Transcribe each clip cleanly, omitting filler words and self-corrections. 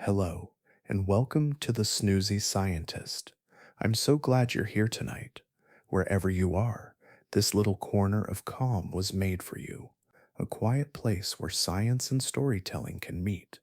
Hello, and welcome to the Snoozy Scientist. I'm so glad you're here tonight. Wherever you are, this little corner of calm was made for you, a quiet place where science and storytelling can meet,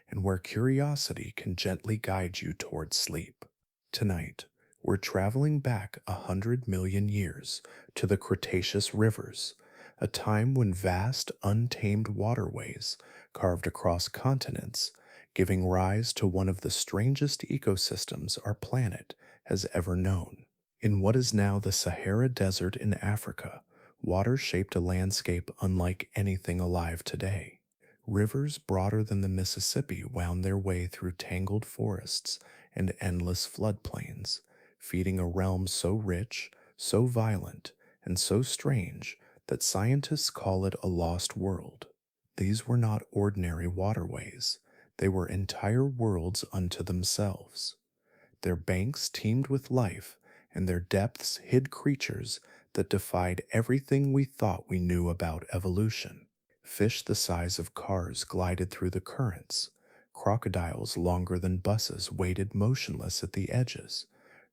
and where curiosity can gently guide you towards sleep. Tonight, we're traveling back 100 million years to the Cretaceous rivers, a time when vast, untamed waterways carved across continents, giving rise to one of the strangest ecosystems our planet has ever known. In what is now the Sahara Desert in Africa, water shaped a landscape unlike anything alive today. Rivers broader than the Mississippi wound their way through tangled forests and endless floodplains, feeding a realm so rich, so violent, and so strange that scientists call it a lost world. These were not ordinary waterways, they were entire worlds unto themselves. Their banks teemed with life, and their depths hid creatures that defied everything we thought we knew about evolution. Fish the size of cars glided through the currents. Crocodiles longer than buses waited motionless at the edges,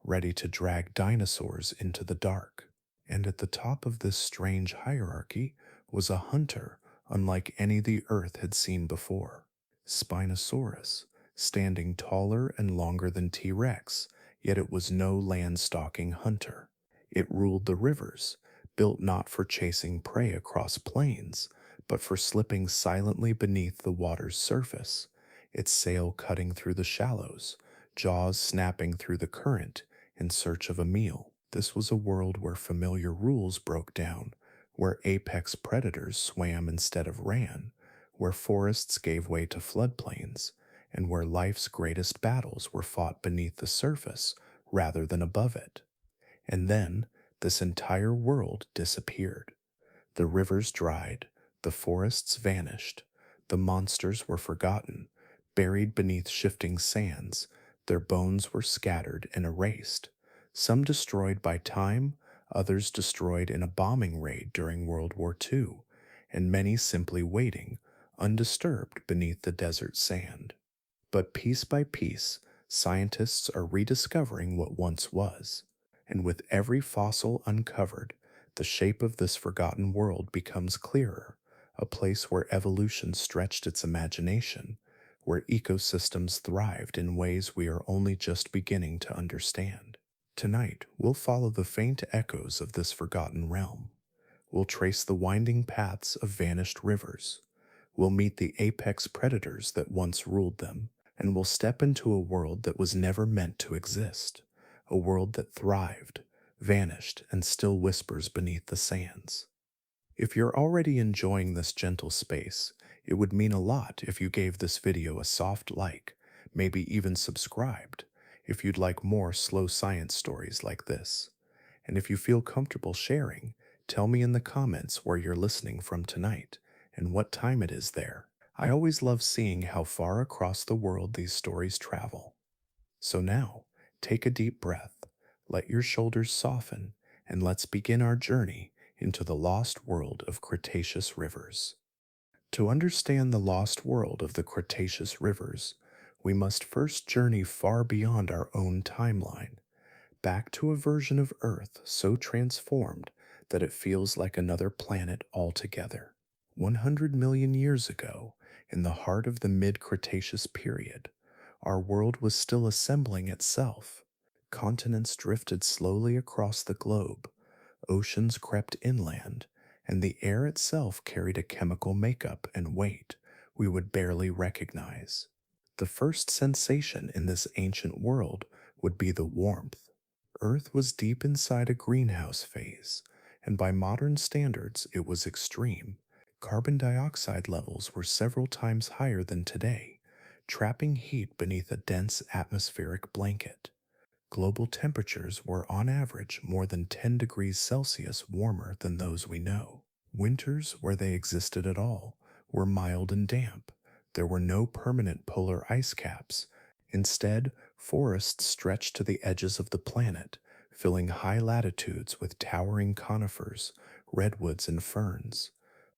ready to drag dinosaurs into the dark. And at the top of this strange hierarchy was a hunter unlike any the earth had seen before. Spinosaurus, standing taller and longer than T. Rex, yet it was no land-stalking hunter. It ruled the rivers, built not for chasing prey across plains, but for slipping silently beneath the water's surface, its sail cutting through the shallows, jaws snapping through the current in search of a meal. This was a world where familiar rules broke down, where apex predators swam instead of ran, where forests gave way to floodplains, and where life's greatest battles were fought beneath the surface rather than above it. And then this entire world disappeared. The rivers dried, the forests vanished, the monsters were forgotten, buried beneath shifting sands, their bones were scattered and erased, some destroyed by time, others destroyed in a bombing raid during World War II, and many simply waiting, undisturbed beneath the desert sand. But piece by piece, scientists are rediscovering what once was, and with every fossil uncovered, the shape of this forgotten world becomes clearer, a place where evolution stretched its imagination, where ecosystems thrived in ways we are only just beginning to understand. Tonight, we'll follow the faint echoes of this forgotten realm. We'll trace the winding paths of vanished rivers. We'll meet the apex predators that once ruled them, and we'll step into a world that was never meant to exist, a world that thrived, vanished, and still whispers beneath the sands. If you're already enjoying this gentle space, it would mean a lot if you gave this video a soft like, maybe even subscribed, if you'd like more slow science stories like this. And if you feel comfortable sharing, tell me in the comments where you're listening from tonight and what time it is there. I always love seeing how far across the world these stories travel. So now, take a deep breath, let your shoulders soften, and let's begin our journey into the lost world of Cretaceous rivers. To understand the lost world of the Cretaceous rivers, we must first journey far beyond our own timeline, back to a version of Earth so transformed that it feels like another planet altogether. 100 million years ago, in the heart of the mid-Cretaceous period, our world was still assembling itself. Continents drifted slowly across the globe, oceans crept inland, and the air itself carried a chemical makeup and weight we would barely recognize. The first sensation in this ancient world would be the warmth. Earth was deep inside a greenhouse phase, and by modern standards it was extreme. Carbon dioxide levels were several times higher than today, trapping heat beneath a dense atmospheric blanket. Global temperatures were on average more than 10 degrees Celsius warmer than those we know. Winters, where they existed at all, were mild and damp. There were no permanent polar ice caps. Instead, forests stretched to the edges of the planet, filling high latitudes with towering conifers, redwoods, and ferns.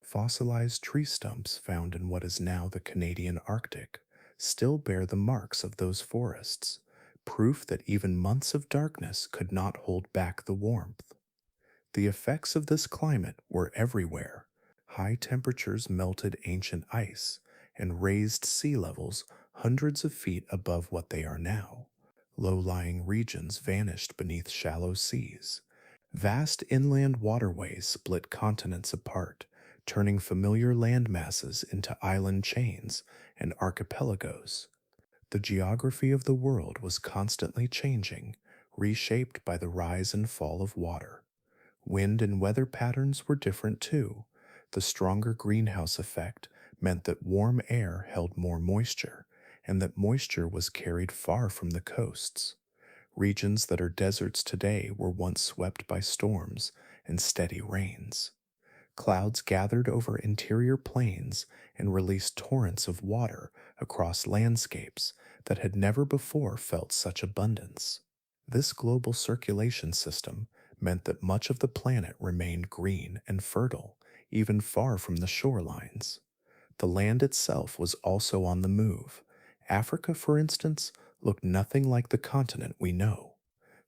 Fossilized tree stumps found in what is now the Canadian Arctic still bear the marks of those forests, proof that even months of darkness could not hold back the warmth. The effects of this climate were everywhere. High temperatures melted ancient ice and raised sea levels hundreds of feet above what they are now. Low-lying regions vanished beneath shallow seas. Vast inland waterways split continents apart, turning familiar land masses into island chains and archipelagos. The geography of the world was constantly changing, reshaped by the rise and fall of water. Wind and weather patterns were different too. The stronger greenhouse effect meant that warm air held more moisture, and that moisture was carried far from the coasts. Regions that are deserts today were once swept by storms and steady rains. Clouds gathered over interior plains and released torrents of water across landscapes that had never before felt such abundance. This global circulation system meant that much of the planet remained green and fertile, even far from the shorelines. The land itself was also on the move. Africa, for instance, looked nothing like the continent we know.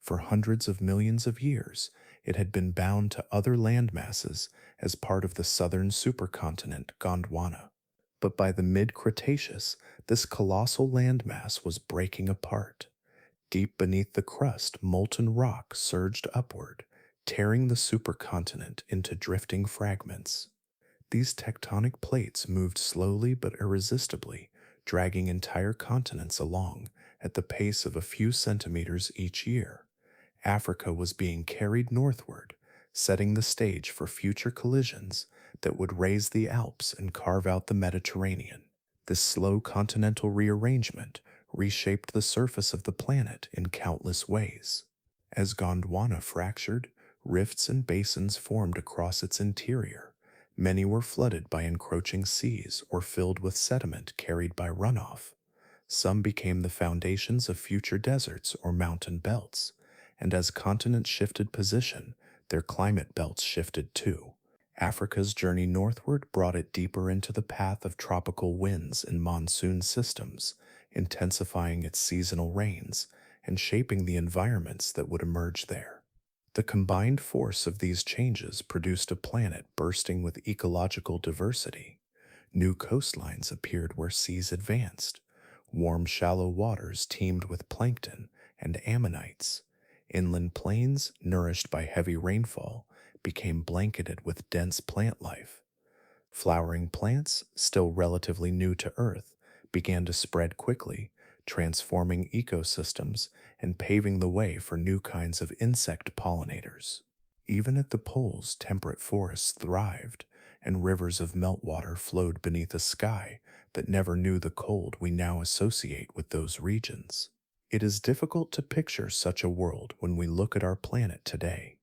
For hundreds of millions of years, it had been bound to other landmasses as part of the southern supercontinent Gondwana. But by the mid-Cretaceous, this colossal landmass was breaking apart. Deep beneath the crust, molten rock surged upward, tearing the supercontinent into drifting fragments. These tectonic plates moved slowly but irresistibly, dragging entire continents along at the pace of a few centimeters each year. Africa was being carried northward, setting the stage for future collisions that would raise the Alps and carve out the Mediterranean. This slow continental rearrangement reshaped the surface of the planet in countless ways. As Gondwana fractured, rifts and basins formed across its interior. Many were flooded by encroaching seas or filled with sediment carried by runoff. Some became the foundations of future deserts or mountain belts, and as continents shifted position, their climate belts shifted too. Africa's journey northward brought it deeper into the path of tropical winds and monsoon systems, intensifying its seasonal rains and shaping the environments that would emerge there. The combined force of these changes produced a planet bursting with ecological diversity. New coastlines appeared where seas advanced. Warm, shallow waters teemed with plankton and ammonites. Inland plains, nourished by heavy rainfall, became blanketed with dense plant life. Flowering plants, still relatively new to Earth, began to spread quickly, transforming ecosystems and paving the way for new kinds of insect pollinators. Even at the poles, temperate forests thrived, and rivers of meltwater flowed beneath a sky that never knew the cold we now associate with those regions. It is difficult to picture such a world when we look at our planet today.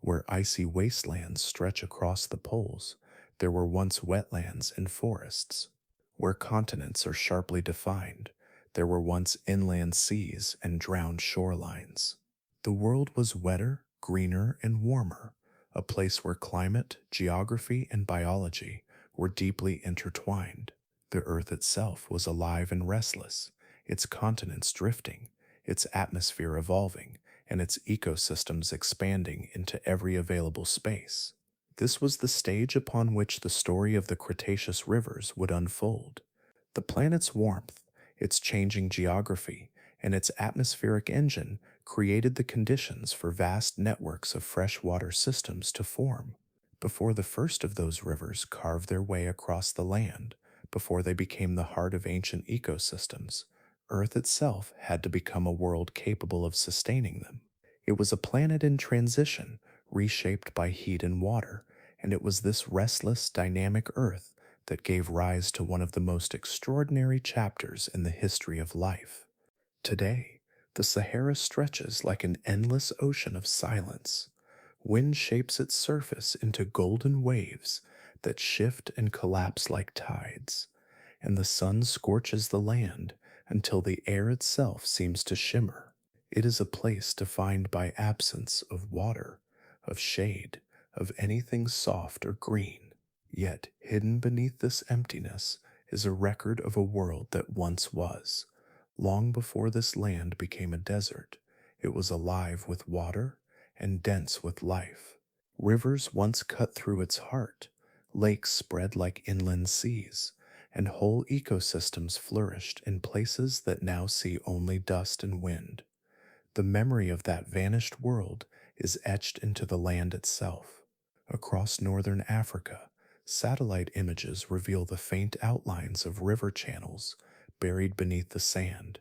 Where icy wastelands stretch across the poles, there were once wetlands and forests. Where continents are sharply defined, there were once inland seas and drowned shorelines. The world was wetter, greener, and warmer, a place where climate, geography, and biology were deeply intertwined. The Earth itself was alive and restless, its continents drifting, its atmosphere evolving, and its ecosystems expanding into every available space. This was the stage upon which the story of the Cretaceous rivers would unfold. The planet's warmth, its changing geography, and its atmospheric engine created the conditions for vast networks of freshwater systems to form. Before the first of those rivers carved their way across the land, before they became the heart of ancient ecosystems, Earth itself had to become a world capable of sustaining them. It was a planet in transition, reshaped by heat and water, and it was this restless, dynamic Earth that gave rise to one of the most extraordinary chapters in the history of life. Today, the Sahara stretches like an endless ocean of silence. Wind shapes its surface into golden waves that shift and collapse like tides, and the sun scorches the land until the air itself seems to shimmer. It is a place defined by absence of water, of shade, of anything soft or green. Yet, hidden beneath this emptiness is a record of a world that once was. Long before this land became a desert, it was alive with water and dense with life. Rivers once cut through its heart, lakes spread like inland seas, and whole ecosystems flourished in places that now see only dust and wind. The memory of that vanished world is etched into the land itself. Across northern Africa, satellite images reveal the faint outlines of river channels buried beneath the sand.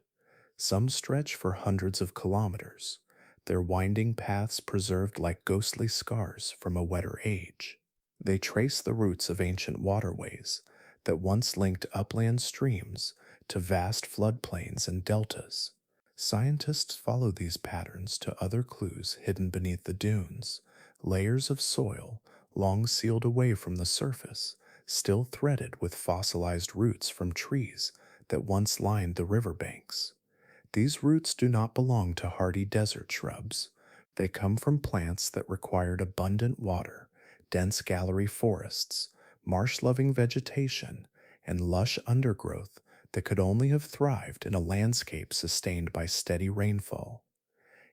Some stretch for hundreds of kilometers, their winding paths preserved like ghostly scars from a wetter age. They trace the roots of ancient waterways that once linked upland streams to vast floodplains and deltas. Scientists follow these patterns to other clues hidden beneath the dunes, layers of soil long sealed away from the surface, still threaded with fossilized roots from trees that once lined the riverbanks. These roots do not belong to hardy desert shrubs. They come from plants that required abundant water, dense gallery forests, marsh-loving vegetation, and lush undergrowth that could only have thrived in a landscape sustained by steady rainfall.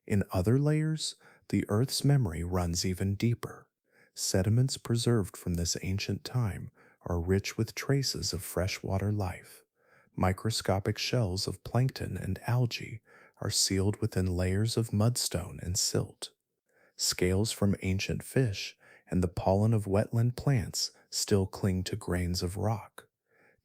In other layers, the Earth's memory runs even deeper. Sediments preserved from this ancient time are rich with traces of freshwater life. Microscopic shells of plankton and algae are sealed within layers of mudstone and silt. Scales from ancient fish and the pollen of wetland plants still cling to grains of rock.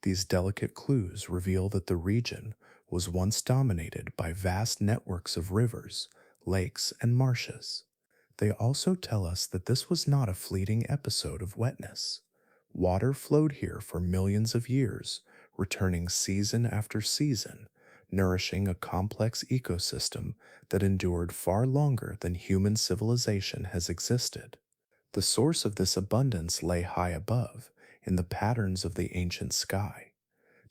These delicate clues reveal that the region was once dominated by vast networks of rivers, lakes, and marshes. They also tell us that this was not a fleeting episode of wetness. Water flowed here for millions of years, returning season after season, nourishing a complex ecosystem that endured far longer than human civilization has existed. The source of this abundance lay high above, in the patterns of the ancient sky.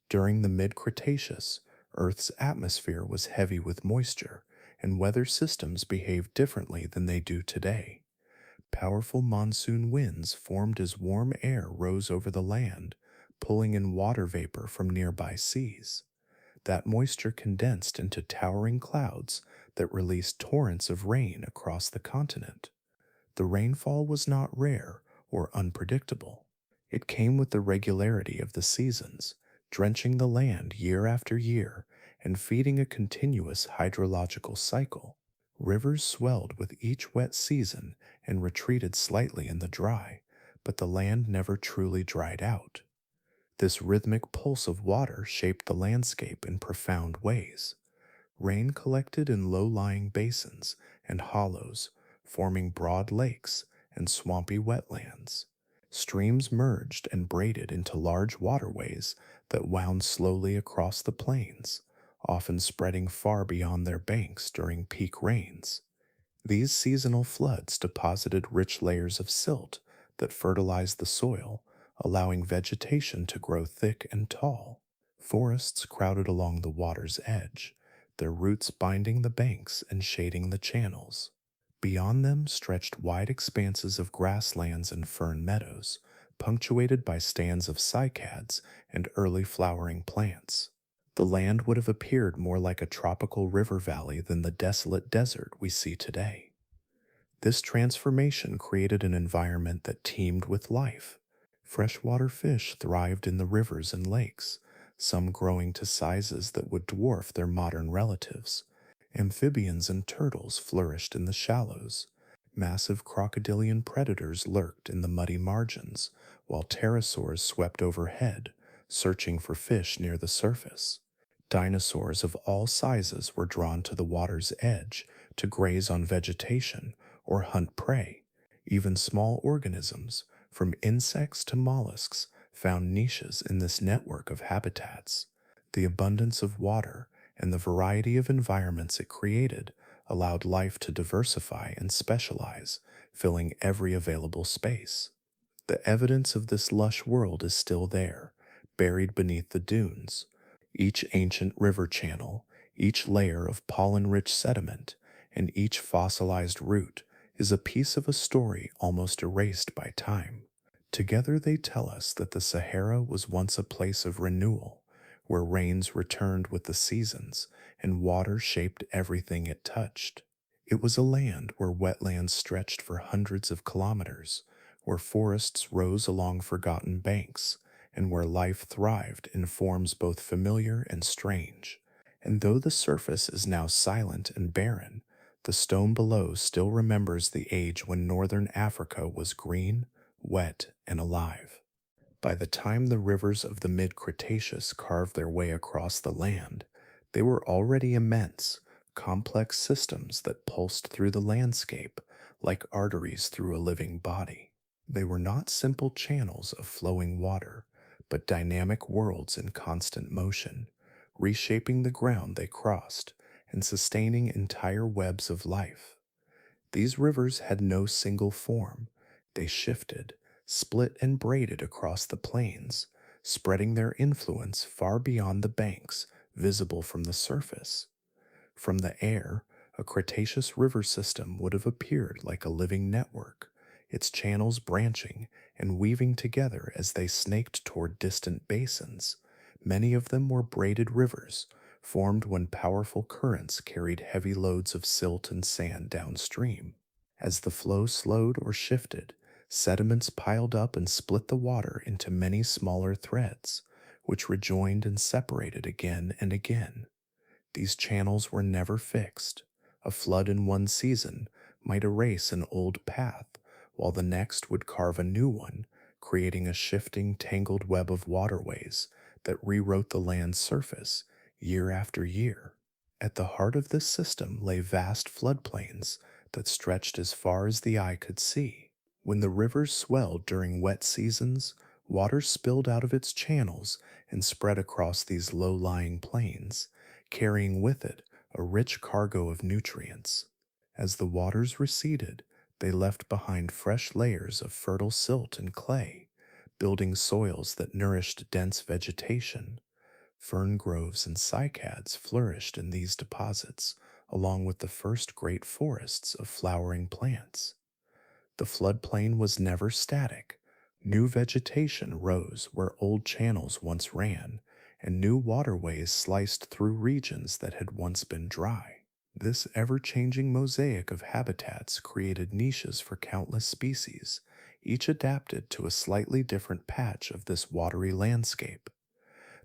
During the mid-Cretaceous, Earth's atmosphere was heavy with moisture, and weather systems behaved differently than they do today. Powerful monsoon winds formed as warm air rose over the land, pulling in water vapor from nearby seas. That moisture condensed into towering clouds that released torrents of rain across the continent. The rainfall was not rare or unpredictable. It came with the regularity of the seasons, drenching the land year after year and feeding a continuous hydrological cycle. Rivers swelled with each wet season and retreated slightly in the dry, but the land never truly dried out. This rhythmic pulse of water shaped the landscape in profound ways. Rain collected in low-lying basins and hollows, forming broad lakes and swampy wetlands. Streams merged and braided into large waterways that wound slowly across the plains, often spreading far beyond their banks during peak rains. These seasonal floods deposited rich layers of silt that fertilized the soil, allowing vegetation to grow thick and tall. Forests crowded along the water's edge, their roots binding the banks and shading the channels. Beyond them stretched wide expanses of grasslands and fern meadows, punctuated by stands of cycads and early flowering plants. The land would have appeared more like a tropical river valley than the desolate desert we see today. This transformation created an environment that teemed with life. Freshwater fish thrived in the rivers and lakes, some growing to sizes that would dwarf their modern relatives. Amphibians and turtles flourished in the shallows. Massive crocodilian predators lurked in the muddy margins, while pterosaurs swept overhead, searching for fish near the surface. Dinosaurs of all sizes were drawn to the water's edge to graze on vegetation or hunt prey. Even small organisms, from insects to mollusks, found niches in this network of habitats. The abundance of water and the variety of environments it created allowed life to diversify and specialize, filling every available space. The evidence of this lush world is still there, buried beneath the dunes. Each ancient river channel, each layer of pollen-rich sediment, and each fossilized root is a piece of a story almost erased by time. Together they tell us that the Sahara was once a place of renewal, where rains returned with the seasons and water shaped everything it touched. It was a land where wetlands stretched for hundreds of kilometers, where forests rose along forgotten banks, and where life thrived in forms both familiar and strange. And though the surface is now silent and barren, the stone below still remembers the age when northern Africa was green, wet, and alive. By the time the rivers of the mid-Cretaceous carved their way across the land, they were already immense, complex systems that pulsed through the landscape like arteries through a living body. They were not simple channels of flowing water, but dynamic worlds in constant motion, reshaping the ground they crossed and sustaining entire webs of life. These rivers had no single form. They shifted, split, and braided across the plains, spreading their influence far beyond the banks visible from the surface. From the air, a Cretaceous river system would have appeared like a living network, its channels branching and weaving together as they snaked toward distant basins. Many of them were braided rivers, formed when powerful currents carried heavy loads of silt and sand downstream. As the flow slowed or shifted, sediments piled up and split the water into many smaller threads, which rejoined and separated again and again. These channels were never fixed. A flood in one season might erase an old path, while the next would carve a new one, creating a shifting, tangled web of waterways that rewrote the land's surface year after year. At the heart of this system lay vast floodplains that stretched as far as the eye could see. When the rivers swelled during wet seasons, water spilled out of its channels and spread across these low-lying plains, carrying with it a rich cargo of nutrients. As the waters receded, they left behind fresh layers of fertile silt and clay, building soils that nourished dense vegetation. Fern groves and cycads flourished in these deposits, along with the first great forests of flowering plants. The floodplain was never static. New vegetation rose where old channels once ran, and new waterways sliced through regions that had once been dry. This ever-changing mosaic of habitats created niches for countless species, each adapted to a slightly different patch of this watery landscape.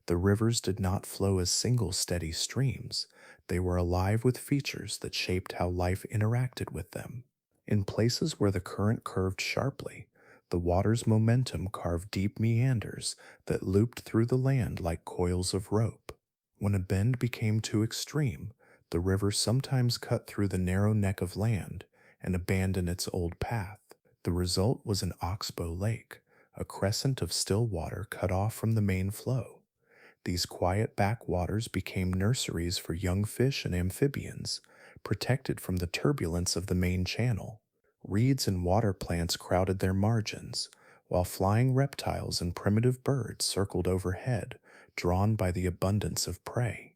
The rivers did not flow as single steady streams. They were alive with features that shaped how life interacted with them. In places where the current curved sharply, the water's momentum carved deep meanders that looped through the land like coils of rope. When a bend became too extreme, the river sometimes cut through the narrow neck of land and abandoned its old path. The result was an oxbow lake, a crescent of still water cut off from the main flow. These quiet backwaters became nurseries for young fish and amphibians, protected from the turbulence of the main channel. Reeds and water plants crowded their margins, while flying reptiles and primitive birds circled overhead, drawn by the abundance of prey.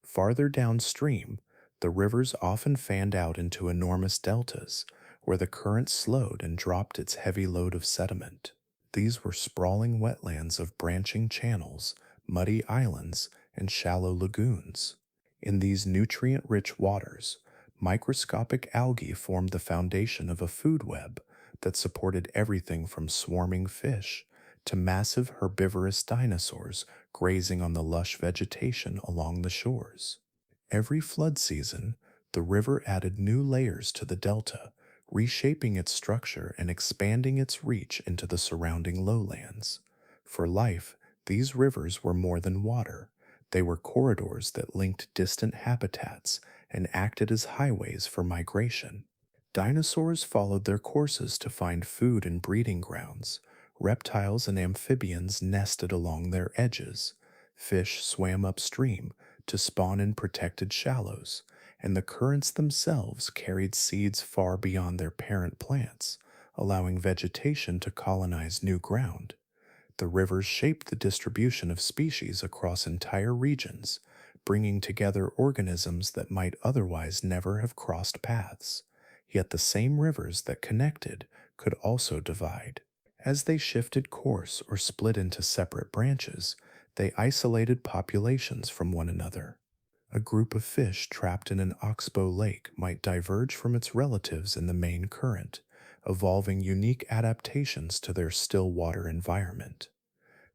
Farther downstream, the rivers often fanned out into enormous deltas, where the current slowed and dropped its heavy load of sediment. These were sprawling wetlands of branching channels, muddy islands, and shallow lagoons. In these nutrient-rich waters, microscopic algae formed the foundation of a food web that supported everything from swarming fish to massive herbivorous dinosaurs grazing on the lush vegetation along the shores. Every flood season, the river added new layers to the delta, reshaping its structure and expanding its reach into the surrounding lowlands. For life, these rivers were more than water. They were corridors that linked distant habitats and acted as highways for migration. Dinosaurs followed their courses to find food and breeding grounds. Reptiles and amphibians nested along their edges. Fish swam upstream to spawn in protected shallows, and the currents themselves carried seeds far beyond their parent plants, allowing vegetation to colonize new ground. The rivers shaped the distribution of species across entire regions, bringing together organisms that might otherwise never have crossed paths. Yet the same rivers that connected could also divide. As they shifted course or split into separate branches, they isolated populations from one another. A group of fish trapped in an oxbow lake might diverge from its relatives in the main current, evolving unique adaptations to their still water environment.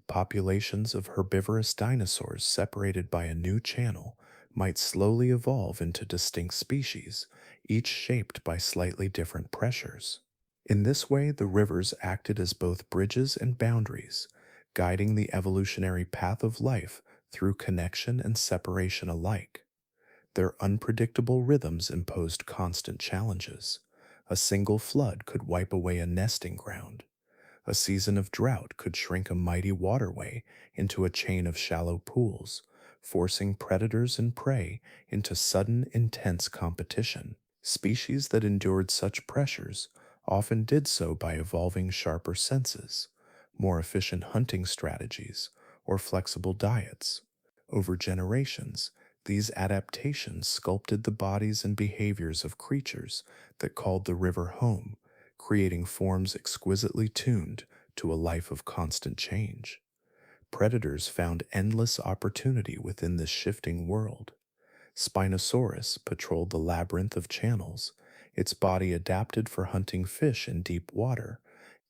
Populations of herbivorous dinosaurs separated by a new channel might slowly evolve into distinct species, each shaped by slightly different pressures. In this way, the rivers acted as both bridges and boundaries, guiding the evolutionary path of life through connection and separation alike. Their unpredictable rhythms imposed constant challenges. A single flood could wipe away a nesting ground. A season of drought could shrink a mighty waterway into a chain of shallow pools, forcing predators and prey into sudden, intense competition. Species that endured such pressures often did so by evolving sharper senses, more efficient hunting strategies, or flexible diets. Over generations, these adaptations sculpted the bodies and behaviors of creatures that called the river home, creating forms exquisitely tuned to a life of constant change. Predators found endless opportunity within this shifting world. Spinosaurus patrolled the labyrinth of channels, its body adapted for hunting fish in deep water.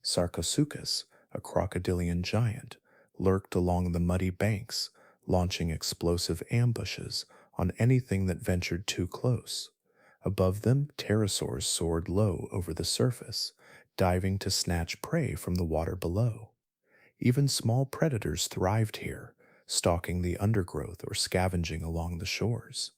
Sarcosuchus, a crocodilian giant, lurked along the muddy banks, launching explosive ambushes on anything that ventured too close. Above them, pterosaurs soared low over the surface, diving to snatch prey from the water below. Even small predators thrived here, stalking the undergrowth or scavenging along the shores.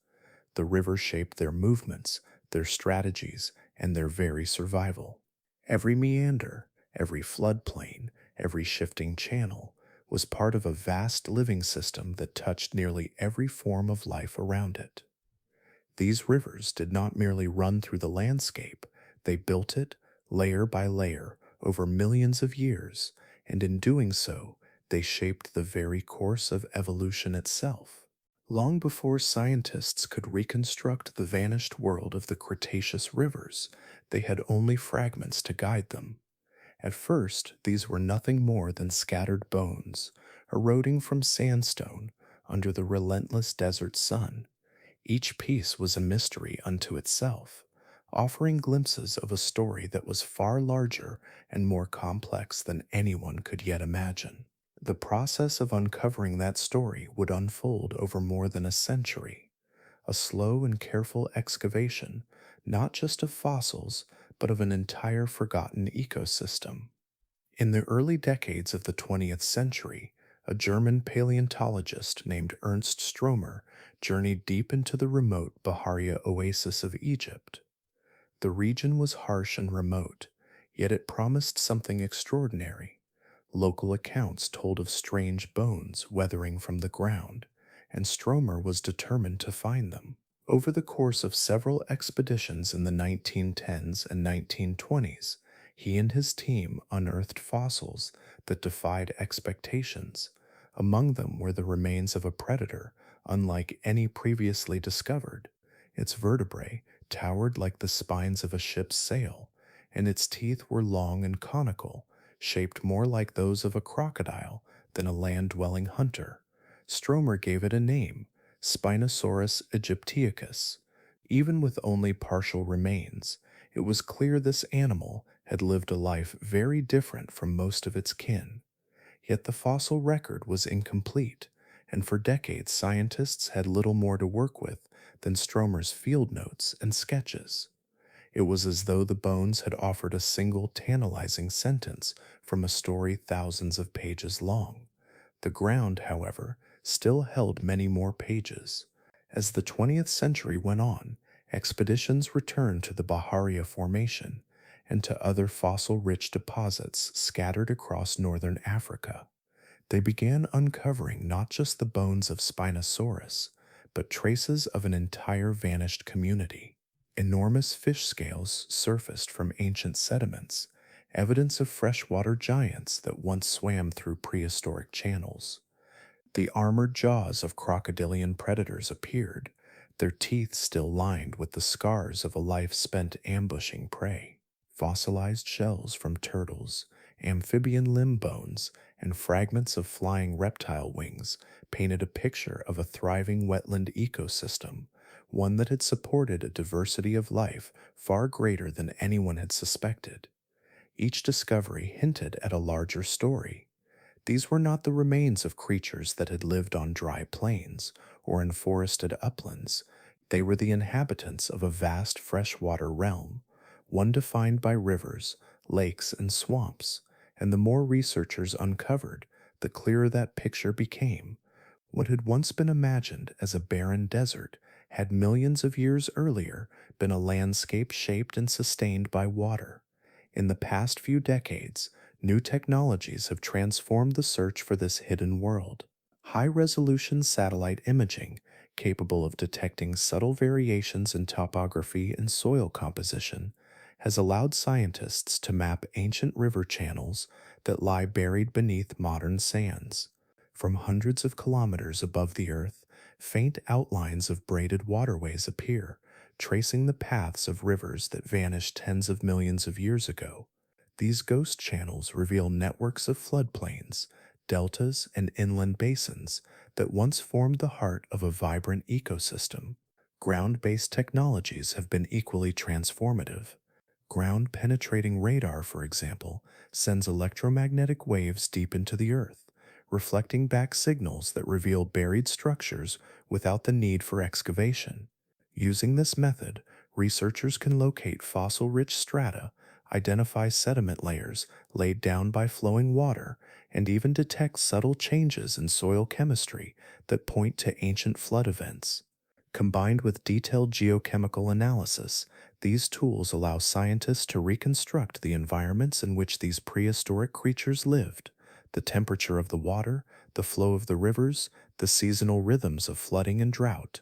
The river shaped their movements, their strategies, and their very survival. Every meander, every floodplain, every shifting channel was part of a vast living system that touched nearly every form of life around it. These rivers did not merely run through the landscape, they built it, layer by layer, over millions of years, and in doing so, they shaped the very course of evolution itself. Long before scientists could reconstruct the vanished world of the Cretaceous rivers, they had only fragments to guide them. At first, these were nothing more than scattered bones, eroding from sandstone under the relentless desert sun. Each piece was a mystery unto itself, offering glimpses of a story that was far larger and more complex than anyone could yet imagine. The process of uncovering that story would unfold over more than a century, a slow and careful excavation, not just of fossils, but of an entire forgotten ecosystem. In the early decades of the 20th century, a German paleontologist named Ernst Stromer journeyed deep into the remote Baharia oasis of Egypt. The region was harsh and remote, yet it promised something extraordinary. Local accounts told of strange bones weathering from the ground, and Stromer was determined to find them. Over the course of several expeditions in the 1910s and 1920s, he and his team unearthed fossils that defied expectations. Among them were the remains of a predator unlike any previously discovered. Its vertebrae towered like the spines of a ship's sail, and its teeth were long and conical, shaped more like those of a crocodile than a land-dwelling hunter. Stromer gave it a name, Spinosaurus aegyptiacus. Even with only partial remains, it was clear this animal had lived a life very different from most of its kin. Yet the fossil record was incomplete, and for decades scientists had little more to work with than Stromer's field notes and sketches. It was as though the bones had offered a single tantalizing sentence from a story thousands of pages long. The ground, however, still held many more pages. As the 20th century went on, expeditions returned to the Baharia Formation and to other fossil-rich deposits scattered across northern Africa. They began uncovering not just the bones of Spinosaurus, but traces of an entire vanished community. Enormous fish scales surfaced from ancient sediments, evidence of freshwater giants that once swam through prehistoric channels. The armored jaws of crocodilian predators appeared, their teeth still lined with the scars of a life spent ambushing prey. Fossilized shells from turtles, amphibian limb bones, and fragments of flying reptile wings painted a picture of a thriving wetland ecosystem, one that had supported a diversity of life far greater than anyone had suspected. Each discovery hinted at a larger story. These were not the remains of creatures that had lived on dry plains or in forested uplands. They were the inhabitants of a vast freshwater realm, one defined by rivers, lakes, and swamps. And the more researchers uncovered, the clearer that picture became. What had once been imagined as a barren desert had millions of years earlier been a landscape shaped and sustained by water. In the past few decades, new technologies have transformed the search for this hidden world. High resolution satellite imaging, capable of detecting subtle variations in topography and soil composition, has allowed scientists to map ancient river channels that lie buried beneath modern sands. From hundreds of kilometers above the earth, faint outlines of braided waterways appear, tracing the paths of rivers that vanished tens of millions of years ago. These ghost channels reveal networks of floodplains, deltas, and inland basins that once formed the heart of a vibrant ecosystem. Ground based technologies have been equally transformative. Ground penetrating radar, for example, sends electromagnetic waves deep into the earth, reflecting back signals that reveal buried structures without the need for excavation. Using this method, researchers can locate fossil rich strata, identify sediment layers laid down by flowing water, and even detect subtle changes in soil chemistry that point to ancient flood events. Combined with detailed geochemical analysis, these tools allow scientists to reconstruct the environments in which these prehistoric creatures lived, the temperature of the water, the flow of the rivers, the seasonal rhythms of flooding and drought.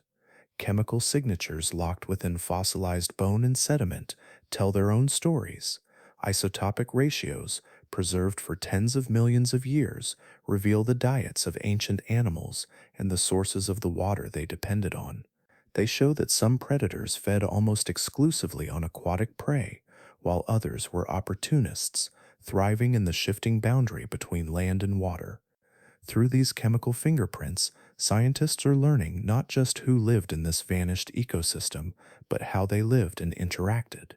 Chemical signatures locked within fossilized bone and sediment tell their own stories. Isotopic ratios, preserved for tens of millions of years, reveal the diets of ancient animals and the sources of the water they depended on. They show that some predators fed almost exclusively on aquatic prey, while others were opportunists, thriving in the shifting boundary between land and water. Through these chemical fingerprints, scientists are learning not just who lived in this vanished ecosystem, but how they lived and interacted.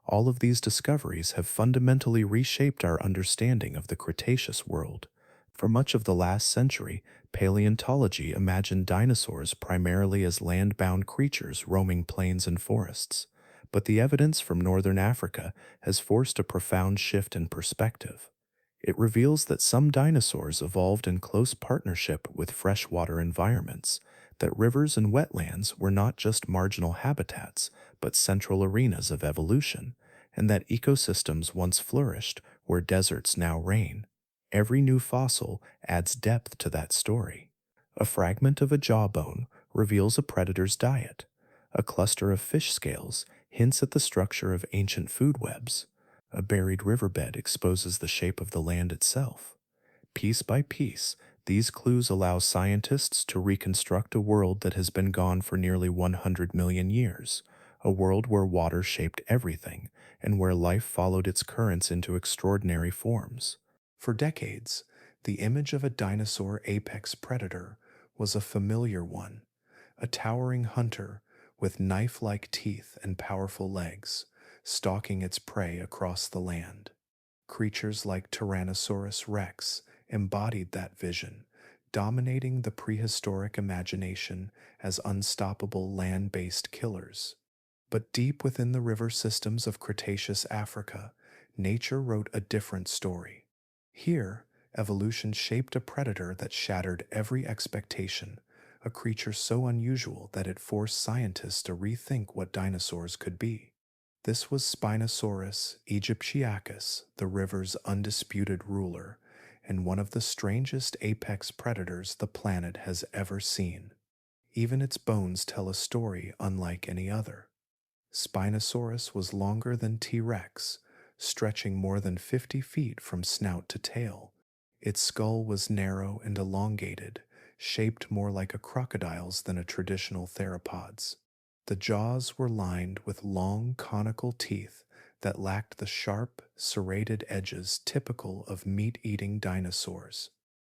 All of these discoveries have fundamentally reshaped our understanding of the Cretaceous world. For much of the last century, paleontology imagined dinosaurs primarily as land-bound creatures roaming plains and forests. But the evidence from northern Africa has forced a profound shift in perspective. It reveals that some dinosaurs evolved in close partnership with freshwater environments, that rivers and wetlands were not just marginal habitats, but central arenas of evolution, and that ecosystems once flourished where deserts now reign. Every new fossil adds depth to that story. A fragment of a jawbone reveals a predator's diet. A cluster of fish scales hints at the structure of ancient food webs. A buried riverbed exposes the shape of the land itself. Piece by piece, these clues allow scientists to reconstruct a world that has been gone for nearly 100 million years, a world where water shaped everything and where life followed its currents into extraordinary forms. For decades, the image of a dinosaur apex predator was a familiar one, a towering hunter with knife-like teeth and powerful legs, stalking its prey across the land. Creatures like Tyrannosaurus rex embodied that vision, dominating the prehistoric imagination as unstoppable land-based killers. But deep within the river systems of Cretaceous Africa, nature wrote a different story. Here, evolution shaped a predator that shattered every expectation, a creature so unusual that it forced scientists to rethink what dinosaurs could be. This was Spinosaurus aegyptiacus, the river's undisputed ruler, and one of the strangest apex predators the planet has ever seen. Even its bones tell a story unlike any other. Spinosaurus was longer than T. rex, stretching more than 50 feet from snout to tail. Its skull was narrow and elongated, shaped more like a crocodile's than a traditional theropod's. The jaws were lined with long conical teeth that lacked the sharp, serrated edges typical of meat-eating dinosaurs.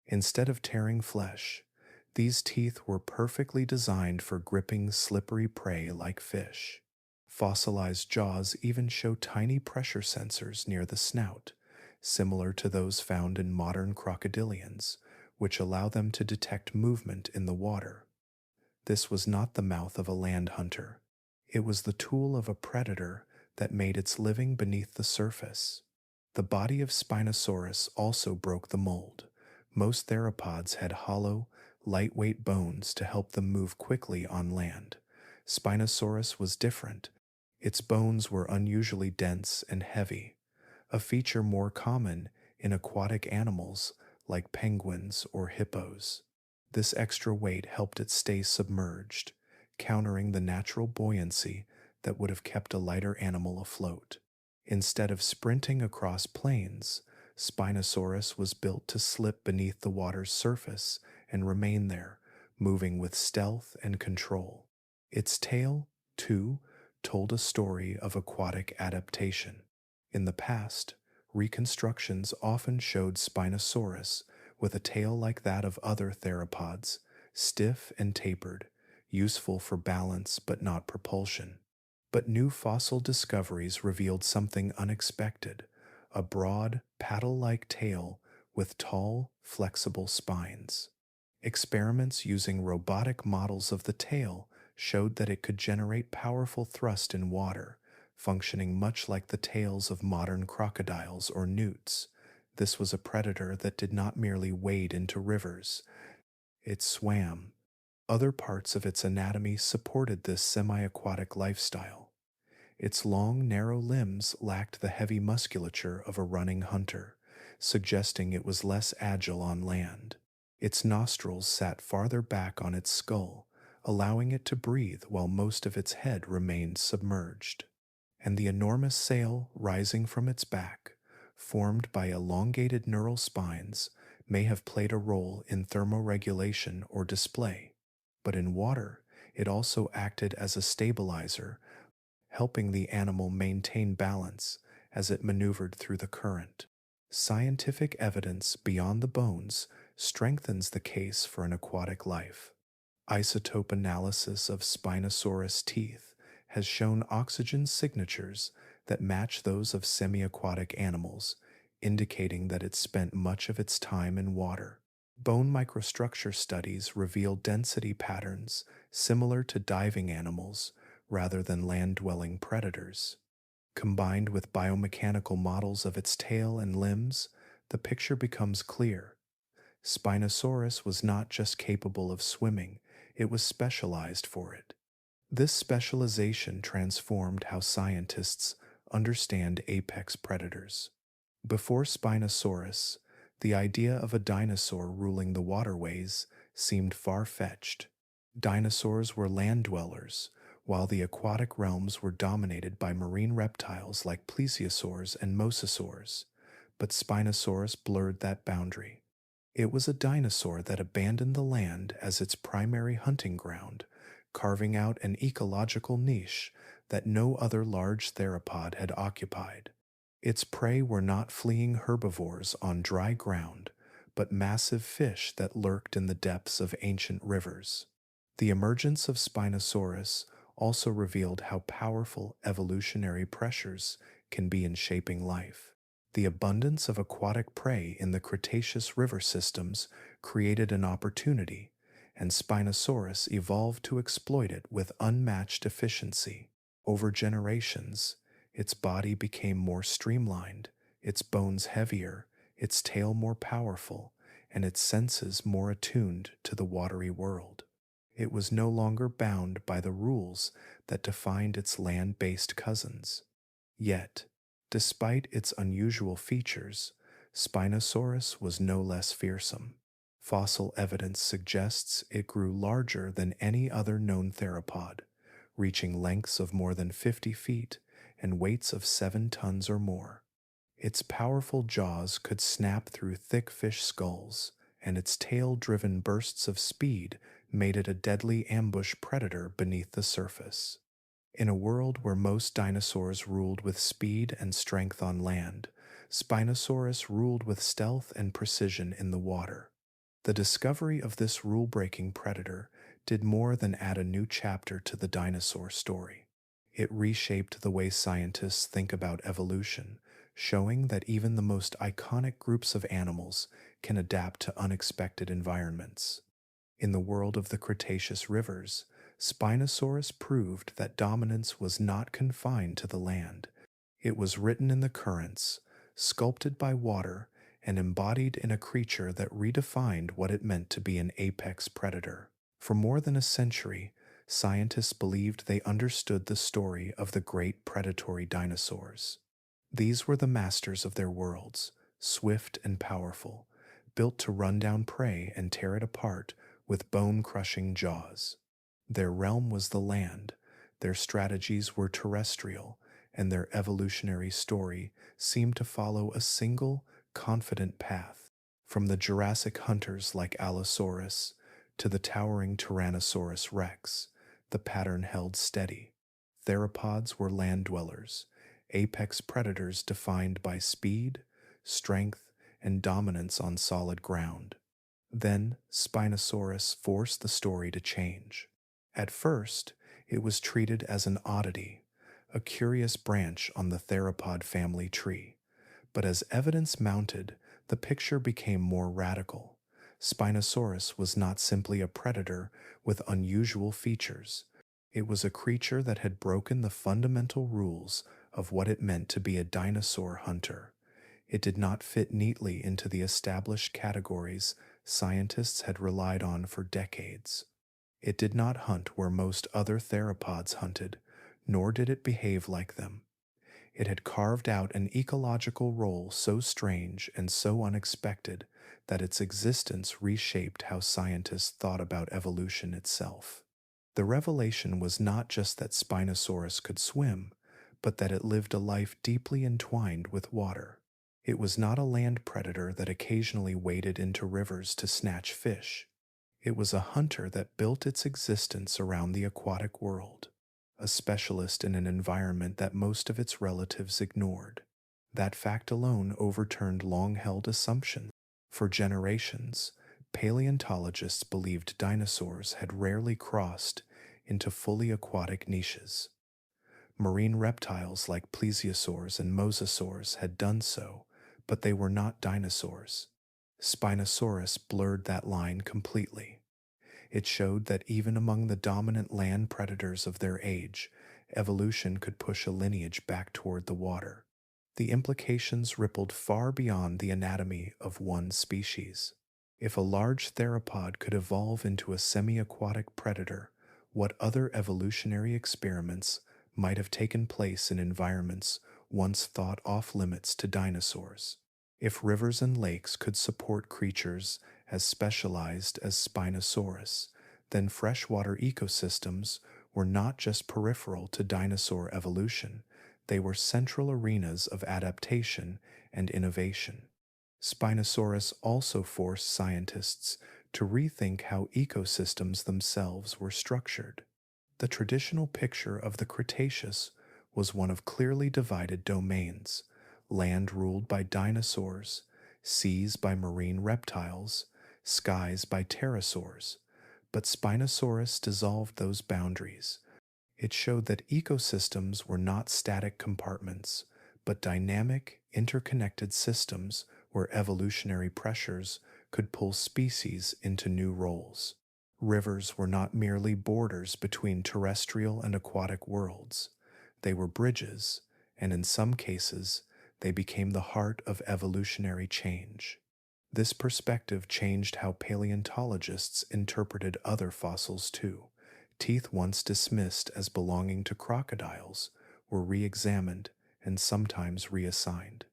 Instead of tearing flesh, these teeth were perfectly designed for gripping slippery prey like fish. Fossilized jaws even show tiny pressure sensors near the snout, similar to those found in modern crocodilians, which allow them to detect movement in the water. This was not the mouth of a land hunter. It was the tool of a predator that made its living beneath the surface. The body of Spinosaurus also broke the mold. Most theropods had hollow, lightweight bones to help them move quickly on land. Spinosaurus was different. Its bones were unusually dense and heavy, a feature more common in aquatic animals like penguins or hippos. This extra weight helped it stay submerged, countering the natural buoyancy that would have kept a lighter animal afloat. Instead of sprinting across plains, Spinosaurus was built to slip beneath the water's surface and remain there, moving with stealth and control. Its tail, too, told a story of aquatic adaptation. In the past, reconstructions often showed Spinosaurus with a tail like that of other theropods, stiff and tapered, useful for balance but not propulsion. But new fossil discoveries revealed something unexpected: a broad, paddle-like tail with tall, flexible spines. Experiments using robotic models of the tail showed that it could generate powerful thrust in water, functioning much like the tails of modern crocodiles or newts. This was a predator that did not merely wade into rivers, it swam. Other parts of its anatomy supported this semi-aquatic lifestyle. Its long, narrow limbs lacked the heavy musculature of a running hunter, suggesting it was less agile on land. Its nostrils sat farther back on its skull, allowing it to breathe while most of its head remained submerged. And the enormous sail rising from its back, formed by elongated neural spines, may have played a role in thermoregulation or display. But in water, it also acted as a stabilizer, helping the animal maintain balance as it maneuvered through the current. Scientific evidence beyond the bones strengthens the case for an aquatic life. Isotope analysis of Spinosaurus teeth has shown oxygen signatures that match those of semi-aquatic animals, indicating that it spent much of its time in water. Bone microstructure studies reveal density patterns similar to diving animals rather than land-dwelling predators. Combined with biomechanical models of its tail and limbs, the picture becomes clear. Spinosaurus was not just capable of swimming, it was specialized for it. This specialization transformed how scientists understand apex predators. Before Spinosaurus, the idea of a dinosaur ruling the waterways seemed far-fetched. Dinosaurs were land dwellers, while the aquatic realms were dominated by marine reptiles like plesiosaurs and mosasaurs. But Spinosaurus blurred that boundary. It was a dinosaur that abandoned the land as its primary hunting ground, carving out an ecological niche that no other large theropod had occupied. Its prey were not fleeing herbivores on dry ground, but massive fish that lurked in the depths of ancient rivers. The emergence of Spinosaurus also revealed how powerful evolutionary pressures can be in shaping life. The abundance of aquatic prey in the Cretaceous river systems created an opportunity, and Spinosaurus evolved to exploit it with unmatched efficiency. Over generations, its body became more streamlined, its bones heavier, its tail more powerful, and its senses more attuned to the watery world. It was no longer bound by the rules that defined its land-based cousins. Yet, despite its unusual features, Spinosaurus was no less fearsome. Fossil evidence suggests it grew larger than any other known theropod, reaching lengths of more than 50 feet and weights of 7 tons or more. Its powerful jaws could snap through thick fish skulls, and its tail-driven bursts of speed made it a deadly ambush predator beneath the surface. In a world where most dinosaurs ruled with speed and strength on land, Spinosaurus ruled with stealth and precision in the water. The discovery of this rule breaking predator did more than add a new chapter to the dinosaur story. It reshaped the way scientists think about evolution, showing that even the most iconic groups of animals can adapt to unexpected environments. In the world of the Cretaceous rivers, Spinosaurus proved that dominance was not confined to the land. It was written in the currents, sculpted by water, and embodied in a creature that redefined what it meant to be an apex predator. For more than a century, scientists believed they understood the story of the great predatory dinosaurs. These were the masters of their worlds, swift and powerful, built to run down prey and tear it apart with bone-crushing jaws. Their realm was the land, their strategies were terrestrial, and their evolutionary story seemed to follow a single, confident path. From the Jurassic hunters like Allosaurus to the towering Tyrannosaurus rex, the pattern held steady. Theropods were land dwellers, apex predators defined by speed, strength, and dominance on solid ground. Then Spinosaurus forced the story to change. At first, it was treated as an oddity, a curious branch on the theropod family tree. But as evidence mounted, the picture became more radical. Spinosaurus was not simply a predator with unusual features. It was a creature that had broken the fundamental rules of what it meant to be a dinosaur hunter. It did not fit neatly into the established categories scientists had relied on for decades. It did not hunt where most other theropods hunted, nor did it behave like them. It had carved out an ecological role so strange and so unexpected that its existence reshaped how scientists thought about evolution itself. The revelation was not just that Spinosaurus could swim, but that it lived a life deeply entwined with water. It was not a land predator that occasionally waded into rivers to snatch fish. It was a hunter that built its existence around the aquatic world, a specialist in an environment that most of its relatives ignored. That fact alone overturned long-held assumptions. For generations, paleontologists believed dinosaurs had rarely crossed into fully aquatic niches. Marine reptiles like plesiosaurs and mosasaurs had done so, but they were not dinosaurs. Spinosaurus blurred that line completely. It showed that even among the dominant land predators of their age, evolution could push a lineage back toward the water. The implications rippled far beyond the anatomy of one species. If a large theropod could evolve into a semi-aquatic predator, what other evolutionary experiments might have taken place in environments once thought off-limits to dinosaurs? If rivers and lakes could support creatures as specialized as Spinosaurus, then freshwater ecosystems were not just peripheral to dinosaur evolution, they were central arenas of adaptation and innovation. Spinosaurus also forced scientists to rethink how ecosystems themselves were structured. The traditional picture of the Cretaceous was one of clearly divided domains, land ruled by dinosaurs, seas by marine reptiles, skies by pterosaurs. But Spinosaurus dissolved those boundaries. It showed that ecosystems were not static compartments, but dynamic, interconnected systems where evolutionary pressures could pull species into new roles. Rivers were not merely borders between terrestrial and aquatic worlds. They were bridges, and in some cases, they became the heart of evolutionary change. This perspective changed how paleontologists interpreted other fossils too. Teeth once dismissed as belonging to crocodiles were re-examined and sometimes reassigned.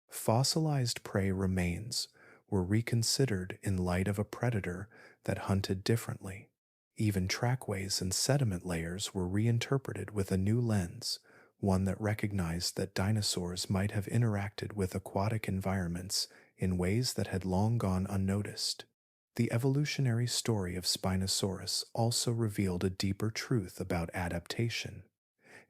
Fossilized prey remains were reconsidered in light of a predator that hunted differently. Even trackways and sediment layers were reinterpreted with a new lens, one that recognized that dinosaurs might have interacted with aquatic environments in ways that had long gone unnoticed. The evolutionary story of Spinosaurus also revealed a deeper truth about adaptation.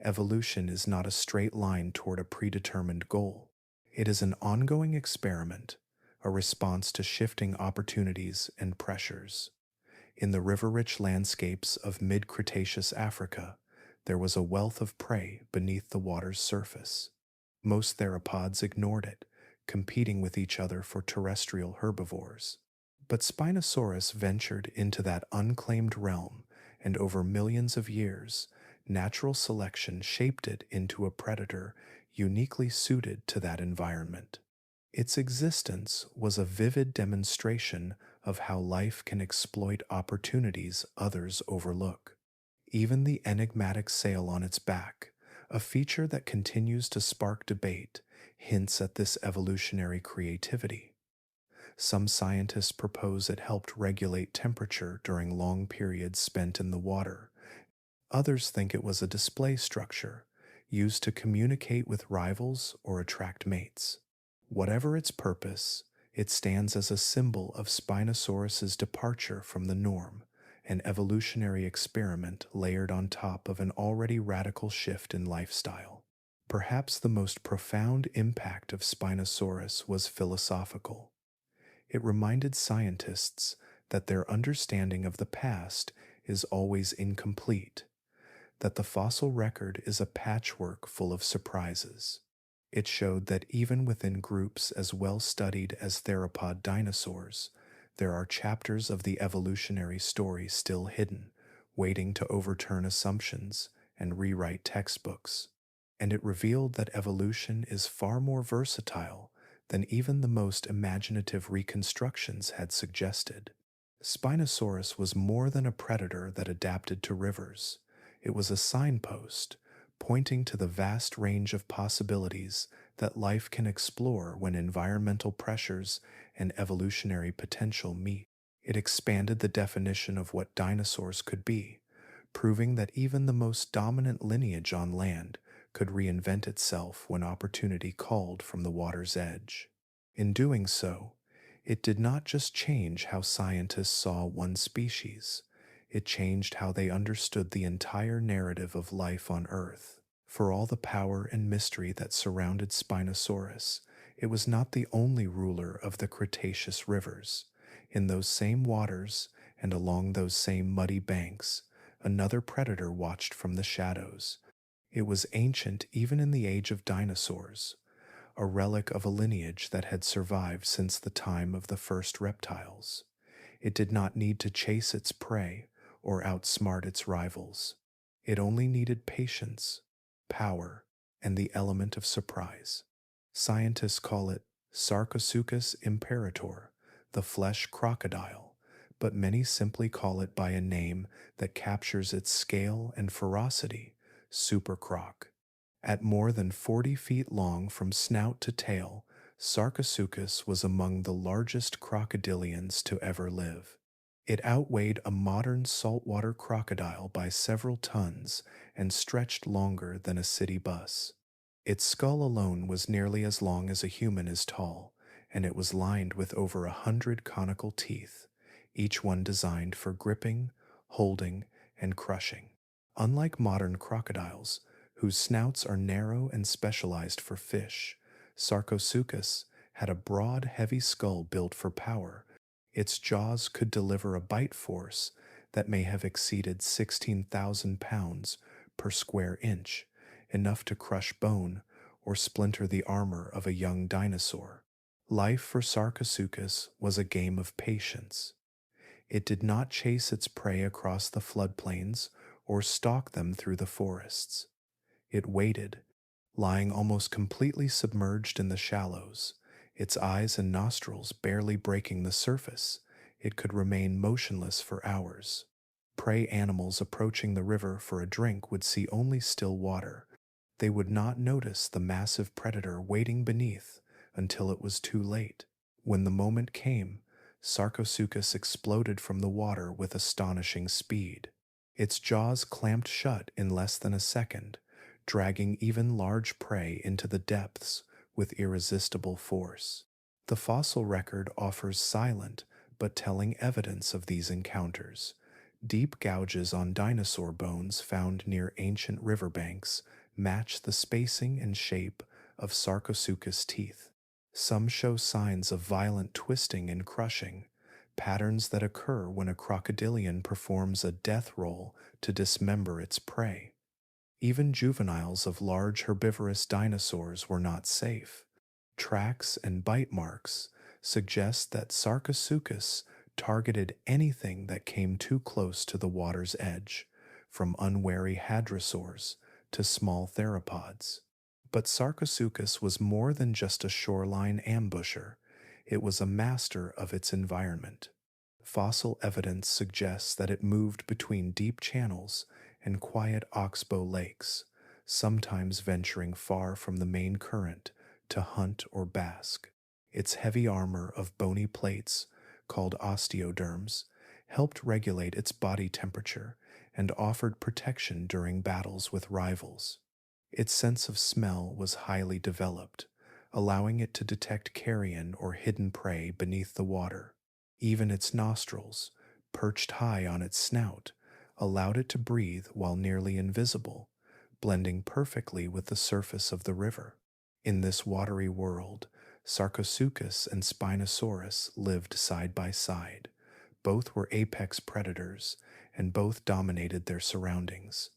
Evolution is not a straight line toward a predetermined goal. It is an ongoing experiment, a response to shifting opportunities and pressures. In the river-rich landscapes of mid-Cretaceous Africa, there was a wealth of prey beneath the water's surface. Most theropods ignored it, competing with each other for terrestrial herbivores. But Spinosaurus ventured into that unclaimed realm, and over millions of years, natural selection shaped it into a predator uniquely suited to that environment. Its existence was a vivid demonstration of how life can exploit opportunities others overlook. Even the enigmatic sail on its back, a feature that continues to spark debate, hints at this evolutionary creativity. Some scientists propose it helped regulate temperature during long periods spent in the water. Others think it was a display structure, used to communicate with rivals or attract mates. Whatever its purpose, it stands as a symbol of Spinosaurus's departure from the norm, an evolutionary experiment layered on top of an already radical shift in lifestyle. Perhaps the most profound impact of Spinosaurus was philosophical. It reminded scientists that their understanding of the past is always incomplete, that the fossil record is a patchwork full of surprises. It showed that even within groups as well studied as theropod dinosaurs, there are chapters of the evolutionary story still hidden, waiting to overturn assumptions and rewrite textbooks. And it revealed that evolution is far more versatile than even the most imaginative reconstructions had suggested. Spinosaurus was more than a predator that adapted to rivers. It was a signpost, pointing to the vast range of possibilities that life can explore when environmental pressures and evolutionary potential meet. It expanded the definition of what dinosaurs could be, proving that even the most dominant lineage on land could reinvent itself when opportunity called from the water's edge. In doing so, it did not just change how scientists saw one species, it changed how they understood the entire narrative of life on Earth. For all the power and mystery that surrounded Spinosaurus, it was not the only ruler of the Cretaceous rivers. In those same waters and along those same muddy banks, another predator watched from the shadows. It was ancient even in the age of dinosaurs, a relic of a lineage that had survived since the time of the first reptiles. It did not need to chase its prey or outsmart its rivals. It only needed patience, power, and the element of surprise. Scientists call it Sarcosuchus imperator, the flesh crocodile, but many simply call it by a name that captures its scale and ferocity, super croc. At more than 40 feet long from snout to tail, Sarcosuchus was among the largest crocodilians to ever live. It outweighed a modern saltwater crocodile by several tons and stretched longer than a city bus. Its skull alone was nearly as long as a human is tall, and it was lined with over 100 conical teeth, each one designed for gripping, holding, and crushing. Unlike modern crocodiles, whose snouts are narrow and specialized for fish, Sarcosuchus had a broad, heavy skull built for power. Its jaws could deliver a bite force that may have exceeded 16,000 pounds per square inch, enough to crush bone or splinter the armor of a young dinosaur. Life for Sarcosuchus was a game of patience. It did not chase its prey across the floodplains or stalk them through the forests. It waited, lying almost completely submerged in the shallows, its eyes and nostrils barely breaking the surface. It could remain motionless for hours. Prey animals approaching the river for a drink would see only still water. They would not notice the massive predator waiting beneath until it was too late. When the moment came, Sarcosuchus exploded from the water with astonishing speed. Its jaws clamped shut in less than a second, dragging even large prey into the depths with irresistible force. The fossil record offers silent but telling evidence of these encounters. Deep gouges on dinosaur bones found near ancient riverbanks match the spacing and shape of Sarcosuchus teeth. Some show signs of violent twisting and crushing, patterns that occur when a crocodilian performs a death roll to dismember its prey. Even juveniles of large herbivorous dinosaurs were not safe. Tracks and bite marks suggest that Sarcosuchus targeted anything that came too close to the water's edge, from unwary hadrosaurs to small theropods. But Sarcosuchus was more than just a shoreline ambusher, it was a master of its environment. Fossil evidence suggests that it moved between deep channels and quiet oxbow lakes, sometimes venturing far from the main current to hunt or bask. Its heavy armor of bony plates, called osteoderms, helped regulate its body temperature and offered protection during battles with rivals. Its sense of smell was highly developed, allowing it to detect carrion or hidden prey beneath the water. Even its nostrils, perched high on its snout, allowed it to breathe while nearly invisible, blending perfectly with the surface of the river. In this watery world, Sarcosuchus and Spinosaurus lived side by side. Both were apex predators, and both dominated their surroundings.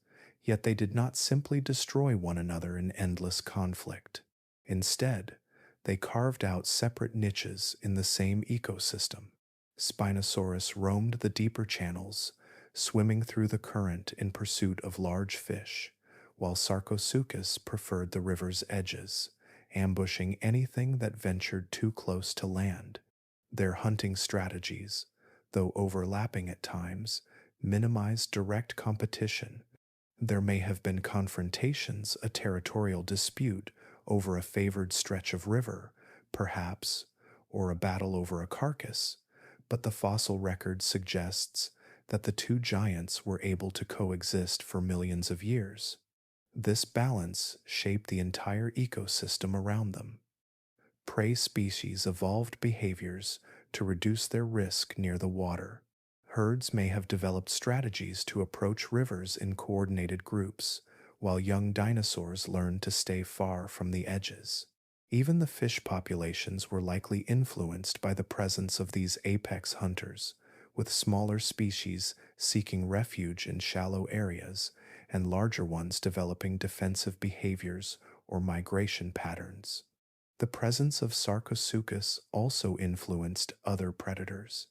Yet they did not simply destroy one another in endless conflict. Instead, they carved out separate niches in the same ecosystem. Spinosaurus roamed the deeper channels, swimming through the current in pursuit of large fish, while Sarcosuchus preferred the river's edges, ambushing anything that ventured too close to land. Their hunting strategies, though overlapping at times, minimized direct competition. There may have been confrontations, a territorial dispute over a favored stretch of river, perhaps, or a battle over a carcass, but the fossil record suggests that the two giants were able to coexist for millions of years. This balance shaped the entire ecosystem around them. Prey species evolved behaviors to reduce their risk near the water. Herds may have developed strategies to approach rivers in coordinated groups, while young dinosaurs learned to stay far from the edges. Even the fish populations were likely influenced by the presence of these apex hunters, with smaller species seeking refuge in shallow areas and larger ones developing defensive behaviors or migration patterns. The presence of Sarcosuchus also influenced other predators.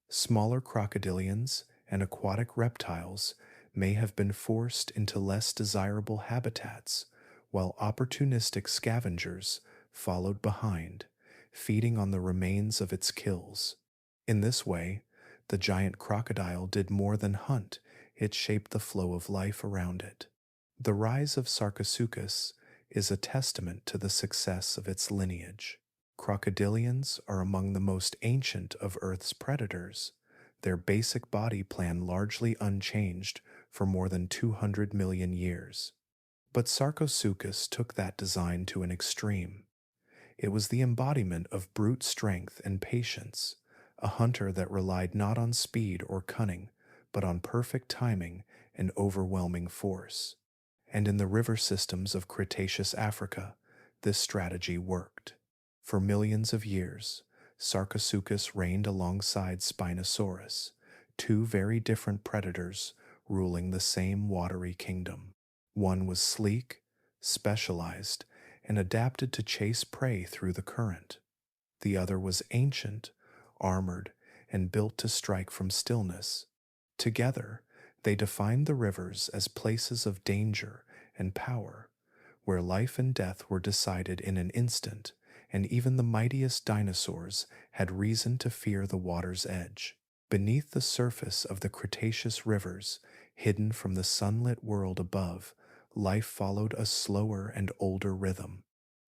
Smaller crocodilians and aquatic reptiles may have been forced into less desirable habitats, while opportunistic scavengers followed behind, feeding on the remains of its kills. In this way, the giant crocodile did more than hunt, it shaped the flow of life around it. The rise of Sarcosuchus is a testament to the success of its lineage. Crocodilians are among the most ancient of Earth's predators, their basic body plan largely unchanged for more than 200 million years. But Sarcosuchus took that design to an extreme. It was the embodiment of brute strength and patience, a hunter that relied not on speed or cunning, but on perfect timing and overwhelming force. And in the river systems of Cretaceous Africa, this strategy worked. For millions of years, Sarcosuchus reigned alongside Spinosaurus, two very different predators ruling the same watery kingdom. One was sleek, specialized, and adapted to chase prey through the current. The other was ancient, armored, and built to strike from stillness. Together, they defined the rivers as places of danger and power, where life and death were decided in an instant, and even the mightiest dinosaurs had reason to fear the water's edge. Beneath the surface of the Cretaceous rivers, hidden from the sunlit world above, life followed a slower and older rhythm.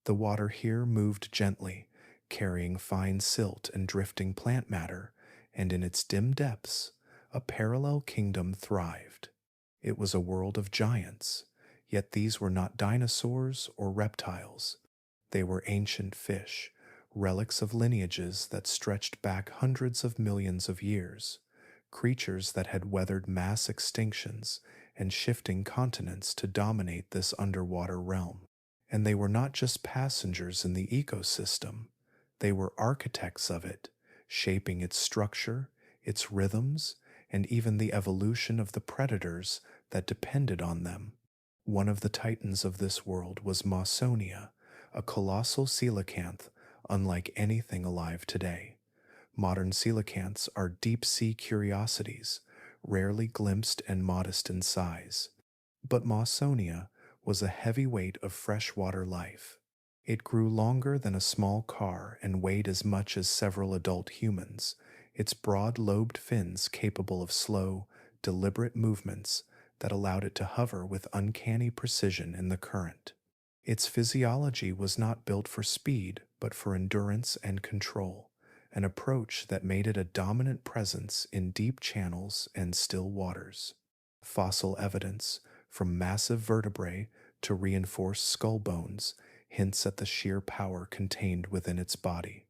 The water here moved gently, carrying fine silt and drifting plant matter, and in its dim depths, a parallel kingdom thrived. It was a world of giants, yet these were not dinosaurs or reptiles. They were ancient fish, relics of lineages that stretched back hundreds of millions of years, creatures that had weathered mass extinctions and shifting continents to dominate this underwater realm. And they were not just passengers in the ecosystem, they were architects of it, shaping its structure, its rhythms, and even the evolution of the predators that depended on them. One of the titans of this world was Mawsonia, a colossal coelacanth unlike anything alive today. Modern coelacanths are deep-sea curiosities, rarely glimpsed and modest in size. But Mawsonia was a heavyweight of freshwater life. It grew longer than a small car and weighed as much as several adult humans, its broad-lobed fins capable of slow, deliberate movements that allowed it to hover with uncanny precision in the current. Its physiology was not built for speed, but for endurance and control, an approach that made it a dominant presence in deep channels and still waters. Fossil evidence, from massive vertebrae to reinforced skull bones, hints at the sheer power contained within its body.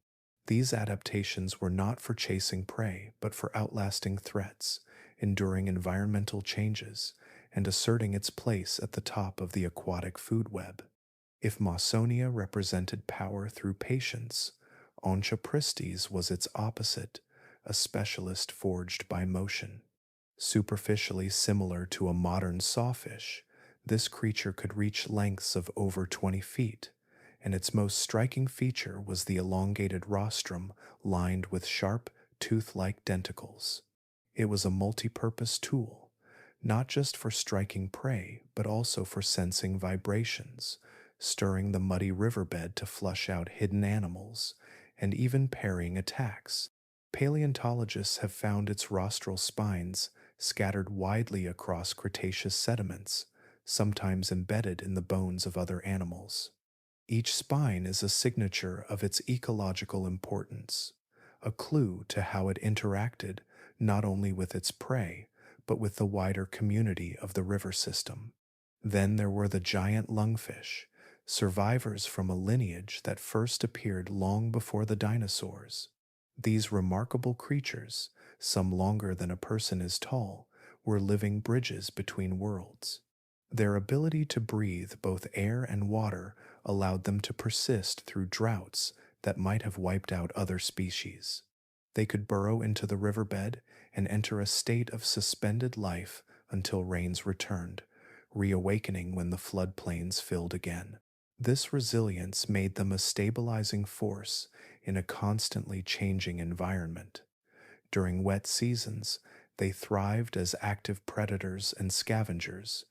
These adaptations were not for chasing prey, but for outlasting threats, enduring environmental changes, and asserting its place at the top of the aquatic food web. If Mawsonia represented power through patience, Onchopristes was its opposite, a specialist forged by motion. Superficially similar to a modern sawfish, this creature could reach lengths of over 20 feet, and its most striking feature was the elongated rostrum lined with sharp, tooth-like denticles. It was a multi-purpose tool, not just for striking prey, but also for sensing vibrations, stirring the muddy riverbed to flush out hidden animals, and even parrying attacks. Paleontologists have found its rostral spines scattered widely across Cretaceous sediments, sometimes embedded in the bones of other animals. Each spine is a signature of its ecological importance, a clue to how it interacted not only with its prey, but with the wider community of the river system. Then there were the giant lungfish, survivors from a lineage that first appeared long before the dinosaurs. These remarkable creatures, some longer than a person is tall, were living bridges between worlds. Their ability to breathe both air and water allowed them to persist through droughts that might have wiped out other species. They could burrow into the riverbed and enter a state of suspended life until rains returned, reawakening when the floodplains filled again. This resilience made them a stabilizing force in a constantly changing environment. During wet seasons, they thrived as active predators and scavengers.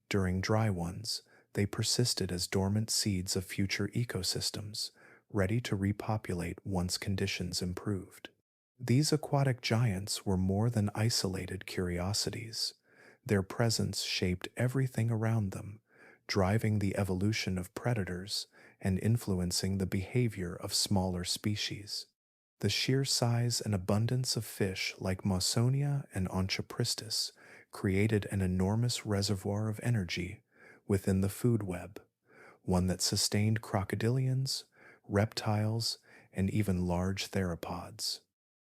During dry ones, they persisted as dormant seeds of future ecosystems, ready to repopulate once conditions improved. These aquatic giants were more than isolated curiosities. Their presence shaped everything around them, driving the evolution of predators and influencing the behavior of smaller species. The sheer size and abundance of fish like Mawsonia and Onchopristis created an enormous reservoir of energy within the food web, one that sustained crocodilians, reptiles, and even large theropods.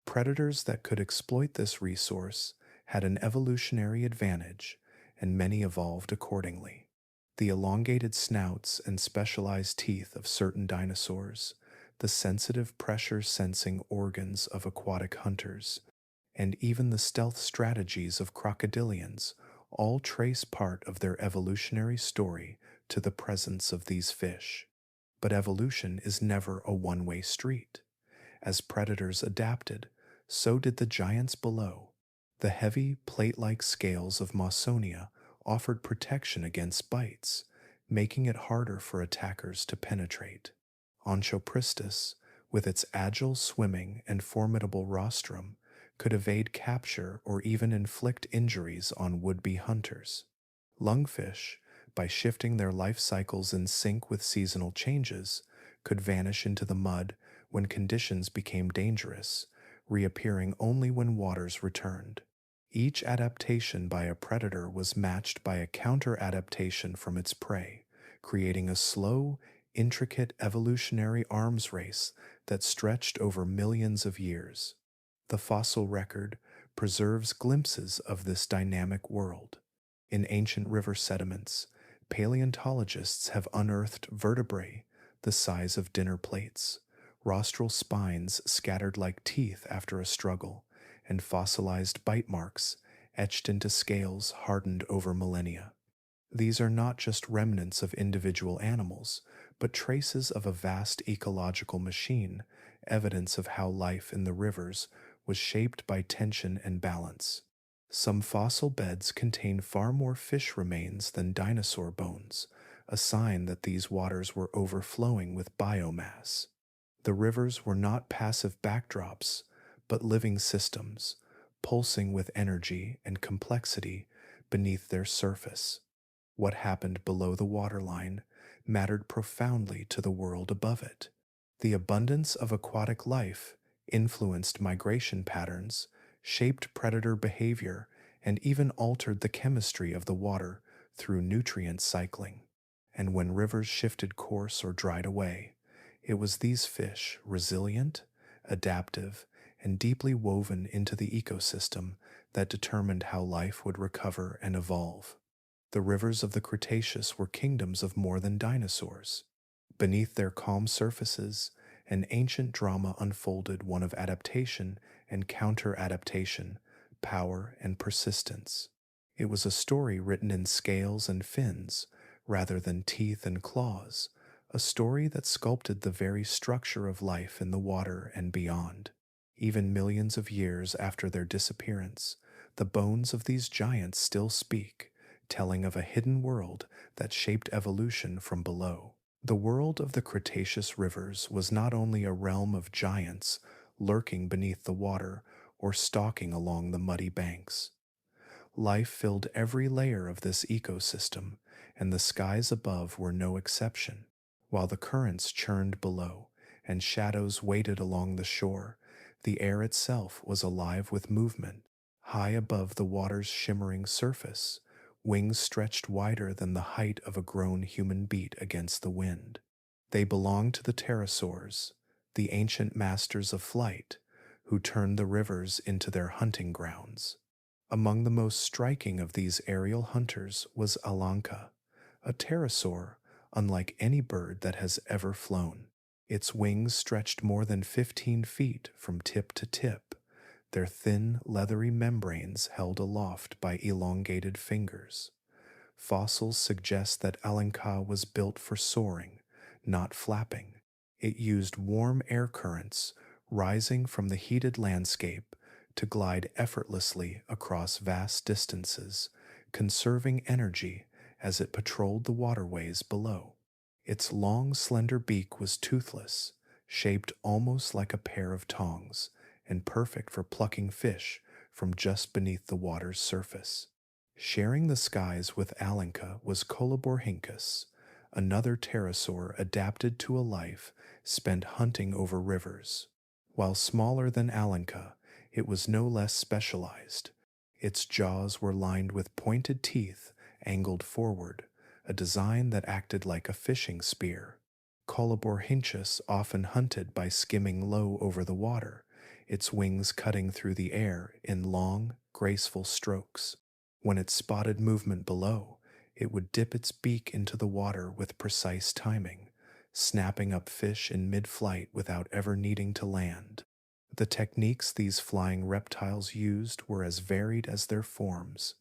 Predators that could exploit this resource had an evolutionary advantage, and many evolved accordingly. The elongated snouts and specialized teeth of certain dinosaurs, the sensitive pressure-sensing organs of aquatic hunters, and even the stealth strategies of crocodilians all trace part of their evolutionary story to the presence of these fish. But evolution is never a one-way street. As predators adapted, so did the giants below. The heavy, plate-like scales of Mawsonia offered protection against bites, making it harder for attackers to penetrate. Onchopristis, with its agile swimming and formidable rostrum, could evade capture or even inflict injuries on would-be hunters. Lungfish, by shifting their life cycles in sync with seasonal changes, could vanish into the mud when conditions became dangerous, reappearing only when waters returned. Each adaptation by a predator was matched by a counter-adaptation from its prey, creating a slow, intricate evolutionary arms race that stretched over millions of years. The fossil record, preserves glimpses of this dynamic world. In ancient river sediments, paleontologists have unearthed vertebrae the size of dinner plates, rostral spines scattered like teeth after a struggle, and fossilized bite marks etched into scales hardened over millennia. These are not just remnants of individual animals, but traces of a vast ecological machine, evidence of how life in the rivers was shaped by tension and balance. Some fossil beds contain far more fish remains than dinosaur bones, a sign that these waters were overflowing with biomass. The rivers were not passive backdrops, but living systems, pulsing with energy and complexity beneath their surface. What happened below the waterline mattered profoundly to the world above it. The abundance of aquatic life influenced migration patterns, shaped predator behavior, and even altered the chemistry of the water through nutrient cycling. And when rivers shifted course or dried away, it was these fish, resilient, adaptive, and deeply woven into the ecosystem, that determined how life would recover and evolve. The rivers of the Cretaceous were kingdoms of more than dinosaurs. Beneath their calm surfaces, an ancient drama unfolded, one of adaptation and counter-adaptation, power and persistence. It was a story written in scales and fins, rather than teeth and claws, a story that sculpted the very structure of life in the water and beyond. Even millions of years after their disappearance, the bones of these giants still speak, telling of a hidden world that shaped evolution from below. The world of the Cretaceous rivers was not only a realm of giants lurking beneath the water or stalking along the muddy banks. Life filled every layer of this ecosystem, and the skies above were no exception. While the currents churned below and shadows waited along the shore, the air itself was alive with movement. High above the water's shimmering surface, wings stretched wider than the height of a grown human beat against the wind. They belonged to the pterosaurs, the ancient masters of flight, who turned the rivers into their hunting grounds. Among the most striking of these aerial hunters was Alanka, a pterosaur unlike any bird that has ever flown. Its wings stretched more than 15 feet from tip to tip, their thin, leathery membranes held aloft by elongated fingers. Fossils suggest that Alanka was built for soaring, not flapping. It used warm air currents rising from the heated landscape to glide effortlessly across vast distances, conserving energy as it patrolled the waterways below. Its long, slender beak was toothless, shaped almost like a pair of tongs, and perfect for plucking fish from just beneath the water's surface. Sharing the skies with Alanka was Coloborhynchus, another pterosaur adapted to a life spent hunting over rivers. While smaller than Alanka, it was no less specialized. Its jaws were lined with pointed teeth angled forward, a design that acted like a fishing spear. Coloborhynchus often hunted by skimming low over the water, its wings cutting through the air in long, graceful strokes. When it spotted movement below, it would dip its beak into the water with precise timing, snapping up fish in mid-flight without ever needing to land. The techniques these flying reptiles used were as varied as their forms.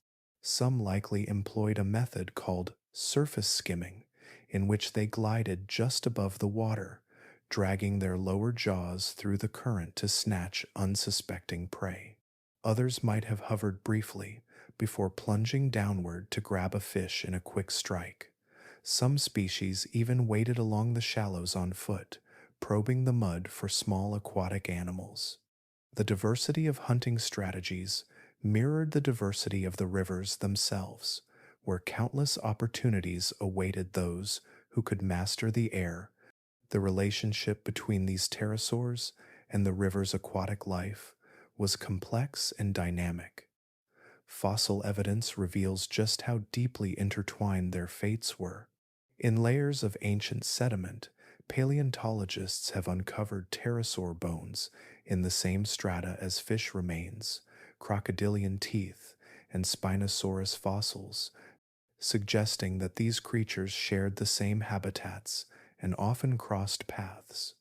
Some likely employed a method called surface skimming, in which they glided just above the water, dragging their lower jaws through the current to snatch unsuspecting prey. Others might have hovered briefly before plunging downward to grab a fish in a quick strike. Some species even waded along the shallows on foot, probing the mud for small aquatic animals. The diversity of hunting strategies mirrored the diversity of the rivers themselves, where countless opportunities awaited those who could master the air. The relationship between these pterosaurs and the river's aquatic life was complex and dynamic. Fossil evidence reveals just how deeply intertwined their fates were. In layers of ancient sediment, paleontologists have uncovered pterosaur bones in the same strata as fish remains, crocodilian teeth, and Spinosaurus fossils, suggesting that these creatures shared the same habitats and often crossed paths.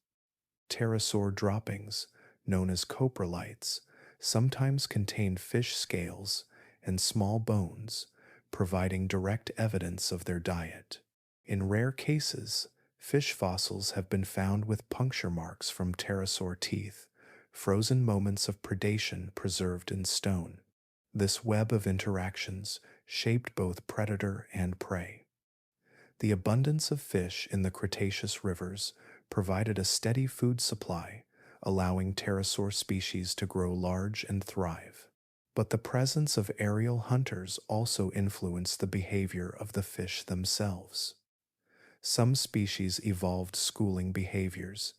Pterosaur droppings, known as coprolites, sometimes contain fish scales and small bones, providing direct evidence of their diet. In rare cases, fish fossils have been found with puncture marks from pterosaur teeth, frozen moments of predation preserved in stone. This web of interactions shaped both predator and prey. The abundance of fish in the Cretaceous rivers provided a steady food supply, allowing pterosaur species to grow large and thrive. But the presence of aerial hunters also influenced the behavior of the fish themselves. Some species evolved schooling behaviors,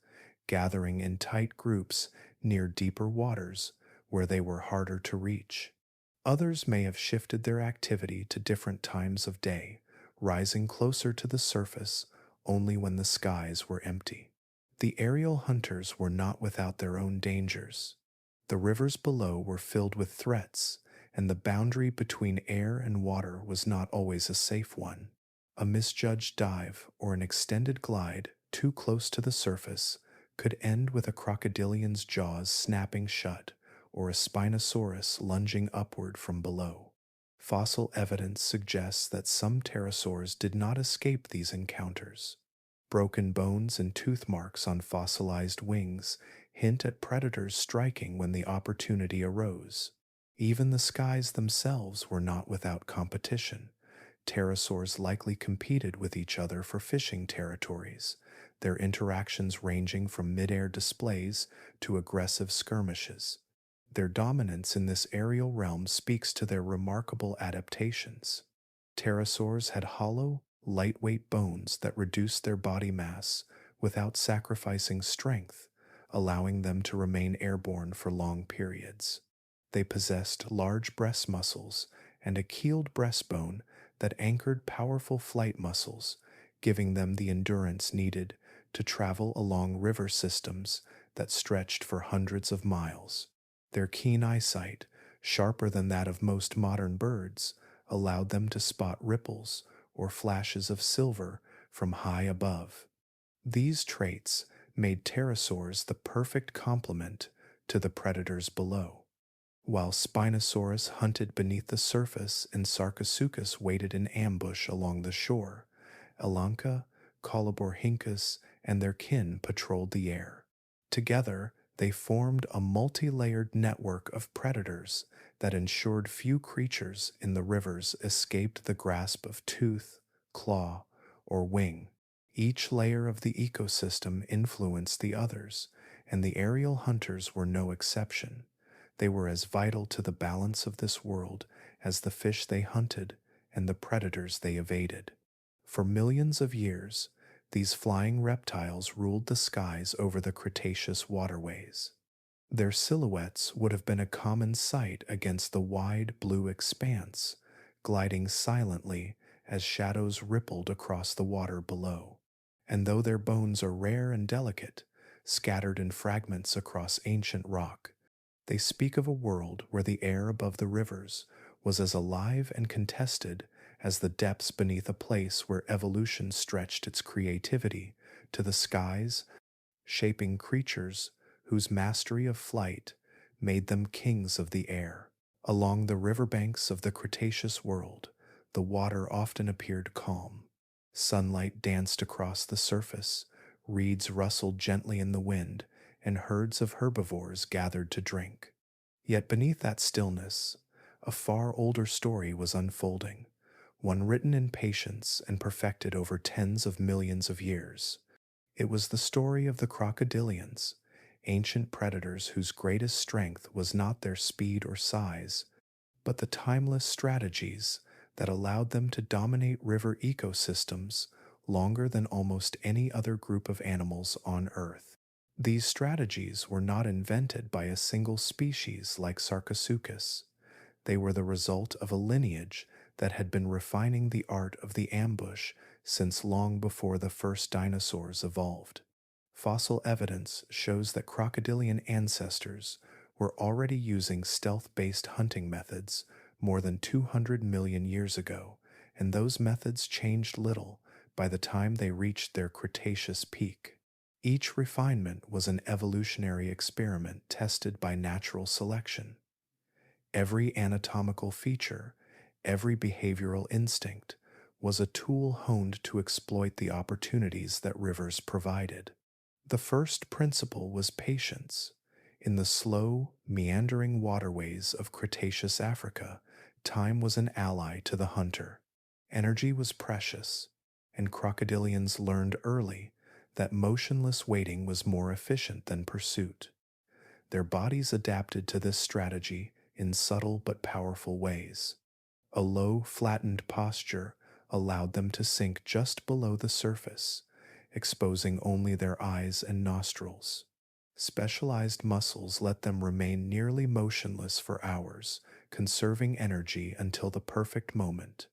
gathering in tight groups near deeper waters where they were harder to reach. Others may have shifted their activity to different times of day, rising closer to the surface only when the skies were empty. The aerial hunters were not without their own dangers. The rivers below were filled with threats, and the boundary between air and water was not always a safe one. A misjudged dive or an extended glide too close to the surface could end with a crocodilian's jaws snapping shut or a Spinosaurus lunging upward from below. Fossil evidence suggests that some pterosaurs did not escape these encounters. Broken bones and tooth marks on fossilized wings hint at predators striking when the opportunity arose. Even the skies themselves were not without competition. Pterosaurs likely competed with each other for fishing territories, their interactions ranging from mid-air displays to aggressive skirmishes. Their dominance in this aerial realm speaks to their remarkable adaptations. Pterosaurs had hollow, lightweight bones that reduced their body mass without sacrificing strength, allowing them to remain airborne for long periods. They possessed large breast muscles and a keeled breastbone that anchored powerful flight muscles, giving them the endurance needed to travel along river systems that stretched for hundreds of miles. Their keen eyesight, sharper than that of most modern birds, allowed them to spot ripples or flashes of silver from high above. These traits made pterosaurs the perfect complement to the predators below. While Spinosaurus hunted beneath the surface and Sarcosuchus waited in ambush along the shore, Elanca, Coloborhynchus, and their kin patrolled the air. Together, they formed a multi-layered network of predators that ensured few creatures in the rivers escaped the grasp of tooth, claw, or wing. Each layer of the ecosystem influenced the others, and the aerial hunters were no exception. They were as vital to the balance of this world as the fish they hunted and the predators they evaded. For millions of years, these flying reptiles ruled the skies over the Cretaceous waterways. Their silhouettes would have been a common sight against the wide blue expanse, gliding silently as shadows rippled across the water below. And though their bones are rare and delicate, scattered in fragments across ancient rock, they speak of a world where the air above the rivers was as alive and contested as the depths beneath a place where evolution stretched its creativity to the skies, shaping creatures whose mastery of flight made them kings of the air. Along the riverbanks of the Cretaceous world, the water often appeared calm. Sunlight danced across the surface, reeds rustled gently in the wind, and herds of herbivores gathered to drink. Yet beneath that stillness, a far older story was unfolding, one written in patience and perfected over tens of millions of years. It was the story of the crocodilians, ancient predators whose greatest strength was not their speed or size, but the timeless strategies that allowed them to dominate river ecosystems longer than almost any other group of animals on Earth. These strategies were not invented by a single species like Sarcosuchus. They were the result of a lineage that had been refining the art of the ambush since long before the first dinosaurs evolved. Fossil evidence shows that crocodilian ancestors were already using stealth-based hunting methods more than 200 million years ago, and those methods changed little by the time they reached their Cretaceous peak. Each refinement was an evolutionary experiment tested by natural selection. Every anatomical feature, every behavioral instinct, was a tool honed to exploit the opportunities that rivers provided. The first principle was patience. In the slow, meandering waterways of Cretaceous Africa, time was an ally to the hunter. Energy was precious, and crocodilians learned early that motionless waiting was more efficient than pursuit. Their bodies adapted to this strategy in subtle but powerful ways. A low, flattened posture allowed them to sink just below the surface, exposing only their eyes and nostrils. Specialized muscles let them remain nearly motionless for hours, conserving energy until the perfect moment.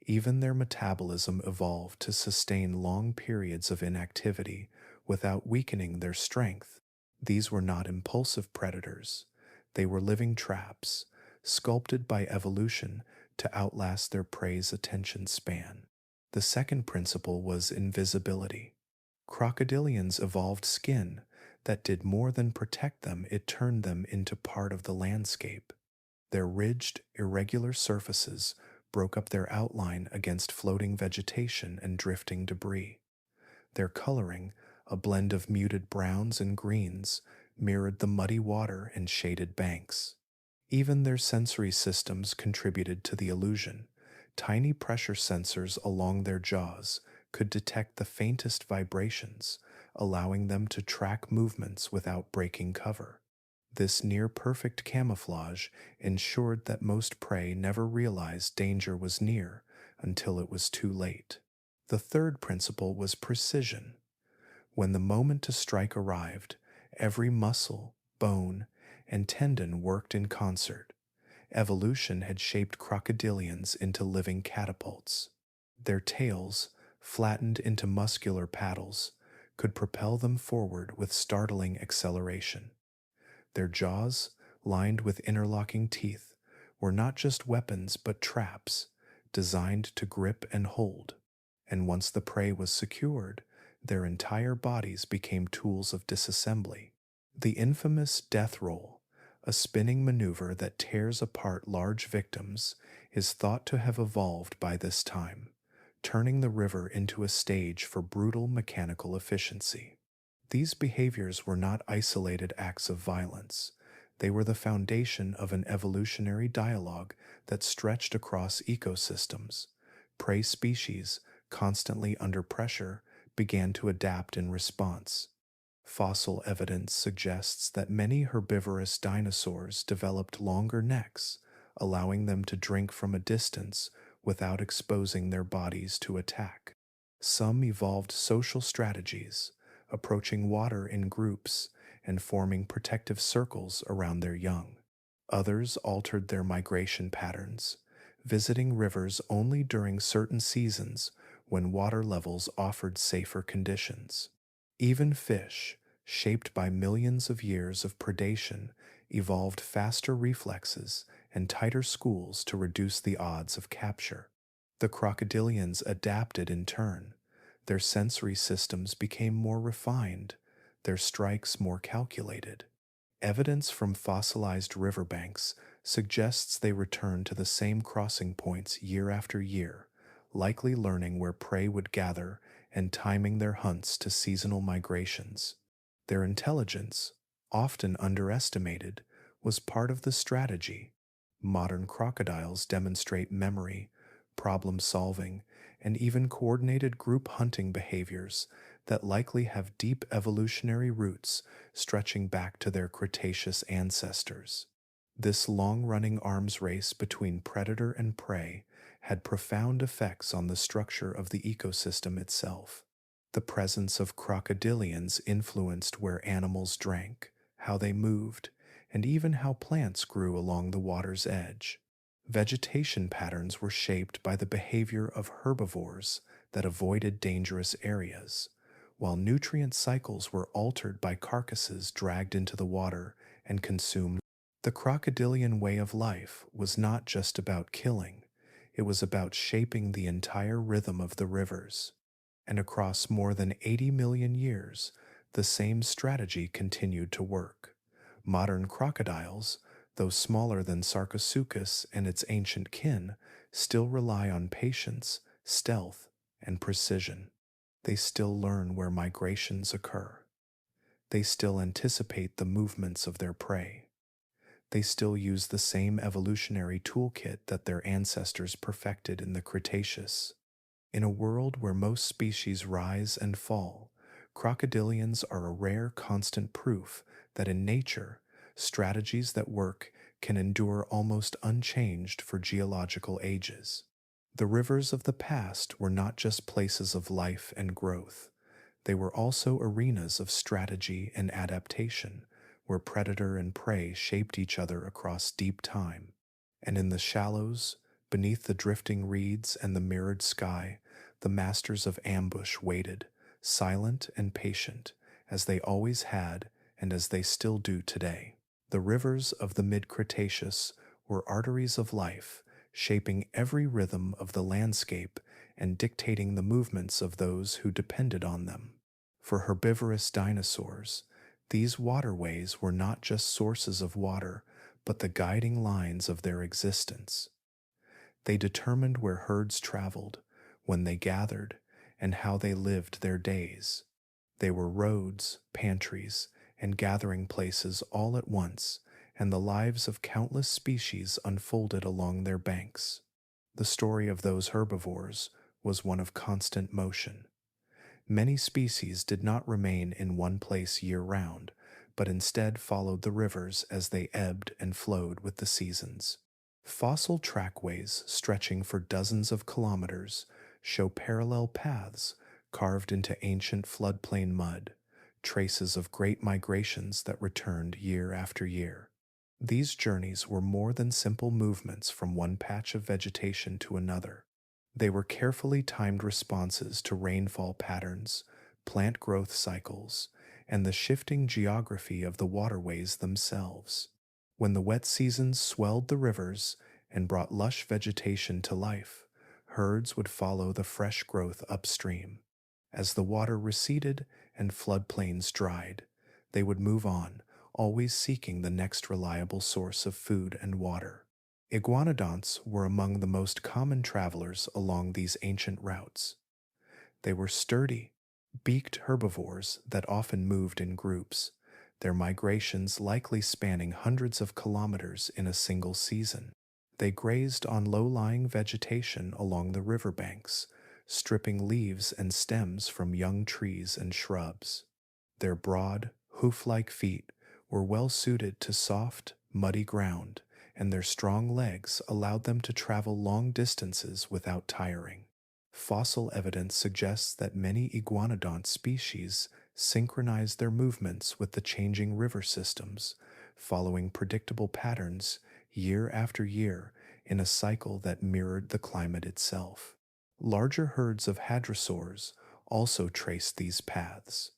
Even their metabolism evolved to sustain long periods of inactivity without weakening their strength. These were not impulsive predators. They were living traps, sculpted by evolution to outlast their prey's attention span. The second principle was invisibility. Crocodilians evolved skin that did more than protect them, it turned them into part of the landscape. Their ridged, irregular surfaces broke up their outline against floating vegetation and drifting debris. Their coloring, a blend of muted browns and greens, mirrored the muddy water and shaded banks. Even their sensory systems contributed to the illusion. Tiny pressure sensors along their jaws could detect the faintest vibrations, allowing them to track movements without breaking cover. This near-perfect camouflage ensured that most prey never realized danger was near until it was too late. The third principle was precision. When the moment to strike arrived, every muscle, bone, and tendon worked in concert. Evolution had shaped crocodilians into living catapults. Their tails, flattened into muscular paddles, could propel them forward with startling acceleration. Their jaws, lined with interlocking teeth, were not just weapons but traps, designed to grip and hold. And once the prey was secured, their entire bodies became tools of disassembly. The infamous death roll, a spinning maneuver that tears apart large victims, is thought to have evolved by this time, turning the river into a stage for brutal mechanical efficiency. These behaviors were not isolated acts of violence. They were the foundation of an evolutionary dialogue that stretched across ecosystems. Prey species, constantly under pressure, began to adapt in response. Fossil evidence suggests that many herbivorous dinosaurs developed longer necks, allowing them to drink from a distance without exposing their bodies to attack. Some evolved social strategies, approaching water in groups and forming protective circles around their young. Others altered their migration patterns, visiting rivers only during certain seasons when water levels offered safer conditions. Even fish, shaped by millions of years of predation, evolved faster reflexes and tighter schools to reduce the odds of capture. The crocodilians adapted in turn. Their sensory systems became more refined, their strikes more calculated. Evidence from fossilized riverbanks suggests they returned to the same crossing points year after year, likely learning where prey would gather and timing their hunts to seasonal migrations. Their intelligence, often underestimated, was part of the strategy. Modern crocodiles demonstrate memory, problem solving, and even coordinated group hunting behaviors that likely have deep evolutionary roots stretching back to their Cretaceous ancestors. This long-running arms race between predator and prey had profound effects on the structure of the ecosystem itself. The presence of crocodilians influenced where animals drank, how they moved, and even how plants grew along the water's edge. Vegetation patterns were shaped by the behavior of herbivores that avoided dangerous areas, while nutrient cycles were altered by carcasses dragged into the water and consumed The crocodilian way of life was not just about killing, it was about shaping the entire rhythm of the rivers. And across more than 80 million years, the same strategy continued to work. Modern crocodiles, though smaller than Sarcosuchus and its ancient kin, still rely on patience, stealth, and precision. They still learn where migrations occur. They still anticipate the movements of their prey. They still use the same evolutionary toolkit that their ancestors perfected in the Cretaceous. In a world where most species rise and fall, crocodilians are a rare constant proof that in nature, strategies that work can endure almost unchanged for geological ages. The rivers of the past were not just places of life and growth. They were also arenas of strategy and adaptation, where predator and prey shaped each other across deep time. And in the shallows, beneath the drifting reeds and the mirrored sky, the masters of ambush waited, silent and patient, as they always had and as they still do today. The rivers of the mid-Cretaceous were arteries of life, shaping every rhythm of the landscape and dictating the movements of those who depended on them. For herbivorous dinosaurs, these waterways were not just sources of water, but the guiding lines of their existence. They determined where herds traveled, when they gathered, and how they lived their days. They were roads, pantries, and gathering places all at once, and the lives of countless species unfolded along their banks. The story of those herbivores was one of constant motion. Many species did not remain in one place year-round, but instead followed the rivers as they ebbed and flowed with the seasons. Fossil trackways stretching for dozens of kilometers show parallel paths carved into ancient floodplain mud, traces of great migrations that returned year after year. These journeys were more than simple movements from one patch of vegetation to another. They were carefully timed responses to rainfall patterns, plant growth cycles, and the shifting geography of the waterways themselves. When the wet seasons swelled the rivers and brought lush vegetation to life, herds would follow the fresh growth upstream. As the water receded and floodplains dried, they would move on, always seeking the next reliable source of food and water. Iguanodonts were among the most common travelers along these ancient routes. They were sturdy, beaked herbivores that often moved in groups, their migrations likely spanning hundreds of kilometers in a single season. They grazed on low-lying vegetation along the riverbanks, stripping leaves and stems from young trees and shrubs. Their broad, hoof-like feet were well suited to soft, muddy ground, and their strong legs allowed them to travel long distances without tiring. Fossil evidence suggests that many iguanodont species synchronized their movements with the changing river systems, following predictable patterns year after year in a cycle that mirrored the climate itself. Larger herds of hadrosaurs also traced these paths.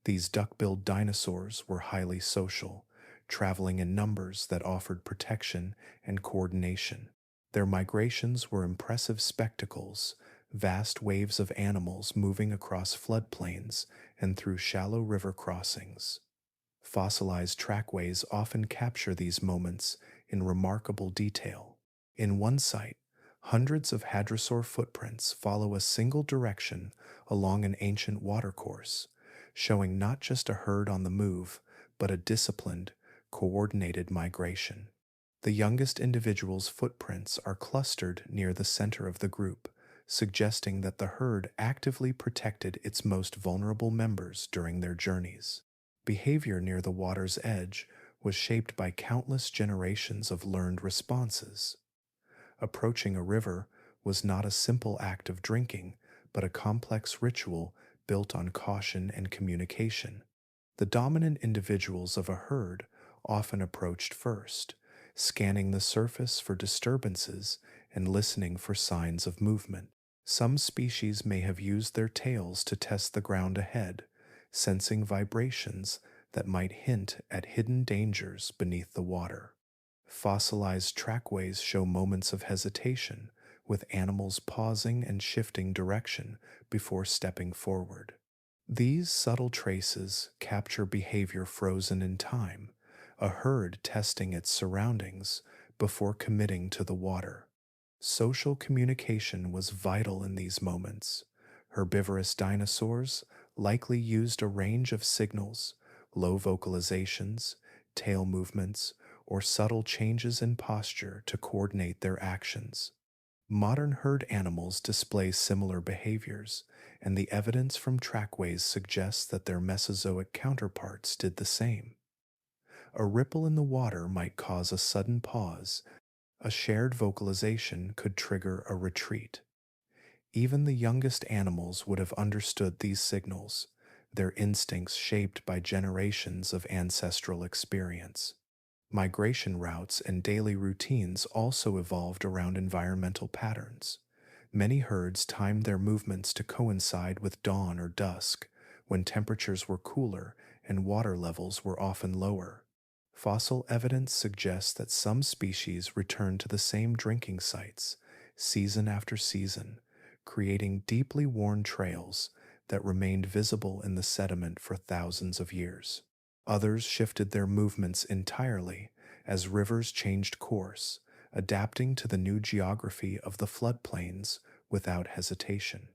These duck-billed dinosaurs were highly social, traveling in numbers that offered protection and coordination. Their migrations were impressive spectacles, vast waves of animals moving across floodplains and through shallow river crossings. Fossilized trackways often capture these moments in remarkable detail. In one site, hundreds of hadrosaur footprints follow a single direction along an ancient watercourse, showing not just a herd on the move, but a disciplined, coordinated migration. The youngest individual's footprints are clustered near the center of the group, suggesting that the herd actively protected its most vulnerable members during their journeys. Behavior near the water's edge was shaped by countless generations of learned responses. Approaching a river was not a simple act of drinking, but a complex ritual built on caution and communication. The dominant individuals of a herd often approached first, scanning the surface for disturbances and listening for signs of movement. Some species may have used their tails to test the ground ahead, sensing vibrations that might hint at hidden dangers beneath the water. Fossilized trackways show moments of hesitation, with animals pausing and shifting direction before stepping forward. These subtle traces capture behavior frozen in time, a herd testing its surroundings before committing to the water. Social communication was vital in these moments. Herbivorous dinosaurs likely used a range of signals, low vocalizations, tail movements, or subtle changes in posture to coordinate their actions. Modern herd animals display similar behaviors, and the evidence from trackways suggests that their Mesozoic counterparts did the same. A ripple in the water might cause a sudden pause. A shared vocalization could trigger a retreat. Even the youngest animals would have understood these signals, their instincts shaped by generations of ancestral experience. Migration routes and daily routines also evolved around environmental patterns. Many herds timed their movements to coincide with dawn or dusk, when temperatures were cooler and water levels were often lower. Fossil evidence suggests that some species returned to the same drinking sites, season after season, creating deeply worn trails that remained visible in the sediment for thousands of years. Others shifted their movements entirely as rivers changed course, adapting to the new geography of the floodplains without hesitation.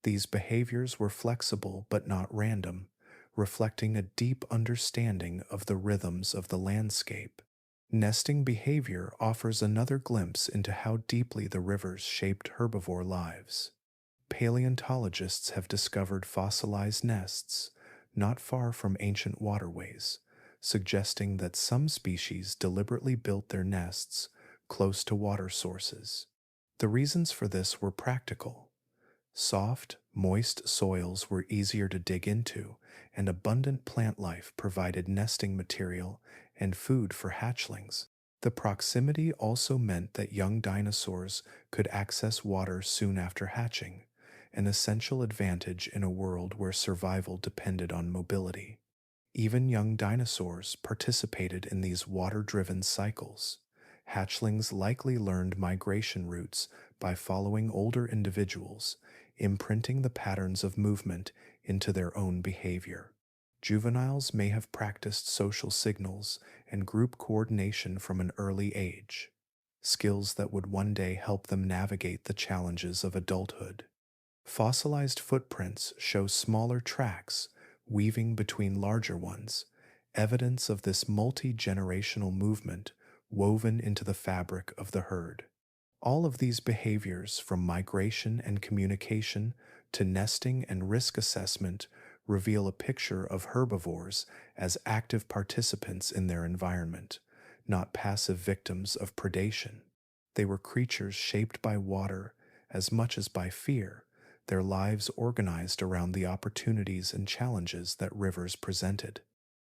These behaviors were flexible but not random, reflecting a deep understanding of the rhythms of the landscape. Nesting behavior offers another glimpse into how deeply the rivers shaped herbivore lives. Paleontologists have discovered fossilized nests not far from ancient waterways, suggesting that some species deliberately built their nests close to water sources. The reasons for this were practical. Soft, moist soils were easier to dig into, and abundant plant life provided nesting material and food for hatchlings. The proximity also meant that young dinosaurs could access water soon after hatching, an essential advantage in a world where survival depended on mobility. Even young dinosaurs participated in these water-driven cycles. Hatchlings likely learned migration routes by following older individuals, imprinting the patterns of movement into their own behavior. Juveniles may have practiced social signals and group coordination from an early age, skills that would one day help them navigate the challenges of adulthood. Fossilized footprints show smaller tracks weaving between larger ones, evidence of this multi-generational movement woven into the fabric of the herd. All of these behaviors, from migration and communication to nesting and risk assessment, reveal a picture of herbivores as active participants in their environment, not passive victims of predation. They were creatures shaped by water as much as by fear, their lives organized around the opportunities and challenges that rivers presented.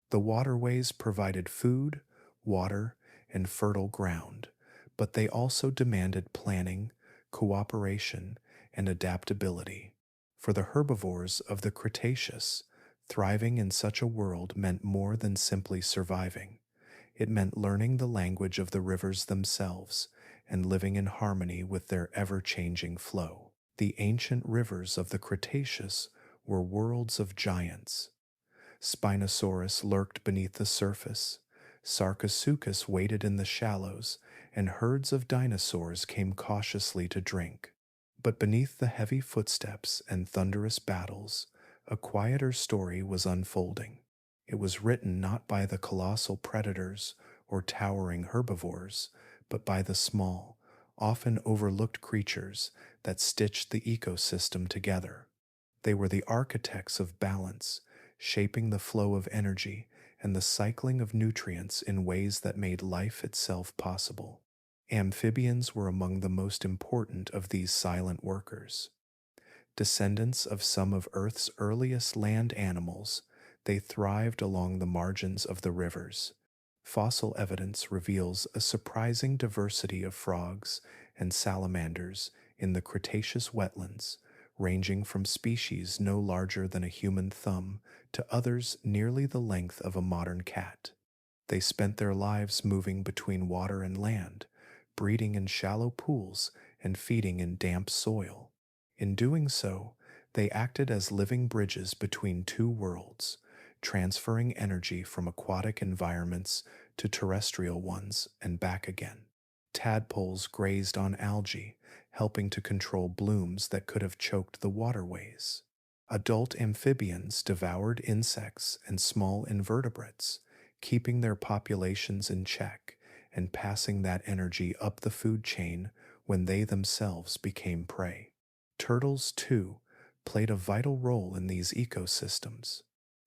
The waterways provided food, water, and fertile ground, but they also demanded planning, cooperation, and adaptability. For the herbivores of the Cretaceous, thriving in such a world meant more than simply surviving. It meant learning the language of the rivers themselves and living in harmony with their ever-changing flow. The ancient rivers of the Cretaceous were worlds of giants. Spinosaurus lurked beneath the surface, Sarcosuchus waited in the shallows, and herds of dinosaurs came cautiously to drink. But beneath the heavy footsteps and thunderous battles, a quieter story was unfolding. It was written not by the colossal predators or towering herbivores, but by the small, often overlooked creatures that stitched the ecosystem together. They were the architects of balance, shaping the flow of energy and the cycling of nutrients in ways that made life itself possible. Amphibians were among the most important of these silent workers. Descendants of some of Earth's earliest land animals, they thrived along the margins of the rivers. Fossil evidence reveals a surprising diversity of frogs and salamanders in the Cretaceous wetlands, ranging from species no larger than a human thumb to others nearly the length of a modern cat. They spent their lives moving between water and land, breeding in shallow pools and feeding in damp soil. In doing so, they acted as living bridges between two worlds, transferring energy from aquatic environments to terrestrial ones and back again. Tadpoles grazed on algae, helping to control blooms that could have choked the waterways. Adult amphibians devoured insects and small invertebrates, keeping their populations in check and passing that energy up the food chain when they themselves became prey. Turtles, too, played a vital role in these ecosystems.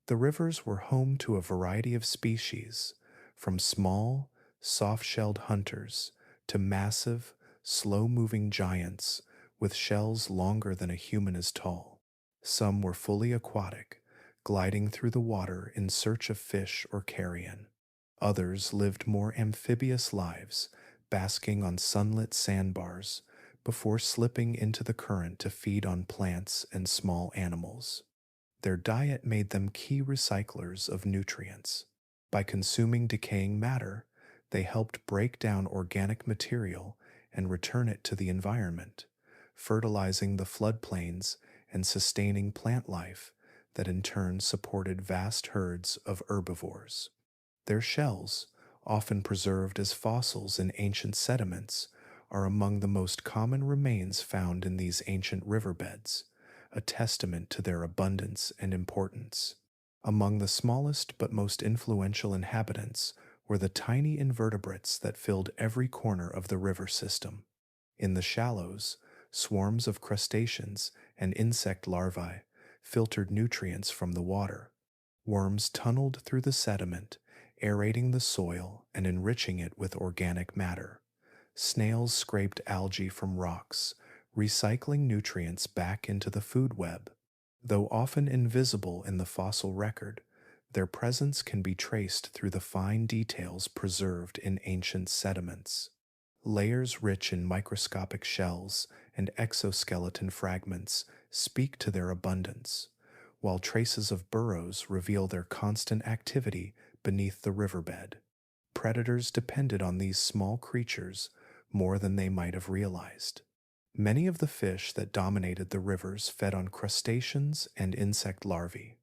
The rivers were home to a variety of species, from small, soft shelled hunters to massive, slow moving giants with shells longer than a human is tall. Some were fully aquatic, gliding through the water in search of fish or carrion. Others lived more amphibious lives, basking on sunlit sandbars before slipping into the current to feed on plants and small animals. Their diet made them key recyclers of nutrients. By consuming decaying matter, they helped break down organic material and return it to the environment, fertilizing the floodplains and sustaining plant life that in turn supported vast herds of herbivores. Their shells, often preserved as fossils in ancient sediments, are among the most common remains found in these ancient riverbeds, a testament to their abundance and importance. Among the smallest but most influential inhabitants were the tiny invertebrates that filled every corner of the river system. In the shallows, swarms of crustaceans and insect larvae filtered nutrients from the water. Worms tunneled through the sediment, aerating the soil and enriching it with organic matter. Snails scraped algae from rocks, recycling nutrients back into the food web. Though often invisible in the fossil record, their presence can be traced through the fine details preserved in ancient sediments. Layers rich in microscopic shells and exoskeleton fragments speak to their abundance, while traces of burrows reveal their constant activity beneath the riverbed. Predators depended on these small creatures more than they might have realized. Many of the fish that dominated the rivers fed on crustaceans and insect larvae,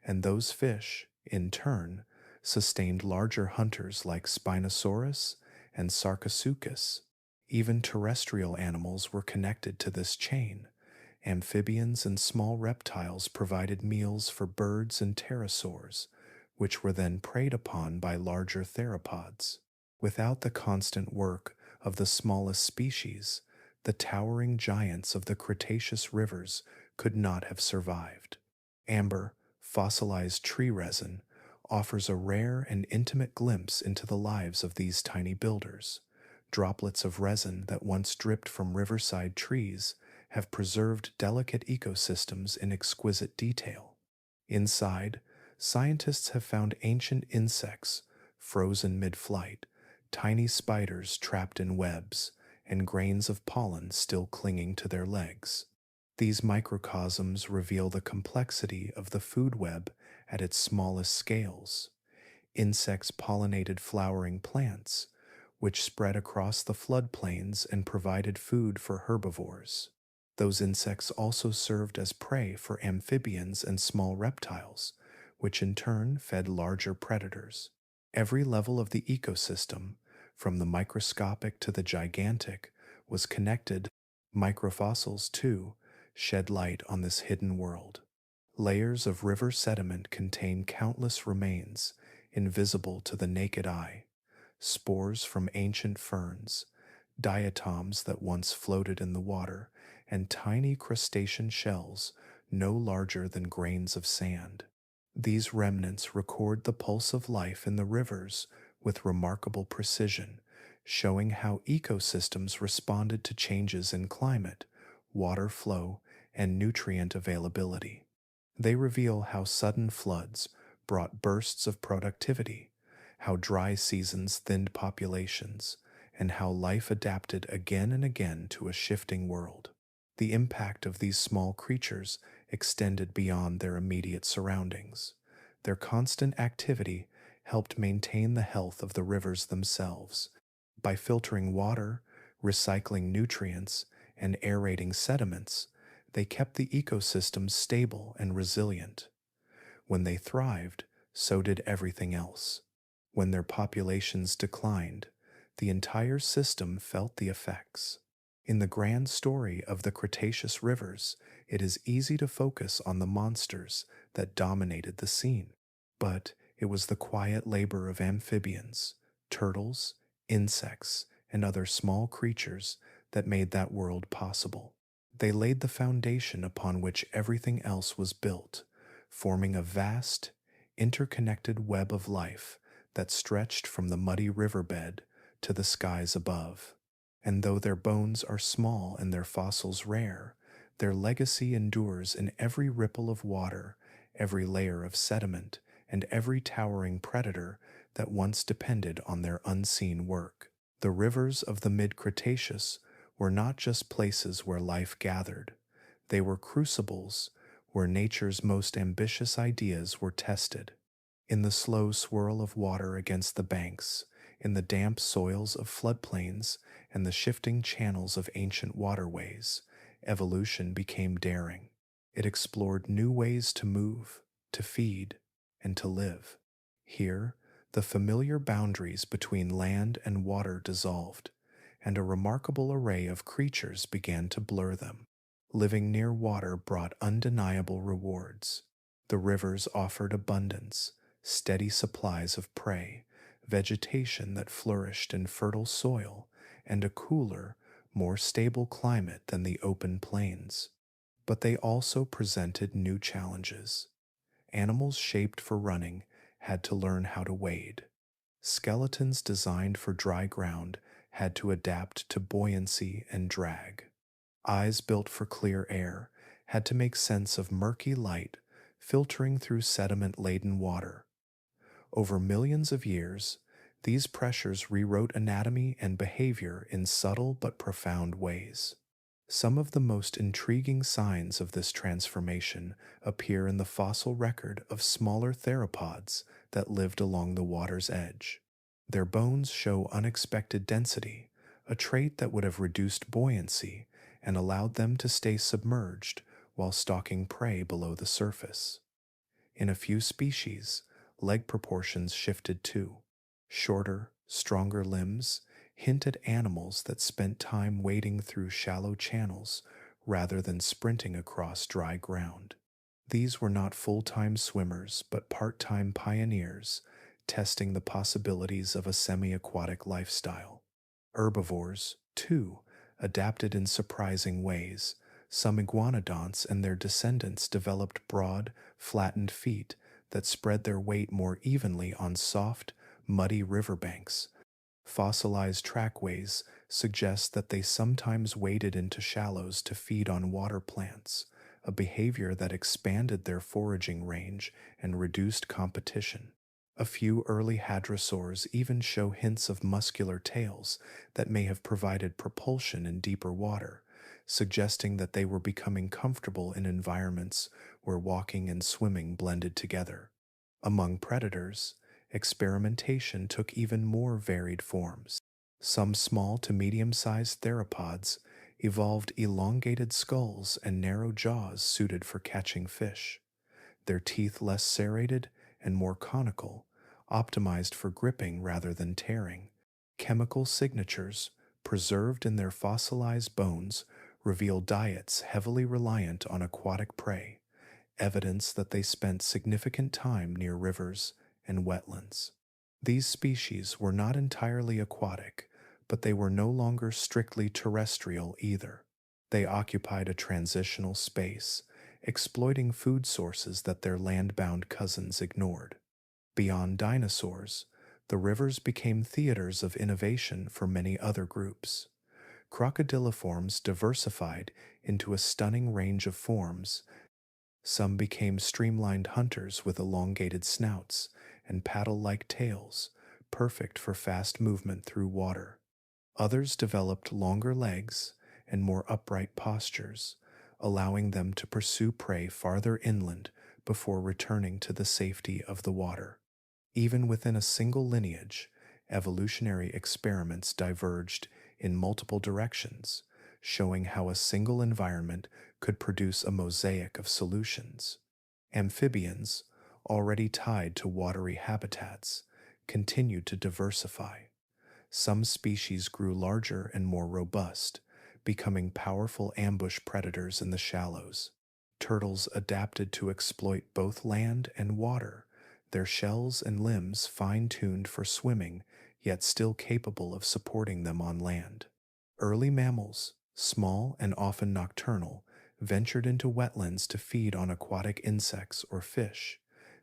and those fish, in turn, sustained larger hunters like Spinosaurus and Sarcosuchus. Even terrestrial animals were connected to this chain. Amphibians and small reptiles provided meals for birds and pterosaurs, which were then preyed upon by larger theropods. Without the constant work of the smallest species, the towering giants of the Cretaceous rivers could not have survived. Amber, fossilized tree resin, offers a rare and intimate glimpse into the lives of these tiny builders. Droplets of resin that once dripped from riverside trees have preserved delicate ecosystems in exquisite detail. Inside, scientists have found ancient insects frozen mid-flight, tiny spiders trapped in webs, and grains of pollen still clinging to their legs. These microcosms reveal the complexity of the food web at its smallest scales. Insects pollinated flowering plants, which spread across the floodplains and provided food for herbivores. Those insects also served as prey for amphibians and small reptiles, which in turn fed larger predators. Every level of the ecosystem, from the microscopic to the gigantic, was connected. Microfossils, too, shed light on this hidden world. Layers of river sediment contain countless remains, invisible to the naked eye. Spores from ancient ferns, diatoms that once floated in the water, and tiny crustacean shells no larger than grains of sand. These remnants record the pulse of life in the rivers with remarkable precision, showing how ecosystems responded to changes in climate, water flow, and nutrient availability. They reveal how sudden floods brought bursts of productivity, how dry seasons thinned populations, and how life adapted again and again to a shifting world. The impact of these small creatures extended beyond their immediate surroundings. Their constant activity helped maintain the health of the rivers themselves. By filtering water, recycling nutrients, and aerating sediments, they kept the ecosystem stable and resilient. When they thrived, so did everything else. When their populations declined, the entire system felt the effects. In the grand story of the Cretaceous rivers, it is easy to focus on the monsters that dominated the scene. But it was the quiet labor of amphibians, turtles, insects, and other small creatures that made that world possible. They laid the foundation upon which everything else was built, forming a vast, interconnected web of life that stretched from the muddy riverbed to the skies above. And though their bones are small and their fossils rare, their legacy endures in every ripple of water, every layer of sediment, and every towering predator that once depended on their unseen work. The rivers of the mid-Cretaceous were not just places where life gathered. They were crucibles where nature's most ambitious ideas were tested. In the slow swirl of water against the banks, in the damp soils of floodplains, and the shifting channels of ancient waterways, evolution became daring. It explored new ways to move, to feed, and to live. Here, the familiar boundaries between land and water dissolved, and a remarkable array of creatures began to blur them. Living near water brought undeniable rewards. The rivers offered abundance, steady supplies of prey, vegetation that flourished in fertile soil, and a cooler, more stable climate than the open plains. But they also presented new challenges. Animals shaped for running had to learn how to wade. Skeletons designed for dry ground had to adapt to buoyancy and drag. Eyes built for clear air had to make sense of murky light filtering through sediment-laden water. Over millions of years, these pressures rewrote anatomy and behavior in subtle but profound ways. Some of the most intriguing signs of this transformation appear in the fossil record of smaller theropods that lived along the water's edge. Their bones show unexpected density, a trait that would have reduced buoyancy and allowed them to stay submerged while stalking prey below the surface. In a few species, leg proportions shifted too. Shorter, stronger limbs hint at animals that spent time wading through shallow channels rather than sprinting across dry ground. These were not full-time swimmers but part-time pioneers, testing the possibilities of a semi-aquatic lifestyle. Herbivores, too, adapted in surprising ways. Some iguanodonts and their descendants developed broad, flattened feet that spread their weight more evenly on soft, muddy riverbanks. Fossilized trackways suggest that they sometimes waded into shallows to feed on water plants, a behavior that expanded their foraging range and reduced competition. A few early hadrosaurs even show hints of muscular tails that may have provided propulsion in deeper water, suggesting that they were becoming comfortable in environments where walking and swimming blended together. Among predators, experimentation took even more varied forms. Some small to medium-sized theropods evolved elongated skulls and narrow jaws suited for catching fish, their teeth less serrated and more conical, optimized for gripping rather than tearing. Chemical signatures, preserved in their fossilized bones, reveal diets heavily reliant on aquatic prey, evidence that they spent significant time near rivers and wetlands. These species were not entirely aquatic, but they were no longer strictly terrestrial either. They occupied a transitional space, exploiting food sources that their land-bound cousins ignored. Beyond dinosaurs, the rivers became theaters of innovation for many other groups. Crocodiliforms diversified into a stunning range of forms. Some became streamlined hunters with elongated snouts and paddle-like tails, perfect for fast movement through water. Others developed longer legs and more upright postures, allowing them to pursue prey farther inland before returning to the safety of the water. Even within a single lineage, evolutionary experiments diverged in multiple directions, showing how a single environment could produce a mosaic of solutions. Amphibians, already tied to watery habitats, continued to diversify. Some species grew larger and more robust, becoming powerful ambush predators in the shallows. Turtles adapted to exploit both land and water, their shells and limbs fine-tuned for swimming, yet still capable of supporting them on land. Early mammals, small and often nocturnal, ventured into wetlands to feed on aquatic insects or fish,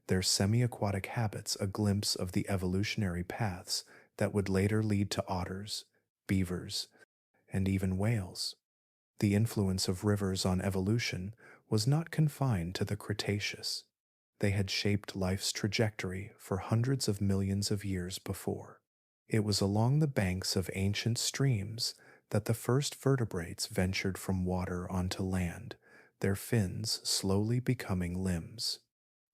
their semi-aquatic habits a glimpse of the evolutionary paths that would later lead to otters, beavers, and even whales. The influence of rivers on evolution was not confined to the Cretaceous. They had shaped life's trajectory for hundreds of millions of years before. It was along the banks of ancient streams that the first vertebrates ventured from water onto land, their fins slowly becoming limbs.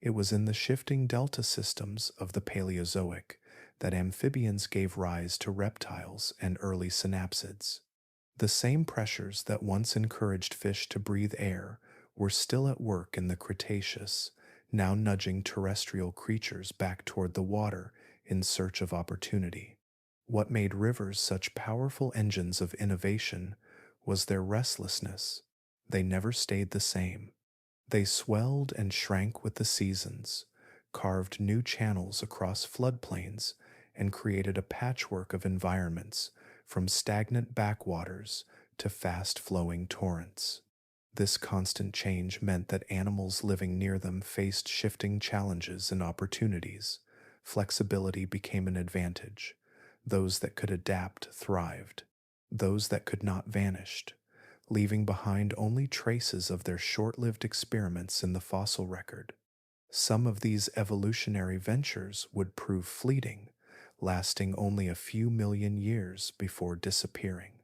It was in the shifting delta systems of the Paleozoic that amphibians gave rise to reptiles and early synapsids. The same pressures that once encouraged fish to breathe air were still at work in the Cretaceous, now nudging terrestrial creatures back toward the water in search of opportunity. What made rivers such powerful engines of innovation was their restlessness. They never stayed the same. They swelled and shrank with the seasons, carved new channels across floodplains, and created a patchwork of environments, from stagnant backwaters to fast-flowing torrents. This constant change meant that animals living near them faced shifting challenges and opportunities. Flexibility became an advantage. Those that could adapt thrived. Those that could not vanished, leaving behind only traces of their short-lived experiments in the fossil record. Some of these evolutionary ventures would prove fleeting, lasting only a few million years before disappearing.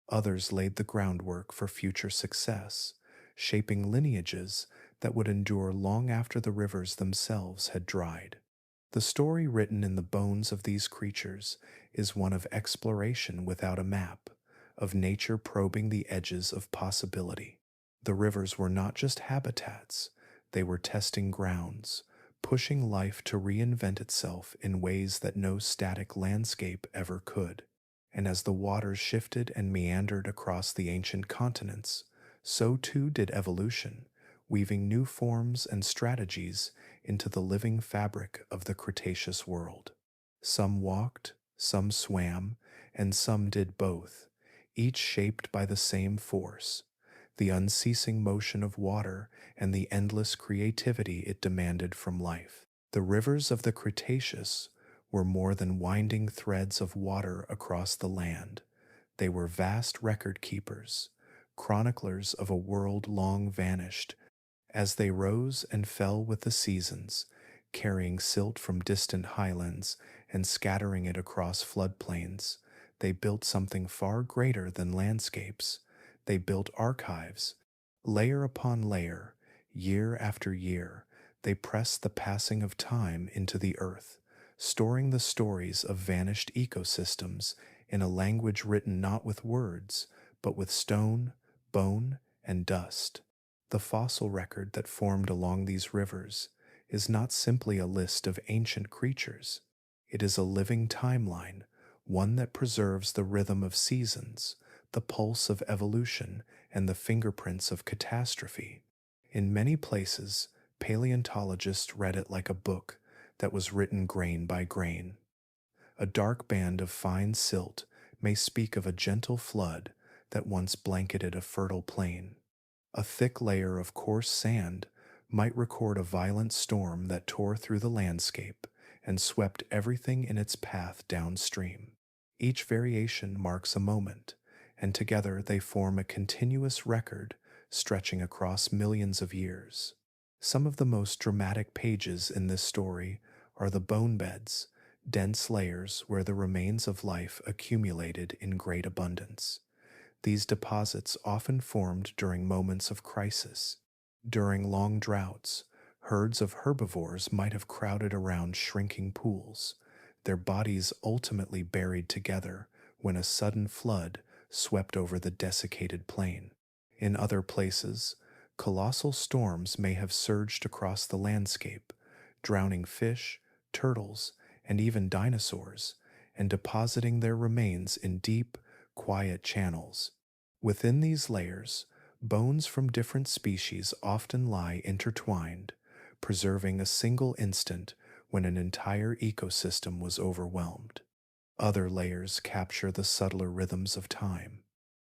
Others laid the groundwork for future success, shaping lineages that would endure long after the rivers themselves had dried. The story written in the bones of these creatures is one of exploration without a map, of nature probing the edges of possibility. The rivers were not just habitats, they were testing grounds, pushing life to reinvent itself in ways that no static landscape ever could. And as the waters shifted and meandered across the ancient continents, so too did evolution, weaving new forms and strategies into the living fabric of the Cretaceous world. Some walked, some swam, and some did both, each shaped by the same force, the unceasing motion of water and the endless creativity it demanded from life. The rivers of the Cretaceous were more than winding threads of water across the land. They were vast record keepers, chroniclers of a world long vanished, as they rose and fell with the seasons, carrying silt from distant highlands and scattering it across floodplains. They built something far greater than landscapes. They built archives. Layer upon layer, year after year, they pressed the passing of time into the earth, storing the stories of vanished ecosystems in a language written not with words, but with stone, bone, and dust. The fossil record that formed along these rivers is not simply a list of ancient creatures. It is a living timeline, one that preserves the rhythm of seasons, the pulse of evolution, and the fingerprints of catastrophe. In many places, paleontologists read it like a book that was written grain by grain. A dark band of fine silt may speak of a gentle flood that once blanketed a fertile plain. A thick layer of coarse sand might record a violent storm that tore through the landscape and swept everything in its path downstream. Each variation marks a moment, and together they form a continuous record stretching across millions of years. Some of the most dramatic pages in this story are the bone beds, dense layers where the remains of life accumulated in great abundance. These deposits often formed during moments of crisis, during long droughts, Herds of herbivores might have crowded around shrinking pools, their bodies ultimately buried together when a sudden flood swept over the desiccated plain. In other places, colossal storms may have surged across the landscape, drowning fish, turtles, and even dinosaurs, and depositing their remains in deep, quiet channels. Within these layers, bones from different species often lie intertwined, preserving a single instant when an entire ecosystem was overwhelmed. Other layers capture the subtler rhythms of time.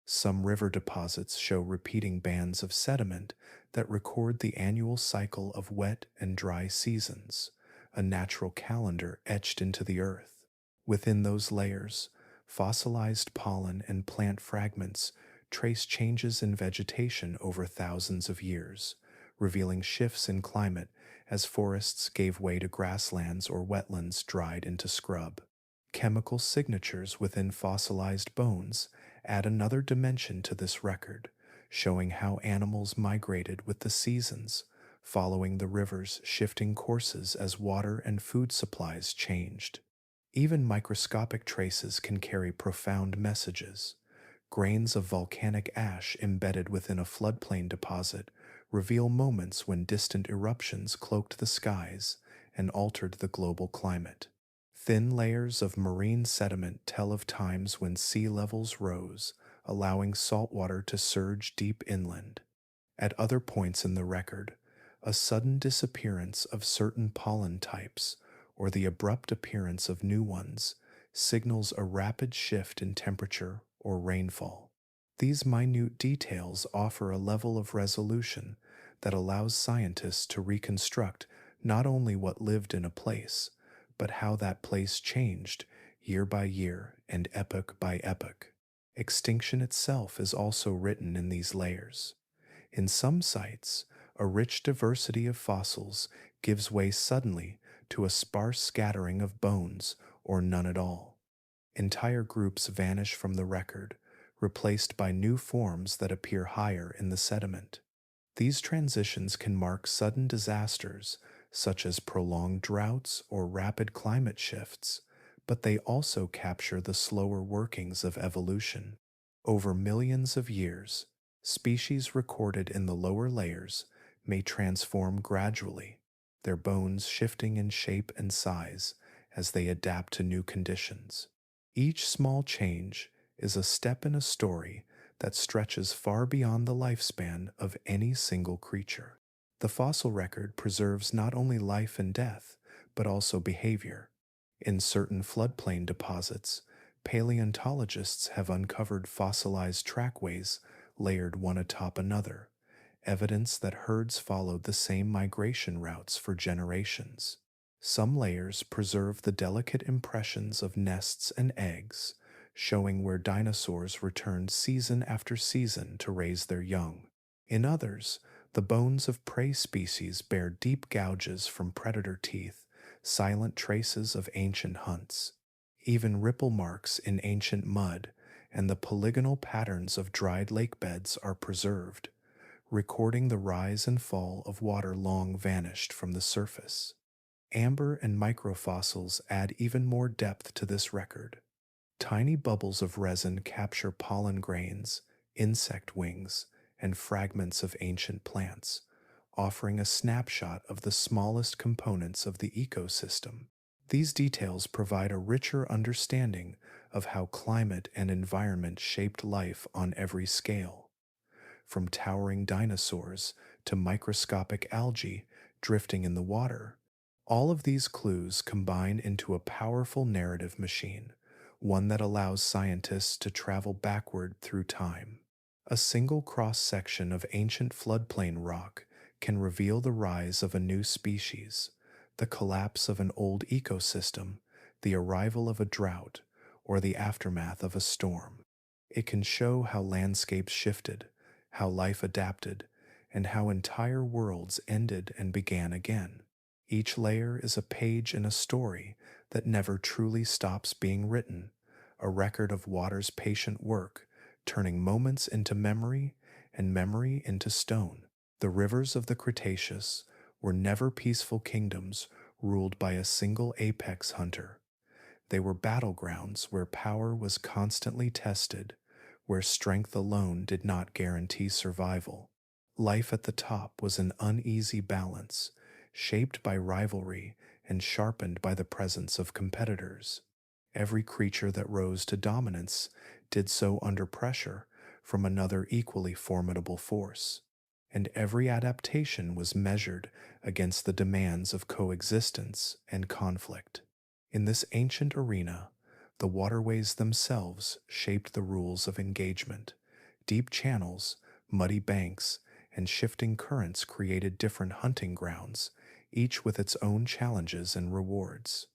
Some river deposits show repeating bands of sediment that record the annual cycle of wet and dry seasons, a natural calendar etched into the earth. Within those layers, fossilized pollen and plant fragments trace changes in vegetation over thousands of years, revealing shifts in climate as forests gave way to grasslands or wetlands dried into scrub. Chemical signatures within fossilized bones add another dimension to this record, showing how animals migrated with the seasons, following the river's shifting courses as water and food supplies changed. Even microscopic traces can carry profound messages. Grains of volcanic ash embedded within a floodplain deposit reveal moments when distant eruptions cloaked the skies and altered the global climate. Thin layers of marine sediment tell of times when sea levels rose, allowing saltwater to surge deep inland. At other points in the record, a sudden disappearance of certain pollen types or the abrupt appearance of new ones signals a rapid shift in temperature or rainfall. These minute details offer a level of resolution that allows scientists to reconstruct not only what lived in a place, but how that place changed year by year and epoch by epoch. Extinction itself is also written in these layers. In some sites, a rich diversity of fossils gives way suddenly to a sparse scattering of bones or none at all. Entire groups vanish from the record, replaced by new forms that appear higher in the sediment. These transitions can mark sudden disasters, such as prolonged droughts or rapid climate shifts, but they also capture the slower workings of evolution. Over millions of years, species recorded in the lower layers may transform gradually, their bones shifting in shape and size as they adapt to new conditions. Each small change is a step in a story that stretches far beyond the lifespan of any single creature. The fossil record preserves not only life and death, but also behavior. In certain floodplain deposits, paleontologists have uncovered fossilized trackways layered one atop another, evidence that herds followed the same migration routes for generations. Some layers preserve the delicate impressions of nests and eggs, showing where dinosaurs returned season after season to raise their young. In others, the bones of prey species bear deep gouges from predator teeth, silent traces of ancient hunts. Even ripple marks in ancient mud and the polygonal patterns of dried lake beds are preserved, recording the rise and fall of water long vanished from the surface. Amber and microfossils add even more depth to this record. Tiny bubbles of resin capture pollen grains, insect wings, and fragments of ancient plants, offering a snapshot of the smallest components of the ecosystem. These details provide a richer understanding of how climate and environment shaped life on every scale. From towering dinosaurs to microscopic algae drifting in the water, all of these clues combine into a powerful narrative machine, one that allows scientists to travel backward through time. A single cross-section of ancient floodplain rock can reveal the rise of a new species, the collapse of an old ecosystem, the arrival of a drought, or the aftermath of a storm. It can show how landscapes shifted, how life adapted, and how entire worlds ended and began again. Each layer is a page in a story that never truly stops being written, a record of water's patient work, turning moments into memory and memory into stone. The rivers of the Cretaceous, were never peaceful kingdoms ruled by a single apex hunter. They were battlegrounds where power was constantly tested, where strength alone did not guarantee survival. Life at the top was an uneasy balance, shaped by rivalry and sharpened by the presence of competitors. Every creature that rose to dominance did so under pressure from another equally formidable force, and every adaptation was measured against the demands of coexistence and conflict. In this ancient arena, the waterways themselves shaped the rules of engagement. Deep channels, muddy banks, and shifting currents created different hunting grounds, each with its own challenges and rewards.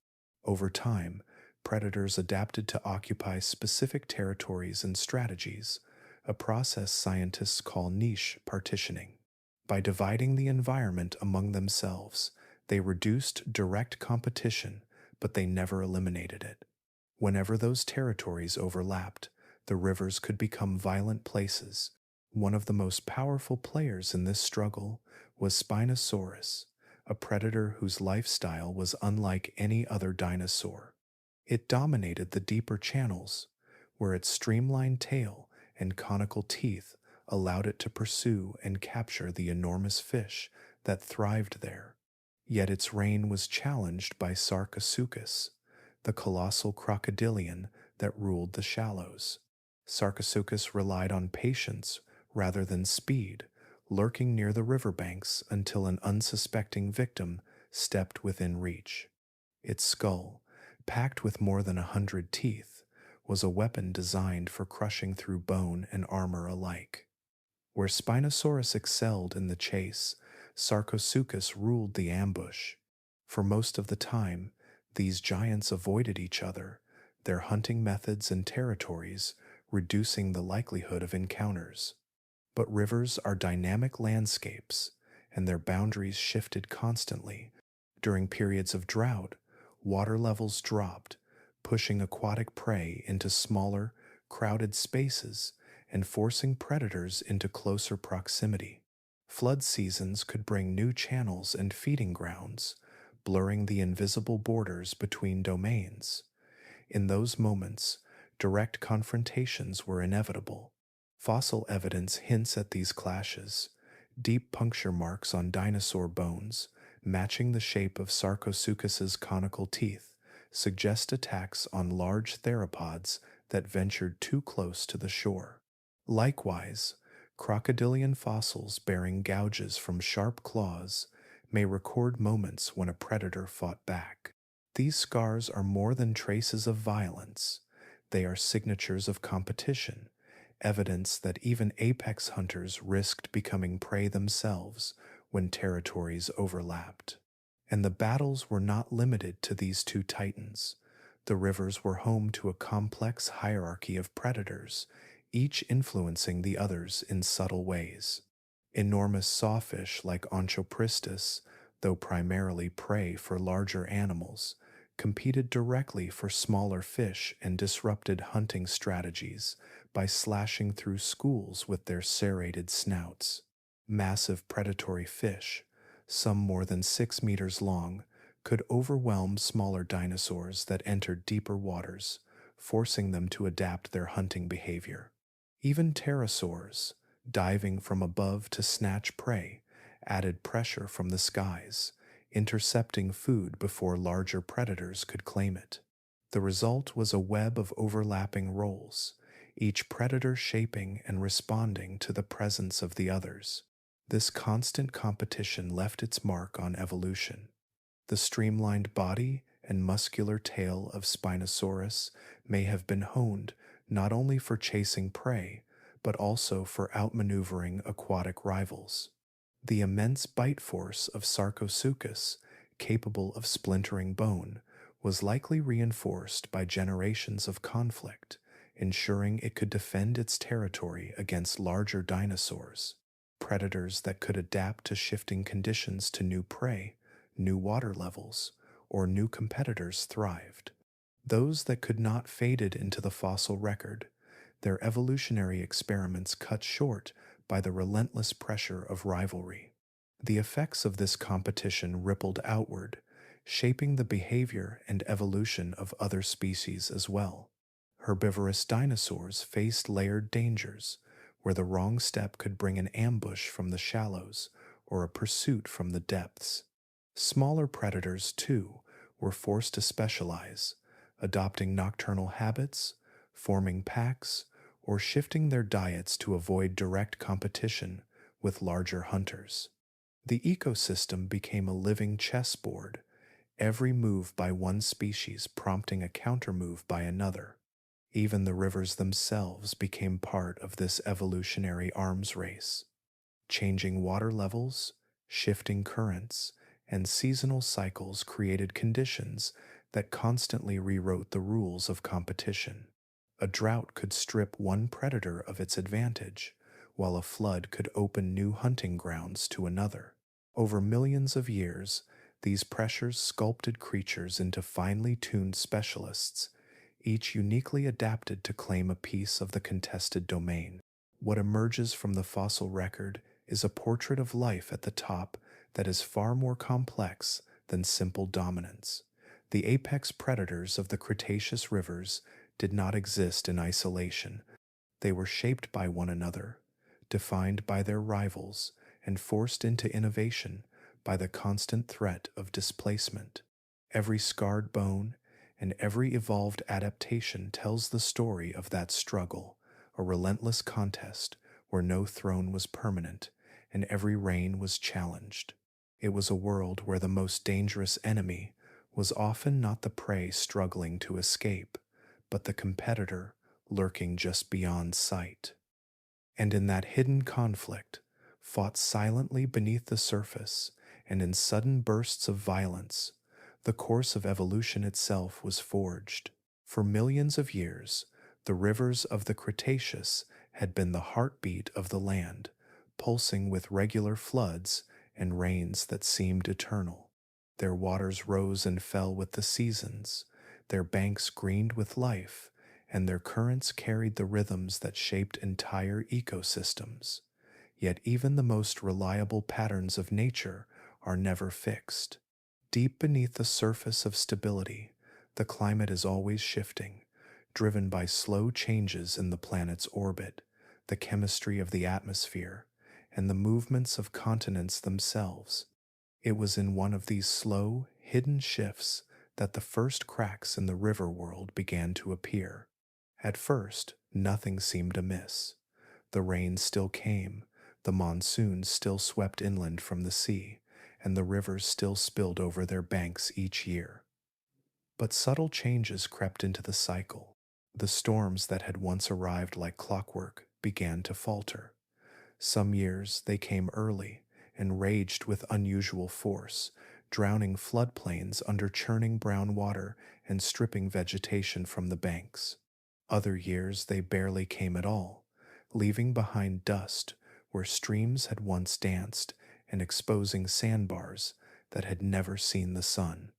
Over time, predators adapted to occupy specific territories and strategies, a process scientists call niche partitioning. By dividing the environment among themselves, they reduced direct competition, but they never eliminated it. Whenever those territories overlapped, the rivers could become violent places. One of the most powerful players in this struggle was Spinosaurus, a predator whose lifestyle was unlike any other dinosaur. It dominated the deeper channels, where its streamlined tail and conical teeth allowed it to pursue and capture the enormous fish that thrived there. Yet its reign was challenged by Sarcosuchus, the colossal crocodilian that ruled the shallows. Sarcosuchus relied on patience rather than speed, lurking near the riverbanks until an unsuspecting victim stepped within reach. Its skull, packed with more than 100 teeth, was a weapon designed for crushing through bone and armor alike. Where Spinosaurus excelled in the chase, Sarcosuchus ruled the ambush. For most of the time, these giants avoided each other, their hunting methods and territories reducing the likelihood of encounters. But rivers are dynamic landscapes, and their boundaries shifted constantly. During periods of drought, water levels dropped, pushing aquatic prey into smaller, crowded spaces and forcing predators into closer proximity. Flood seasons could bring new channels and feeding grounds, blurring the invisible borders between domains. In those moments, direct confrontations were inevitable. Fossil evidence hints at these clashes. Deep puncture marks on dinosaur bones, matching the shape of Sarcosuchus's conical teeth, suggest attacks on large theropods that ventured too close to the shore. Likewise, crocodilian fossils bearing gouges from sharp claws may record moments when a predator fought back. These scars are more than traces of violence. They are signatures of competition, evidence that even apex hunters risked becoming prey themselves when territories overlapped. And the battles were not limited to these two titans. The rivers were home to a complex hierarchy of predators, each influencing the others in subtle ways. Enormous sawfish like Onchopristis, though primarily prey for larger animals, competed directly for smaller fish and disrupted hunting strategies by slashing through schools with their serrated snouts. Massive predatory fish, some more than 6 meters long, could overwhelm smaller dinosaurs that entered deeper waters, forcing them to adapt their hunting behavior. Even pterosaurs, diving from above to snatch prey, added pressure from the skies, intercepting food before larger predators could claim it. The result was a web of overlapping roles, each predator shaping and responding to the presence of the others. This constant competition left its mark on evolution. The streamlined body and muscular tail of Spinosaurus may have been honed not only for chasing prey, but also for outmaneuvering aquatic rivals. The immense bite force of Sarcosuchus, capable of splintering bone, was likely reinforced by generations of conflict, ensuring it could defend its territory against larger dinosaurs, predators that could adapt to shifting conditions to new prey, new water levels, or new competitors thrived. Those that could not faded into the fossil record, their evolutionary experiments cut short by the relentless pressure of rivalry. The effects of this competition rippled outward, shaping the behavior and evolution of other species as well. Herbivorous dinosaurs faced layered dangers, where the wrong step could bring an ambush from the shallows or a pursuit from the depths. Smaller predators, too, were forced to specialize, adopting nocturnal habits, forming packs, or shifting their diets to avoid direct competition with larger hunters. The ecosystem became a living chessboard, every move by one species prompting a countermove by another. Even the rivers themselves became part of this evolutionary arms race. Changing water levels, shifting currents, and seasonal cycles created conditions that constantly rewrote the rules of competition. A drought could strip one predator of its advantage, while a flood could open new hunting grounds to another. Over millions of years, these pressures sculpted creatures into finely tuned specialists, each uniquely adapted to claim a piece of the contested domain. What emerges from the fossil record is a portrait of life at the top that is far more complex than simple dominance. The apex predators of the Cretaceous rivers did not exist in isolation. They were shaped by one another, defined by their rivals, and forced into innovation by the constant threat of displacement. Every scarred bone and every evolved adaptation tells the story of that struggle, a relentless contest where no throne was permanent and every reign was challenged. It was a world where the most dangerous enemy was often not the prey struggling to escape, but the competitor lurking just beyond sight. And in that hidden conflict, fought silently beneath the surface and in sudden bursts of violence, the course of evolution itself was forged. For millions of years, the rivers of the Cretaceous had been the heartbeat of the land, pulsing with regular floods and rains that seemed eternal. Their waters rose and fell with the seasons, their banks greened with life, and their currents carried the rhythms that shaped entire ecosystems. Yet even the most reliable patterns of nature are never fixed. Deep beneath the surface of stability, the climate is always shifting, driven by slow changes in the planet's orbit, the chemistry of the atmosphere, and the movements of continents themselves. It was in one of these slow, hidden shifts that the first cracks in the river world began to appear. At first, nothing seemed amiss. The rain still came, the monsoons still swept inland from the sea, and the rivers still spilled over their banks each year. But subtle changes crept into the cycle. The storms that had once arrived like clockwork began to falter. Some years they came early and raged with unusual force, drowning floodplains under churning brown water and stripping vegetation from the banks. Other years they barely came at all, leaving behind dust where streams had once danced and exposing sandbars that had never seen the sun.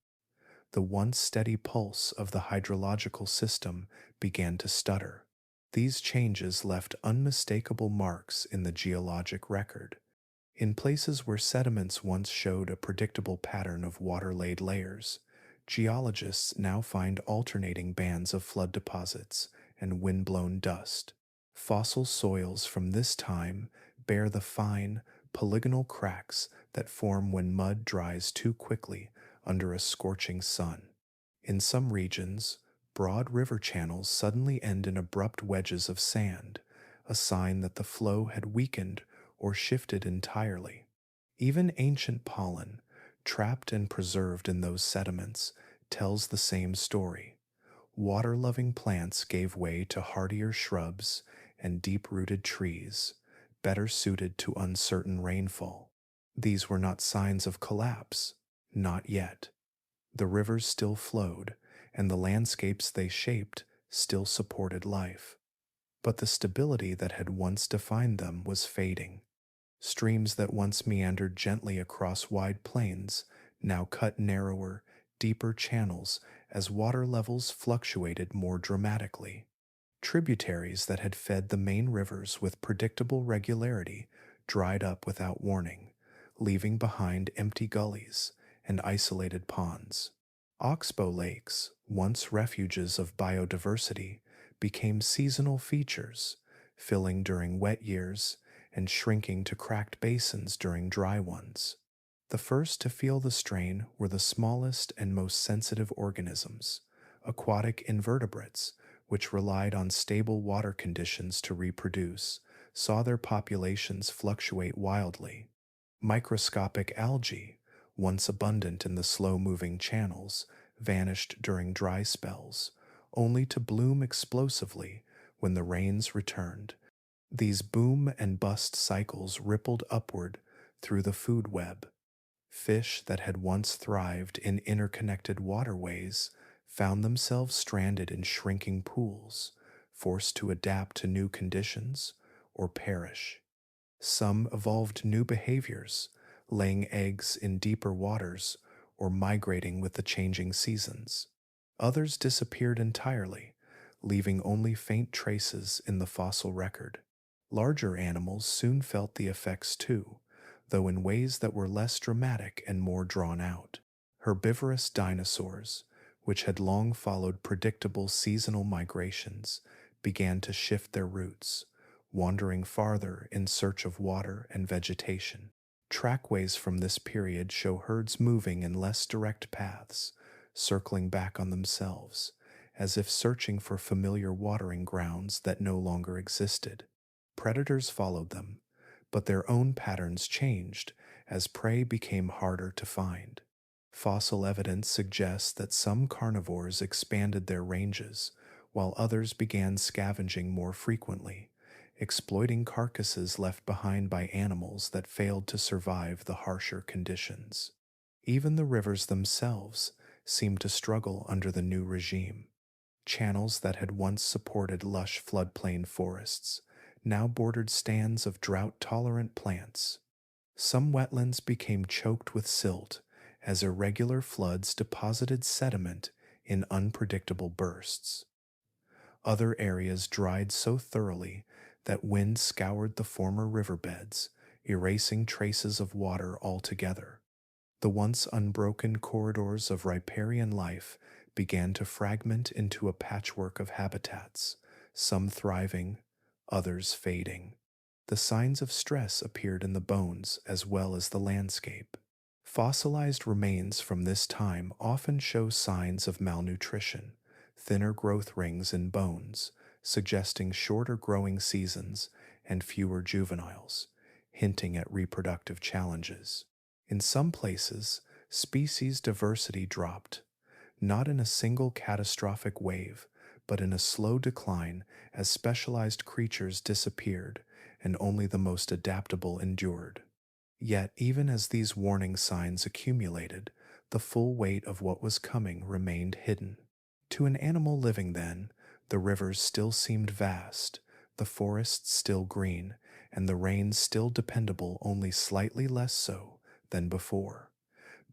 The once steady pulse of the hydrological system began to stutter. These changes left unmistakable marks in the geologic record. In places where sediments once showed a predictable pattern of water-laid layers, geologists now find alternating bands of flood deposits and wind-blown dust. Fossil soils from this time bear the fine, polygonal cracks that form when mud dries too quickly under a scorching sun. In some regions, broad river channels suddenly end in abrupt wedges of sand, a sign that the flow had weakened or shifted entirely. Even ancient pollen, trapped and preserved in those sediments, tells the same story. Water-loving plants gave way to hardier shrubs and deep-rooted trees, better suited to uncertain rainfall. These were not signs of collapse, not yet. The rivers still flowed, and the landscapes they shaped still supported life. But the stability that had once defined them was fading. Streams that once meandered gently across wide plains now cut narrower, deeper channels as water levels fluctuated more dramatically. Tributaries that had fed the main rivers with predictable regularity dried up without warning, leaving behind empty gullies and isolated ponds. Oxbow lakes, once refuges of biodiversity, became seasonal features, filling during wet years and shrinking to cracked basins during dry ones. The first to feel the strain were the smallest and most sensitive organisms, aquatic invertebrates, which relied on stable water conditions to reproduce, saw their populations fluctuate wildly. Microscopic algae, once abundant in the slow-moving channels, vanished during dry spells, only to bloom explosively when the rains returned. These boom and bust cycles rippled upward through the food web. Fish that had once thrived in interconnected waterways found themselves stranded in shrinking pools, forced to adapt to new conditions or perish. Some evolved new behaviors, laying eggs in deeper waters or migrating with the changing seasons. Others disappeared entirely, leaving only faint traces in the fossil record. Larger animals soon felt the effects too, though in ways that were less dramatic and more drawn out. Herbivorous dinosaurs, which had long followed predictable seasonal migrations, began to shift their routes, wandering farther in search of water and vegetation. Trackways from this period show herds moving in less direct paths, circling back on themselves, as if searching for familiar watering grounds that no longer existed. Predators followed them, but their own patterns changed as prey became harder to find. Fossil evidence suggests that some carnivores expanded their ranges, while others began scavenging more frequently, exploiting carcasses left behind by animals that failed to survive the harsher conditions. Even the rivers themselves seemed to struggle under the new regime. Channels that had once supported lush floodplain forests now bordered stands of drought-tolerant plants. Some wetlands became choked with silt as irregular floods deposited sediment in unpredictable bursts. Other areas dried so thoroughly that wind scoured the former riverbeds, erasing traces of water altogether. The once unbroken corridors of riparian life began to fragment into a patchwork of habitats, some thriving, others fading. The signs of stress appeared in the bones as well as the landscape. Fossilized remains from this time often show signs of malnutrition, thinner growth rings in bones, suggesting shorter growing seasons and fewer juveniles, hinting at reproductive challenges. In some places, species diversity dropped, not in a single catastrophic wave, but in a slow decline as specialized creatures disappeared and only the most adaptable endured. Yet, even as these warning signs accumulated, the full weight of what was coming remained hidden. To an animal living then, the rivers still seemed vast, the forests still green, and the rains still dependable only slightly less so than before.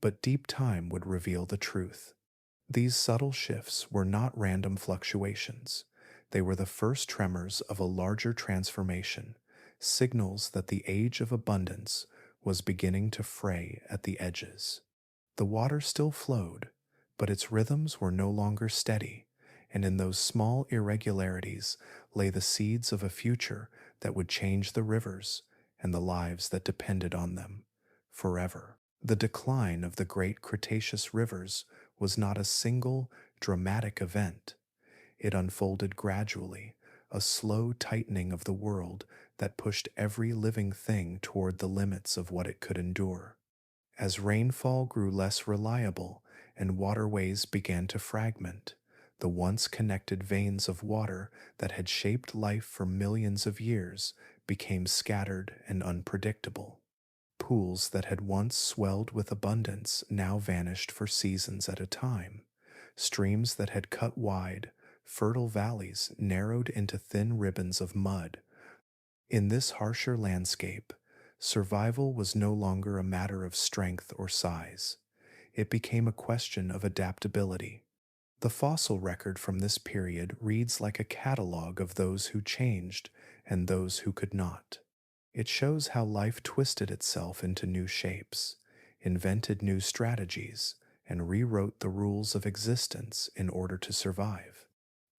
But deep time would reveal the truth. These subtle shifts were not random fluctuations. They were the first tremors of a larger transformation, signals that the age of abundance was beginning to fray at the edges. The water still flowed, but its rhythms were no longer steady, and in those small irregularities lay the seeds of a future that would change the rivers and the lives that depended on them forever. The decline of the great Cretaceous rivers was not a single, dramatic event. It unfolded gradually, a slow tightening of the world that pushed every living thing toward the limits of what it could endure. As rainfall grew less reliable and waterways began to fragment, the once connected veins of water that had shaped life for millions of years became scattered and unpredictable. Pools that had once swelled with abundance now vanished for seasons at a time. Streams that had cut wide, fertile valleys narrowed into thin ribbons of mud. In this harsher landscape, survival was no longer a matter of strength or size. It became a question of adaptability. The fossil record from this period reads like a catalog of those who changed and those who could not. It shows how life twisted itself into new shapes, invented new strategies, and rewrote the rules of existence in order to survive.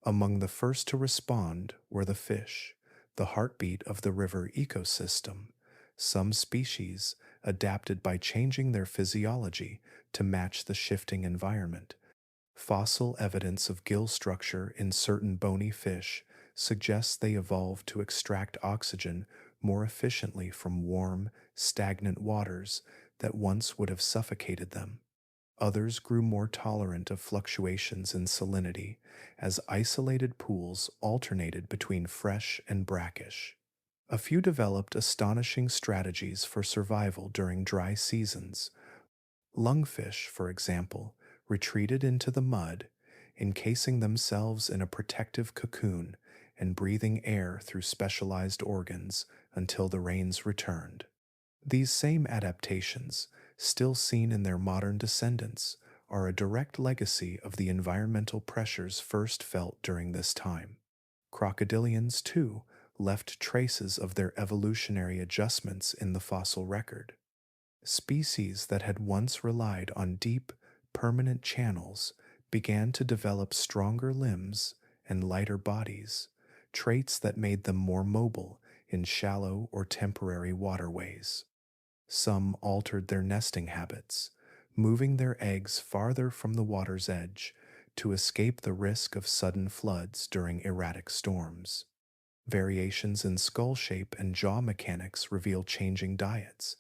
Among the first to respond were the fish, the heartbeat of the river ecosystem. Some species adapted by changing their physiology to match the shifting environment. Fossil evidence of gill structure in certain bony fish suggests they evolved to extract oxygen more efficiently from warm, stagnant waters that once would have suffocated them. Others grew more tolerant of fluctuations in salinity as isolated pools alternated between fresh and brackish. A few developed astonishing strategies for survival during dry seasons. Lungfish, for example, retreated into the mud, encasing themselves in a protective cocoon and breathing air through specialized organs until the rains returned. These same adaptations, still seen in their modern descendants, are a direct legacy of the environmental pressures first felt during this time. Crocodilians, too, left traces of their evolutionary adjustments in the fossil record. Species that had once relied on deep, permanent channels began to develop stronger limbs and lighter bodies, traits that made them more mobile in shallow or temporary waterways. Some altered their nesting habits, moving their eggs farther from the water's edge to escape the risk of sudden floods during erratic storms. Variations in skull shape and jaw mechanics reveal changing diets,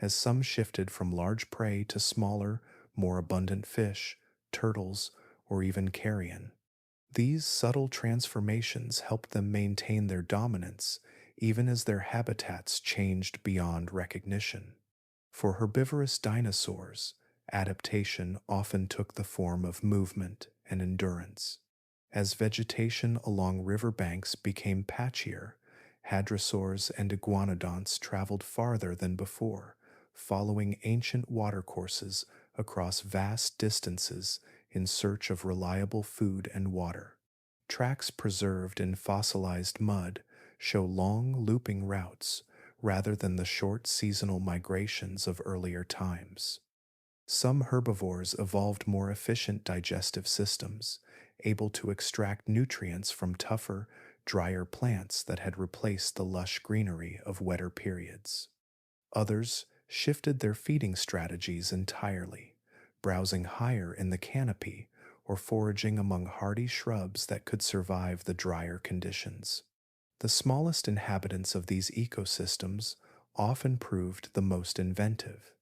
as some shifted from large prey to smaller, more abundant fish, turtles, or even carrion. These subtle transformations helped them maintain their dominance even as their habitats changed beyond recognition. For herbivorous dinosaurs, adaptation often took the form of movement and endurance. As vegetation along riverbanks became patchier, hadrosaurs and iguanodonts traveled farther than before, following ancient watercourses across vast distances in search of reliable food and water. Tracks preserved in fossilized mud show long looping routes rather than the short seasonal migrations of earlier times. Some herbivores evolved more efficient digestive systems, able to extract nutrients from tougher, drier plants that had replaced the lush greenery of wetter periods. Others shifted their feeding strategies entirely, browsing higher in the canopy or foraging among hardy shrubs that could survive the drier conditions. The smallest inhabitants of these ecosystems often proved the most inventive.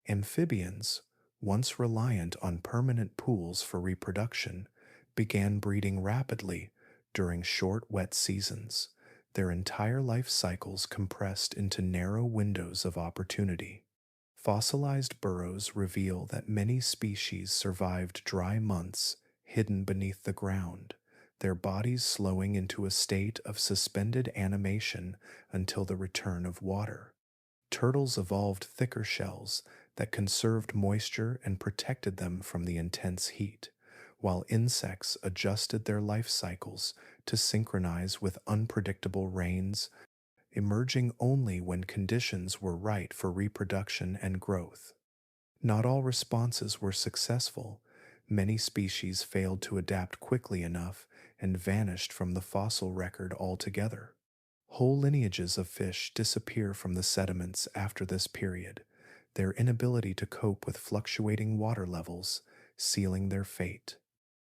Amphibians, once reliant on permanent pools for reproduction, began breeding rapidly during short wet seasons, their entire life cycles compressed into narrow windows of opportunity. Fossilized burrows reveal that many species survived dry months hidden beneath the ground, their bodies slowing into a state of suspended animation until the return of water. Turtles evolved thicker shells that conserved moisture and protected them from the intense heat, while insects adjusted their life cycles to synchronize with unpredictable rains, emerging only when conditions were right for reproduction and growth. Not all responses were successful. Many species failed to adapt quickly enough and vanished from the fossil record altogether. Whole lineages of fish disappear from the sediments after this period, their inability to cope with fluctuating water levels sealing their fate.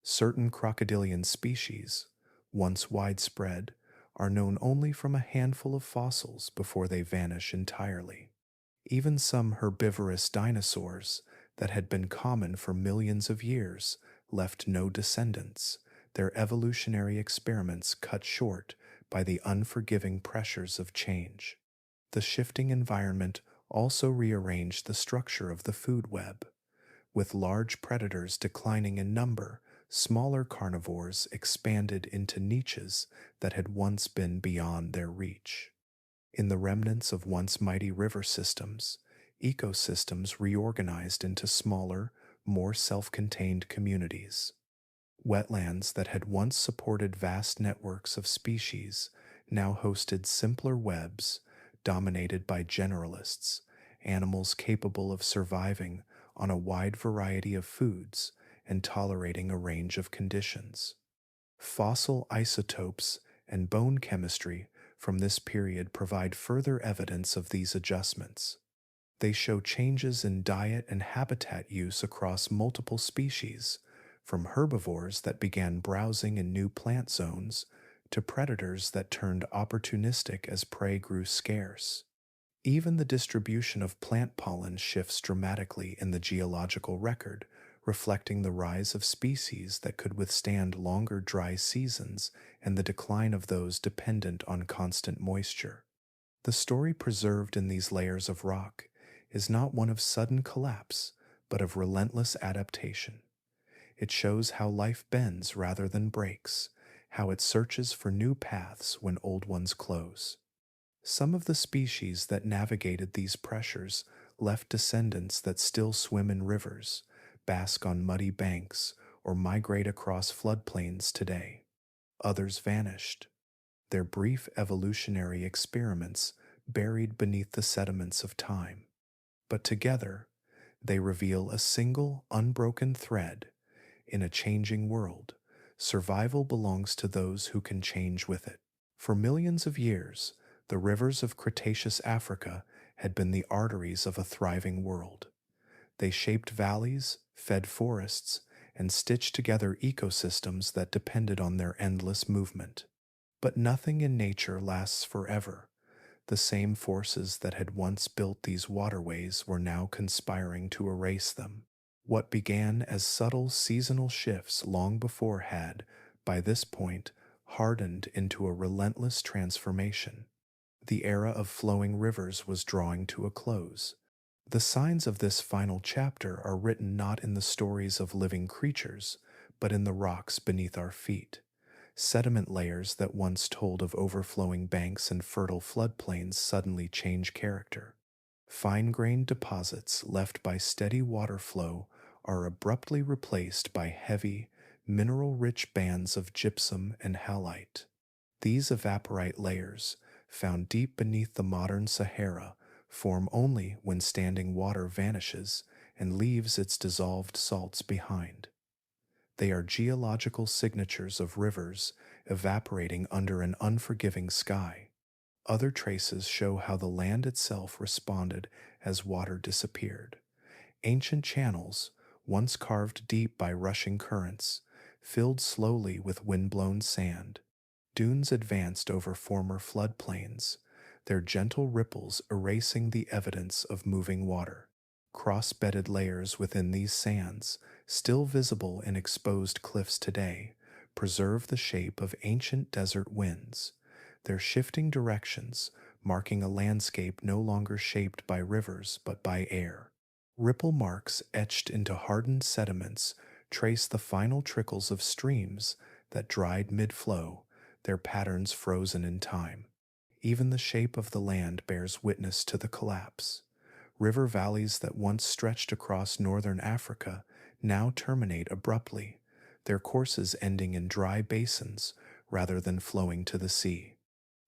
Certain crocodilian species, once widespread, are known only from a handful of fossils before they vanish entirely. Even some herbivorous dinosaurs that had been common for millions of years left no descendants, their evolutionary experiments cut short by the unforgiving pressures of change. The shifting environment also rearranged the structure of the food web. With large predators declining in number, smaller carnivores expanded into niches that had once been beyond their reach. In the remnants of once mighty river systems, ecosystems reorganized into smaller, more self-contained communities. Wetlands that had once supported vast networks of species now hosted simpler webs, dominated by generalists, animals capable of surviving on a wide variety of foods and tolerating a range of conditions. Fossil isotopes and bone chemistry from this period provide further evidence of these adjustments. They show changes in diet and habitat use across multiple species, from herbivores that began browsing in new plant zones to predators that turned opportunistic as prey grew scarce. Even the distribution of plant pollen shifts dramatically in the geological record, reflecting the rise of species that could withstand longer dry seasons and the decline of those dependent on constant moisture. The story preserved in these layers of rock is not one of sudden collapse, but of relentless adaptation. It shows how life bends rather than breaks, how it searches for new paths when old ones close. Some of the species that navigated these pressures left descendants that still swim in rivers, bask on muddy banks, or migrate across floodplains today. Others vanished, their brief evolutionary experiments buried beneath the sediments of time. But together, they reveal a single, unbroken thread. In a changing world, survival belongs to those who can change with it. For millions of years, the rivers of Cretaceous Africa had been the arteries of a thriving world. They shaped valleys, fed forests, and stitched together ecosystems that depended on their endless movement. But nothing in nature lasts forever. The same forces that had once built these waterways were now conspiring to erase them. What began as subtle seasonal shifts long before had, by this point, hardened into a relentless transformation. The era of flowing rivers was drawing to a close. The signs of this final chapter are written not in the stories of living creatures, but in the rocks beneath our feet. Sediment layers that once told of overflowing banks and fertile floodplains suddenly change character. Fine-grained deposits left by steady water flow are abruptly replaced by heavy, mineral-rich bands of gypsum and halite. These evaporite layers, found deep beneath the modern Sahara, form only when standing water vanishes and leaves its dissolved salts behind. They are geological signatures of rivers evaporating under an unforgiving sky. Other traces show how the land itself responded as water disappeared. Ancient channels, once carved deep by rushing currents, filled slowly with wind-blown sand. Dunes advanced over former floodplains, their gentle ripples erasing the evidence of moving water. Cross-bedded layers within these sands, still visible in exposed cliffs today, preserve the shape of ancient desert winds, their shifting directions marking a landscape no longer shaped by rivers but by air. Ripple marks etched into hardened sediments trace the final trickles of streams that dried mid-flow, their patterns frozen in time. Even the shape of the land bears witness to the collapse. River valleys that once stretched across northern Africa now terminate abruptly, their courses ending in dry basins rather than flowing to the sea.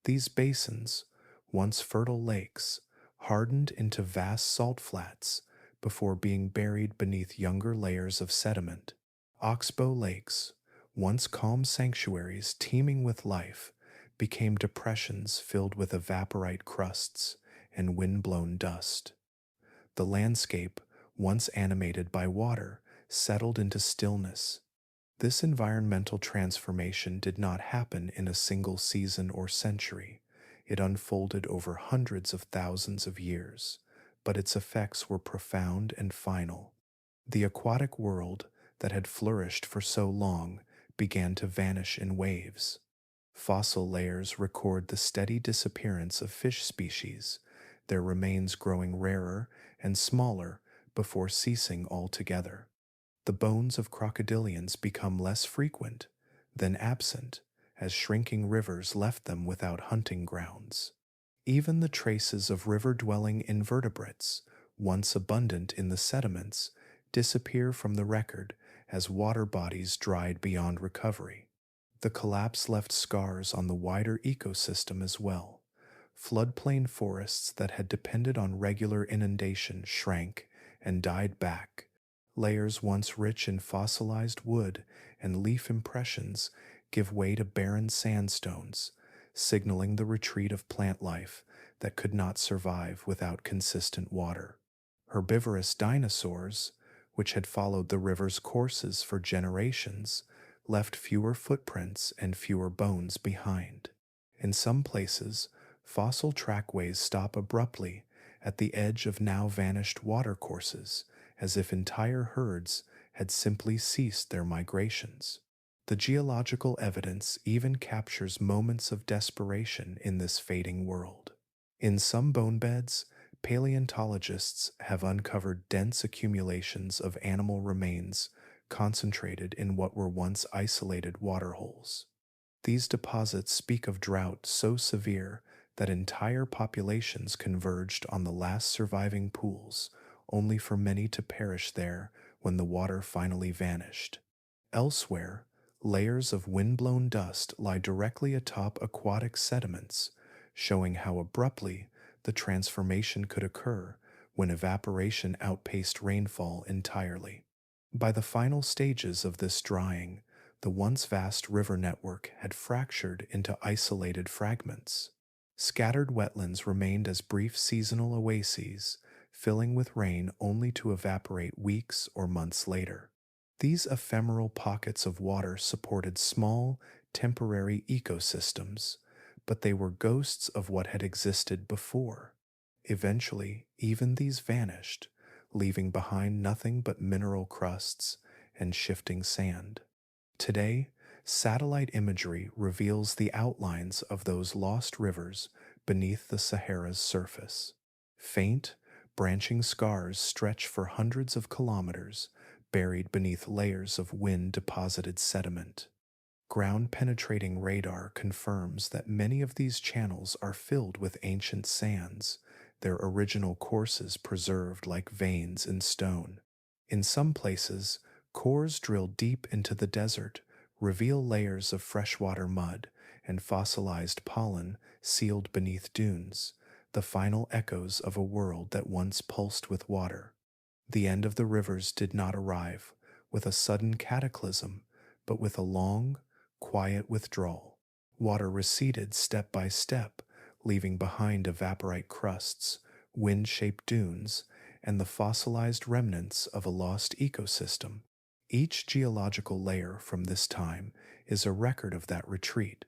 These basins, once fertile lakes, hardened into vast salt flats before being buried beneath younger layers of sediment. Oxbow lakes, once calm sanctuaries teeming with life, became depressions filled with evaporite crusts and wind-blown dust. The landscape, once animated by water, settled into stillness. This environmental transformation did not happen in a single season or century. It unfolded over hundreds of thousands of years, but its effects were profound and final. The aquatic world that had flourished for so long began to vanish in waves. Fossil layers record the steady disappearance of fish species, their remains growing rarer and smaller before ceasing altogether. The bones of crocodilians become less frequent, then absent, as shrinking rivers left them without hunting grounds. Even the traces of river-dwelling invertebrates, once abundant in the sediments, disappear from the record as water bodies dried beyond recovery. The collapse left scars on the wider ecosystem as well. Floodplain forests that had depended on regular inundation shrank and died back. Layers once rich in fossilized wood and leaf impressions give way to barren sandstones, signaling the retreat of plant life that could not survive without consistent water. Herbivorous dinosaurs, which had followed the river's courses for generations, left fewer footprints and fewer bones behind. In some places, fossil trackways stop abruptly at the edge of now vanished watercourses, as if entire herds had simply ceased their migrations. The geological evidence even captures moments of desperation in this fading world. In some bone beds, paleontologists have uncovered dense accumulations of animal remains concentrated in what were once isolated waterholes. These deposits speak of drought so severe that entire populations converged on the last surviving pools, only for many to perish there when the water finally vanished. Elsewhere, layers of windblown dust lie directly atop aquatic sediments, showing how abruptly the transformation could occur when evaporation outpaced rainfall entirely. By the final stages of this drying, the once vast river network had fractured into isolated fragments. Scattered wetlands remained as brief seasonal oases, filling with rain only to evaporate weeks or months later. These ephemeral pockets of water supported small, temporary ecosystems, but they were ghosts of what had existed before. Eventually, even these vanished, leaving behind nothing but mineral crusts and shifting sand. Today, satellite imagery reveals the outlines of those lost rivers beneath the Sahara's surface. Faint, branching scars stretch for hundreds of kilometers, buried beneath layers of wind-deposited sediment. Ground-penetrating radar confirms that many of these channels are filled with ancient sands, their original courses preserved like veins in stone. In some places, cores drilled deep into the desert reveal layers of freshwater mud and fossilized pollen sealed beneath dunes, the final echoes of a world that once pulsed with water. The end of the rivers did not arrive with a sudden cataclysm, but with a long, quiet withdrawal. Water receded step by step, leaving behind evaporite crusts, wind-shaped dunes, and the fossilized remnants of a lost ecosystem. Each geological layer from this time is a record of that retreat,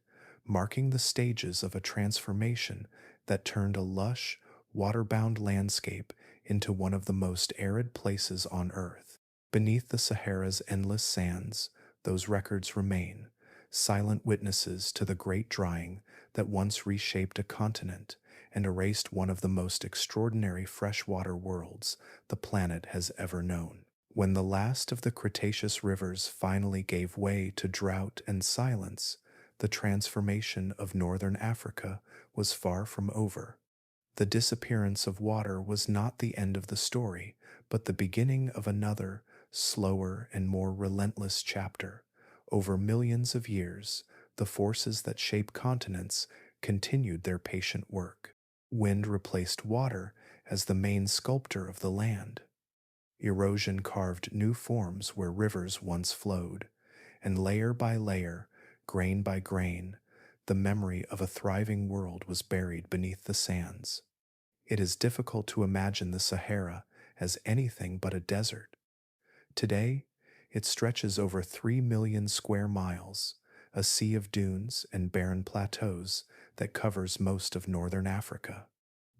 marking the stages of a transformation that turned a lush, water-bound landscape into one of the most arid places on Earth. Beneath the Sahara's endless sands, those records remain, silent witnesses to the great drying that once reshaped a continent and erased one of the most extraordinary freshwater worlds the planet has ever known. When the last of the Cretaceous rivers finally gave way to drought and silence, the transformation of northern Africa was far from over. The disappearance of water was not the end of the story, but the beginning of another, slower and more relentless chapter. Over millions of years, the forces that shape continents continued their patient work. Wind replaced water as the main sculptor of the land. Erosion carved new forms where rivers once flowed, and layer by layer, grain by grain, the memory of a thriving world was buried beneath the sands. It is difficult to imagine the Sahara as anything but a desert. Today, it stretches over 3 million square miles, a sea of dunes and barren plateaus that covers most of northern Africa.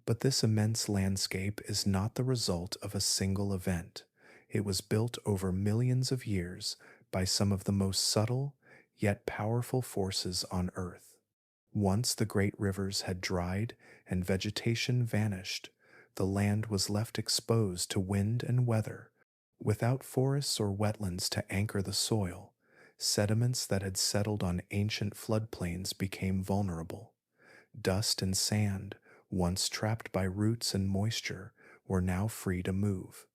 But this immense landscape is not the result of a single event. It was built over millions of years by some of the most subtle yet powerful forces on Earth. Once the great rivers had dried and vegetation vanished, the land was left exposed to wind and weather. Without forests or wetlands to anchor the soil, sediments that had settled on ancient floodplains became vulnerable. Dust and sand, once trapped by roots and moisture, were now free to move.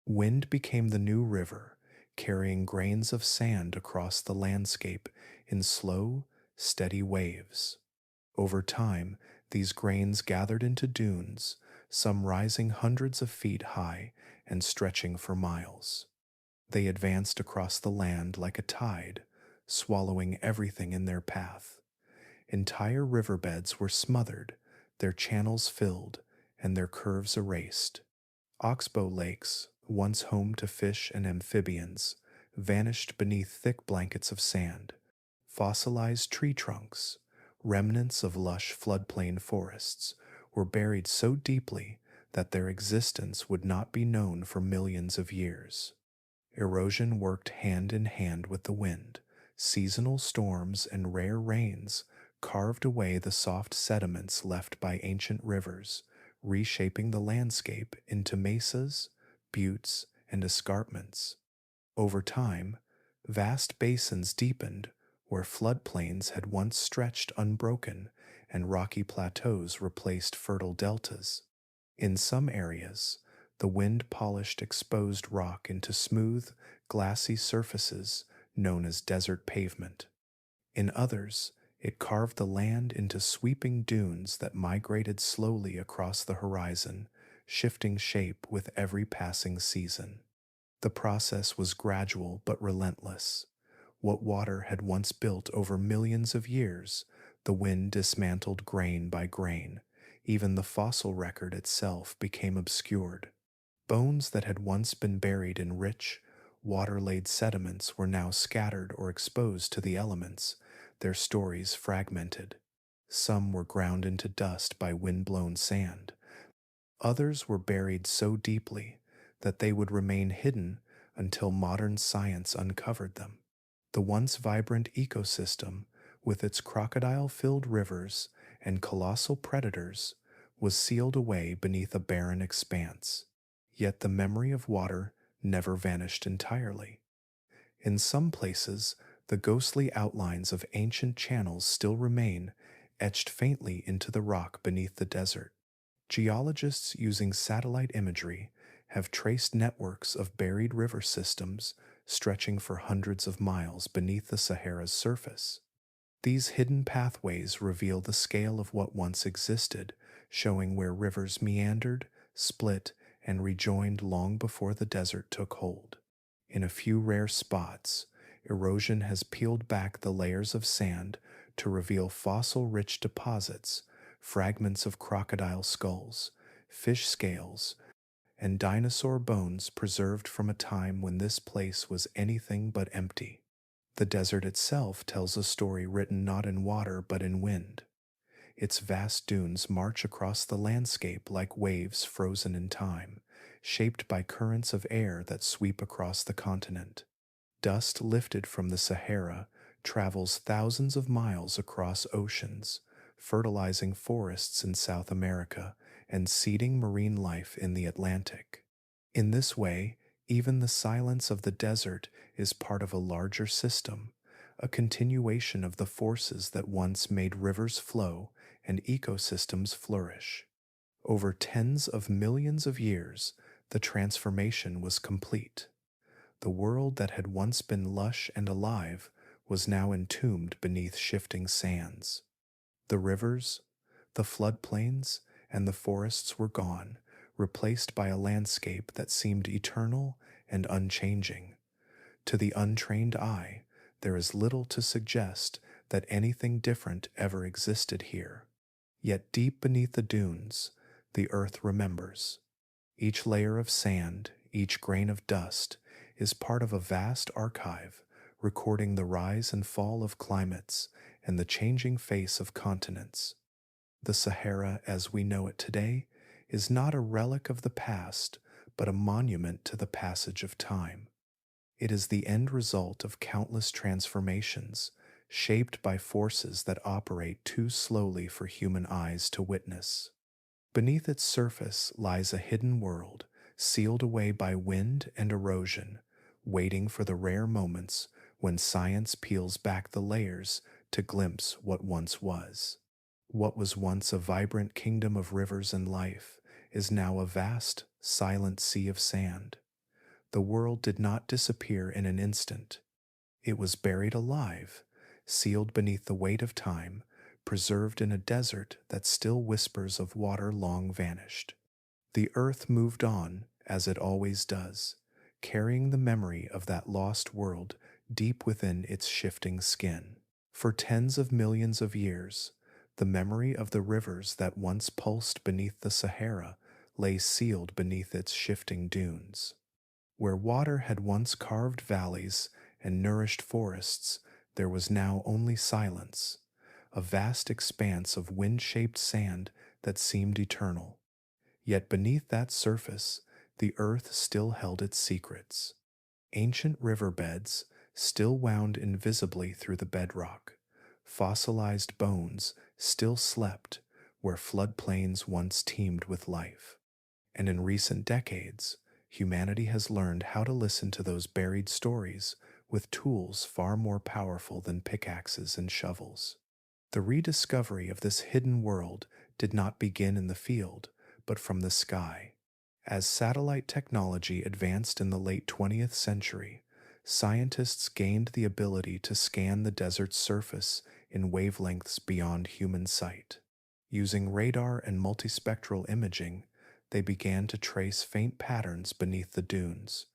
Wind became the new river, carrying grains of sand across the landscape in slow, steady waves. Over time, These grains gathered into dunes, some rising hundreds of feet high and stretching for miles. They advanced across the land like a tide, swallowing everything in their path. Entire riverbeds were smothered, their channels filled, and their curves erased. Oxbow lakes, once home to fish and amphibians, vanished beneath thick blankets of sand. Fossilized tree trunks, remnants of lush floodplain forests, were buried so deeply that their existence would not be known for millions of years. Erosion worked hand in hand with the wind. Seasonal storms and rare rains carved away the soft sediments left by ancient rivers, reshaping the landscape into mesas, buttes, and escarpments. Over time, vast basins deepened where floodplains had once stretched unbroken and rocky plateaus replaced fertile deltas. In some areas, the wind polished exposed rock into smooth, glassy surfaces known as desert pavement. In others, it carved the land into sweeping dunes that migrated slowly across the horizon, shifting shape with every passing season. The process was gradual but relentless. What water had once built over millions of years, the wind dismantled grain by grain. Even the fossil record itself became obscured. Bones that had once been buried in rich, water-laid sediments were now scattered or exposed to the elements, their stories fragmented. Some were ground into dust by wind-blown sand. Others were buried so deeply that they would remain hidden until modern science uncovered them. The once vibrant ecosystem, with its crocodile-filled rivers and colossal predators, was sealed away beneath a barren expanse. Yet the memory of water never vanished entirely. In some places, the ghostly outlines of ancient channels still remain, etched faintly into the rock beneath the desert. Geologists using satellite imagery have traced networks of buried river systems stretching for hundreds of miles beneath the Sahara's surface. These hidden pathways reveal the scale of what once existed, showing where rivers meandered, split, and rejoined long before the desert took hold. In a few rare spots, erosion has peeled back the layers of sand to reveal fossil-rich deposits, fragments of crocodile skulls, fish scales, and dinosaur bones preserved from a time when this place was anything but empty. The desert itself tells a story written not in water but in wind. Its vast dunes march across the landscape like waves frozen in time, shaped by currents of air that sweep across the continent. Dust lifted from the Sahara travels thousands of miles across oceans, fertilizing forests in South America and seeding marine life in the Atlantic. In this way, even the silence of the desert is part of a larger system, a continuation of the forces that once made rivers flow and ecosystems flourish. Over tens of millions of years, the transformation was complete. The world that had once been lush and alive was now entombed beneath shifting sands. The rivers, the floodplains, and the forests were gone, replaced by a landscape that seemed eternal and unchanging. To the untrained eye, there is little to suggest that anything different ever existed here. Yet deep beneath the dunes, the earth remembers. Each layer of sand, each grain of dust, is part of a vast archive, recording the rise and fall of climates and the changing face of continents. The Sahara as we know it today is not a relic of the past, but a monument to the passage of time. It is the end result of countless transformations, shaped by forces that operate too slowly for human eyes to witness. Beneath its surface lies a hidden world, sealed away by wind and erosion, waiting for the rare moments when science peels back the layers to glimpse what once was. What was once a vibrant kingdom of rivers and life is now a vast, silent sea of sand. The world did not disappear in an instant. It was buried alive, sealed beneath the weight of time, preserved in a desert that still whispers of water long vanished. The earth moved on, as it always does, carrying the memory of that lost world deep within its shifting skin. For tens of millions of years, the memory of the rivers that once pulsed beneath the Sahara lay sealed beneath its shifting dunes. Where water had once carved valleys and nourished forests, there was now only silence, a vast expanse of wind-shaped sand that seemed eternal. Yet beneath that surface, the earth still held its secrets. Ancient riverbeds still wound invisibly through the bedrock. Fossilized bones still slept where floodplains once teemed with life. And in recent decades, humanity has learned how to listen to those buried stories with tools far more powerful than pickaxes and shovels. The rediscovery of this hidden world did not begin in the field, but from the sky. As satellite technology advanced in the late 20th century, scientists gained the ability to scan the desert's surface in wavelengths beyond human sight. Using radar and multispectral imaging, they began to trace faint patterns beneath the dunes,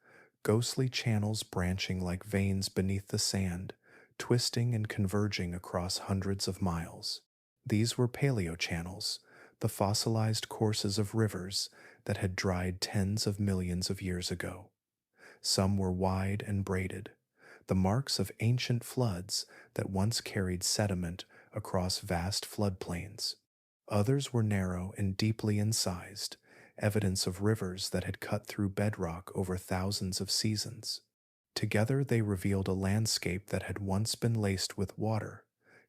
ghostly channels branching like veins beneath the sand, twisting and converging across hundreds of miles. These were paleochannels, the fossilized courses of rivers that had dried tens of millions of years ago. Some were wide and braided, the marks of ancient floods that once carried sediment across vast floodplains. Others were narrow and deeply incised, evidence of rivers that had cut through bedrock over thousands of seasons. Together they revealed a landscape that had once been laced with water,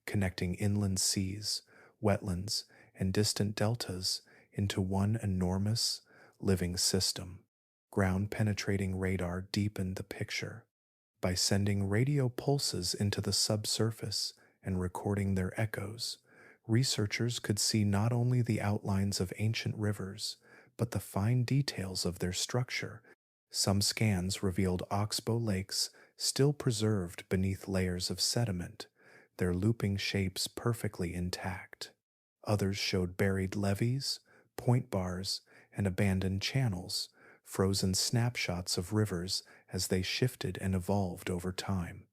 connecting inland seas, wetlands, and distant deltas into one enormous, living system. Ground-penetrating radar deepened the picture. By sending radio pulses into the subsurface and recording their echoes, researchers could see not only the outlines of ancient rivers, but the fine details of their structure. Some scans revealed oxbow lakes still preserved beneath layers of sediment, their looping shapes perfectly intact. Others showed buried levees, point bars, and abandoned channels, frozen snapshots of rivers as they shifted and evolved over time.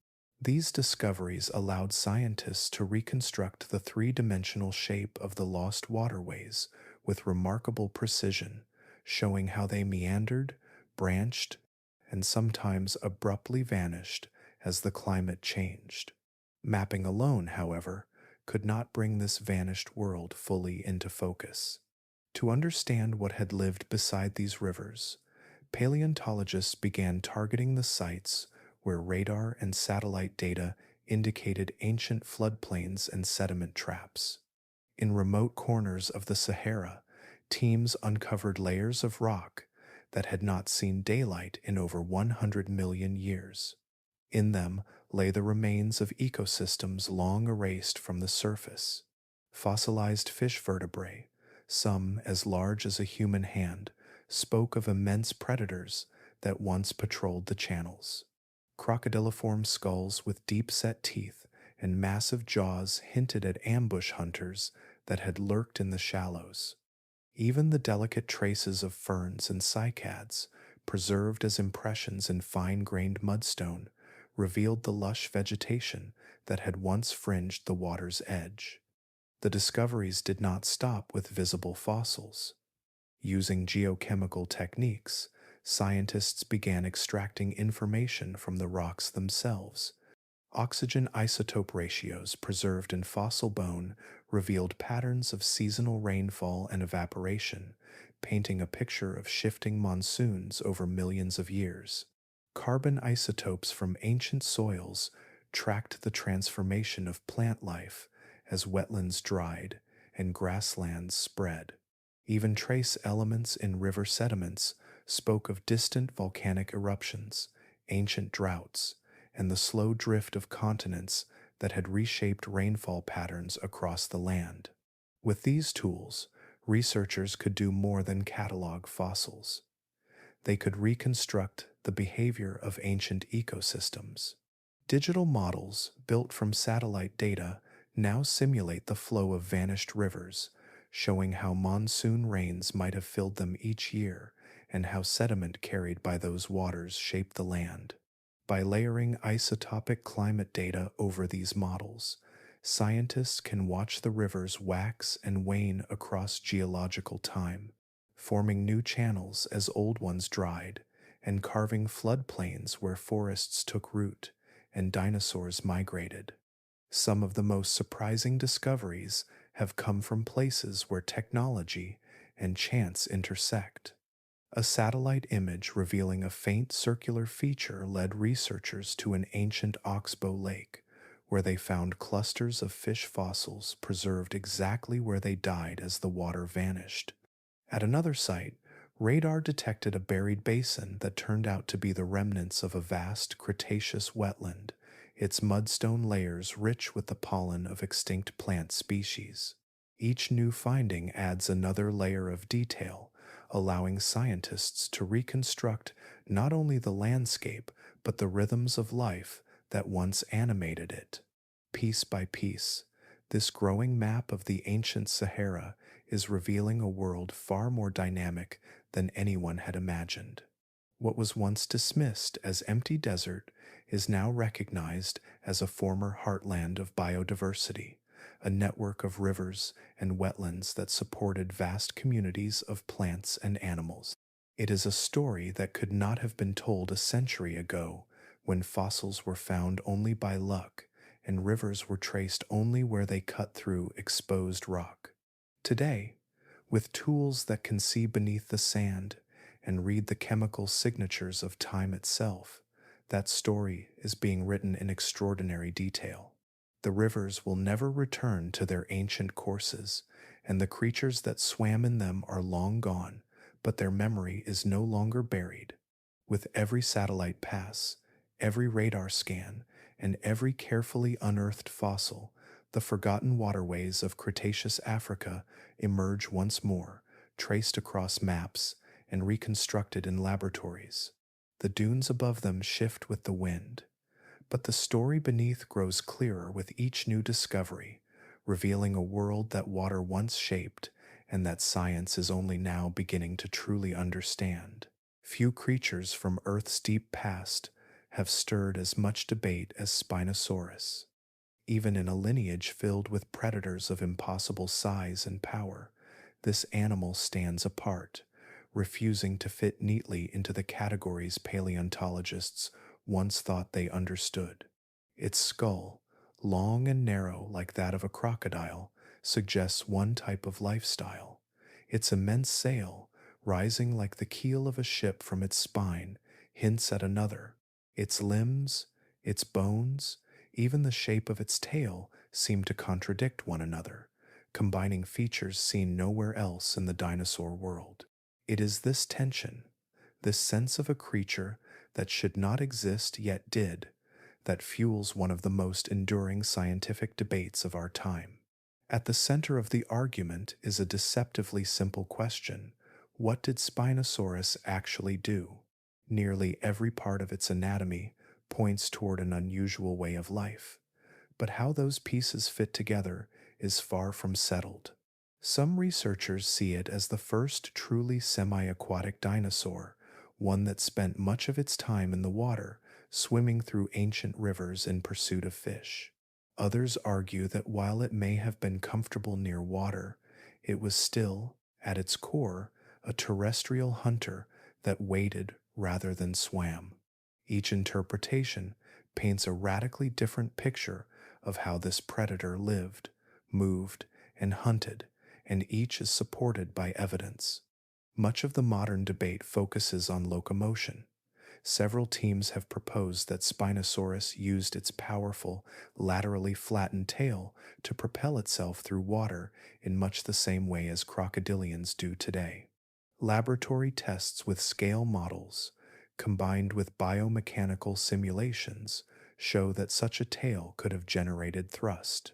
These discoveries allowed scientists to reconstruct the three-dimensional shape of the lost waterways with remarkable precision, showing how they meandered, branched, and sometimes abruptly vanished as the climate changed. Mapping alone, however, could not bring this vanished world fully into focus. To understand what had lived beside these rivers, paleontologists began targeting the sites where radar and satellite data indicated ancient floodplains and sediment traps. In remote corners of the Sahara, teams uncovered layers of rock that had not seen daylight in over 100 million years. In them lay the remains of ecosystems long erased from the surface. Fossilized fish vertebrae, some as large as a human hand, spoke of immense predators that once patrolled the channels. Crocodiliform skulls with deep-set teeth and massive jaws hinted at ambush hunters that had lurked in the shallows. Even the delicate traces of ferns and cycads, preserved as impressions in fine-grained mudstone, revealed the lush vegetation that had once fringed the water's edge. The discoveries did not stop with visible fossils. Using geochemical techniques, scientists began extracting information from the rocks themselves. Oxygen isotope ratios preserved in fossil bone revealed patterns of seasonal rainfall and evaporation, painting a picture of shifting monsoons over millions of years. Carbon isotopes from ancient soils tracked the transformation of plant life as wetlands dried and grasslands spread. Even trace elements in river sediments spoke of distant volcanic eruptions, ancient droughts, and the slow drift of continents that had reshaped rainfall patterns across the land. With these tools, researchers could do more than catalog fossils. They could reconstruct the behavior of ancient ecosystems. Digital models built from satellite data now simulate the flow of vanished rivers, showing how monsoon rains might have filled them each year and how sediment carried by those waters shaped the land. By layering isotopic climate data over these models, scientists can watch the rivers wax and wane across geological time, forming new channels as old ones dried, and carving floodplains where forests took root and dinosaurs migrated. Some of the most surprising discoveries have come from places where technology and chance intersect. A satellite image revealing a faint circular feature led researchers to an ancient oxbow lake, where they found clusters of fish fossils preserved exactly where they died as the water vanished. At another site, radar detected a buried basin that turned out to be the remnants of a vast Cretaceous wetland, its mudstone layers rich with the pollen of extinct plant species. Each new finding adds another layer of detail, allowing scientists to reconstruct not only the landscape but the rhythms of life that once animated it. Piece by piece, this growing map of the ancient Sahara is revealing a world far more dynamic than anyone had imagined. What was once dismissed as empty desert is now recognized as a former heartland of biodiversity, a network of rivers and wetlands that supported vast communities of plants and animals. It is a story that could not have been told a century ago, when fossils were found only by luck and rivers were traced only where they cut through exposed rock. Today, with tools that can see beneath the sand and read the chemical signatures of time itself, that story is being written in extraordinary detail. The rivers will never return to their ancient courses, and the creatures that swam in them are long gone, but their memory is no longer buried. With every satellite pass, every radar scan, and every carefully unearthed fossil, the forgotten waterways of Cretaceous Africa emerge once more, traced across maps and reconstructed in laboratories. The dunes above them shift with the wind, but the story beneath grows clearer with each new discovery, revealing a world that water once shaped and that science is only now beginning to truly understand. Few creatures from Earth's deep past have stirred as much debate as Spinosaurus. Even in a lineage filled with predators of impossible size and power, this animal stands apart, refusing to fit neatly into the categories paleontologists once thought they understood. Its skull, long and narrow like that of a crocodile, suggests one type of lifestyle. Its immense sail, rising like the keel of a ship from its spine, hints at another. Its limbs, its bones, even the shape of its tail seem to contradict one another, combining features seen nowhere else in the dinosaur world. It is this tension, this sense of a creature that should not exist yet did, that fuels one of the most enduring scientific debates of our time. At the center of the argument is a deceptively simple question: what did Spinosaurus actually do? Nearly every part of its anatomy points toward an unusual way of life, but how those pieces fit together is far from settled. Some researchers see it as the first truly semi-aquatic dinosaur, one that spent much of its time in the water, swimming through ancient rivers in pursuit of fish. Others argue that while it may have been comfortable near water, it was still, at its core, a terrestrial hunter that waded rather than swam. Each interpretation paints a radically different picture of how this predator lived, moved, and hunted, and each is supported by evidence. Much of the modern debate focuses on locomotion. Several teams have proposed that Spinosaurus used its powerful, laterally flattened tail to propel itself through water in much the same way as crocodilians do today. Laboratory tests with scale models, combined with biomechanical simulations, show that such a tail could have generated thrust.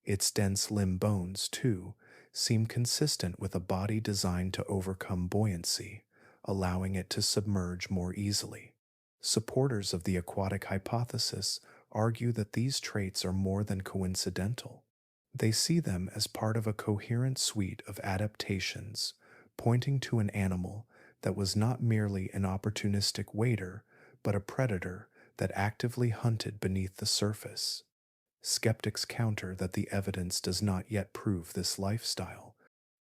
Its dense limb bones, too, seem consistent with a body designed to overcome buoyancy, allowing it to submerge more easily. Supporters of the aquatic hypothesis argue that these traits are more than coincidental. They see them as part of a coherent suite of adaptations, pointing to an animal that was not merely an opportunistic waiter, but a predator that actively hunted beneath the surface. Skeptics counter that the evidence does not yet prove this lifestyle.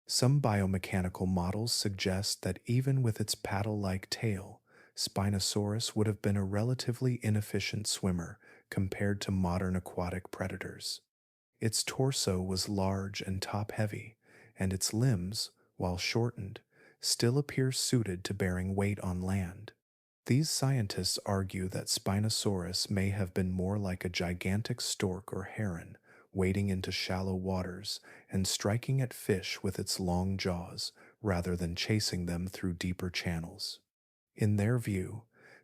Some biomechanical models suggest that even with its paddle like tail, Spinosaurus would have been a relatively inefficient swimmer compared to modern aquatic predators. Its torso was large and top heavy, and its limbs, while shortened, still appear suited to bearing weight on land. These scientists argue that Spinosaurus may have been more like a gigantic stork or heron, wading into shallow waters and striking at fish with its long jaws rather than chasing them through deeper channels. In their view,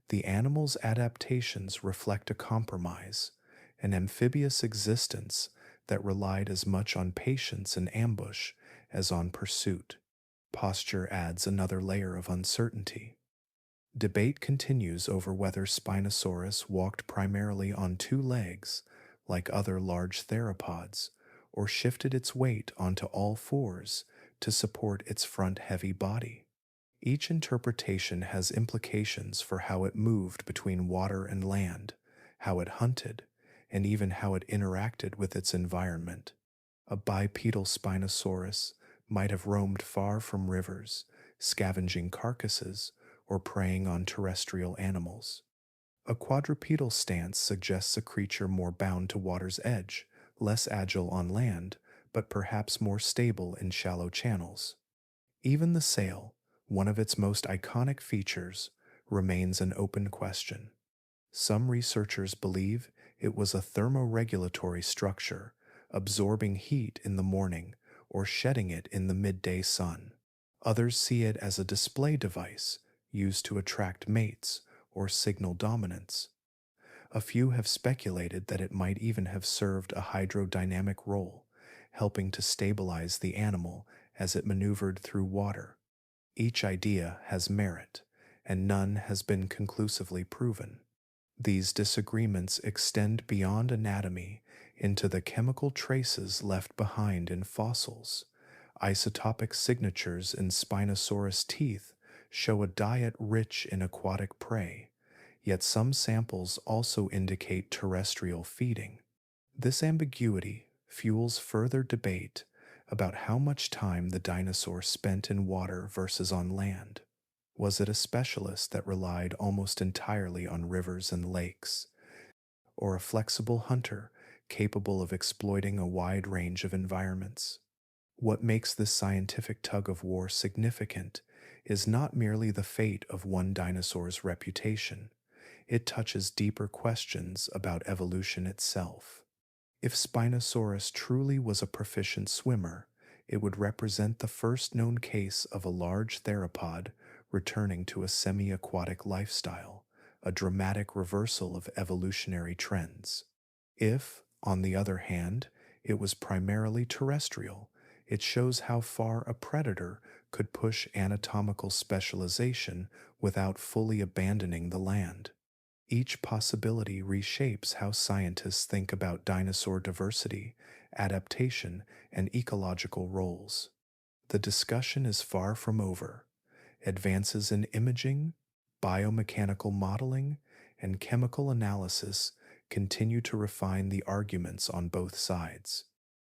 the animal's adaptations reflect a compromise, an amphibious existence that relied as much on patience and ambush as on pursuit. Posture adds another layer of uncertainty. Debate continues over whether Spinosaurus walked primarily on two legs, like other large theropods, or shifted its weight onto all fours to support its front heavy body. Each interpretation has implications for how it moved between water and land, how it hunted, and even how it interacted with its environment. A bipedal Spinosaurus might have roamed far from rivers, scavenging carcasses, or preying on terrestrial animals. A quadrupedal stance suggests a creature more bound to water's edge, less agile on land, but perhaps more stable in shallow channels. Even the sail, one of its most iconic features, remains an open question. Some researchers believe it was a thermoregulatory structure, absorbing heat in the morning or shedding it in the midday sun. Others see it as a display device used to attract mates or signal dominance. A few have speculated that it might even have served a hydrodynamic role, helping to stabilize the animal as it maneuvered through water. Each idea has merit, and none has been conclusively proven. These disagreements extend beyond anatomy into the chemical traces left behind in fossils. Isotopic signatures in Spinosaurus teeth show a diet rich in aquatic prey, yet some samples also indicate terrestrial feeding. This ambiguity fuels further debate about how much time the dinosaur spent in water versus on land. Was it a specialist that relied almost entirely on rivers and lakes, or a flexible hunter capable of exploiting a wide range of environments? What makes this scientific tug of war significant is not merely the fate of one dinosaur's reputation, it touches deeper questions about evolution itself. If Spinosaurus truly was a proficient swimmer, it would represent the first known case of a large theropod returning to a semi-aquatic lifestyle, a dramatic reversal of evolutionary trends. If, on the other hand, it was primarily terrestrial, it shows how far a predator could push anatomical specialization without fully abandoning the land. Each possibility reshapes how scientists think about dinosaur diversity, adaptation, and ecological roles. The discussion is far from over. Advances in imaging, biomechanical modeling, and chemical analysis continue to refine the arguments on both sides.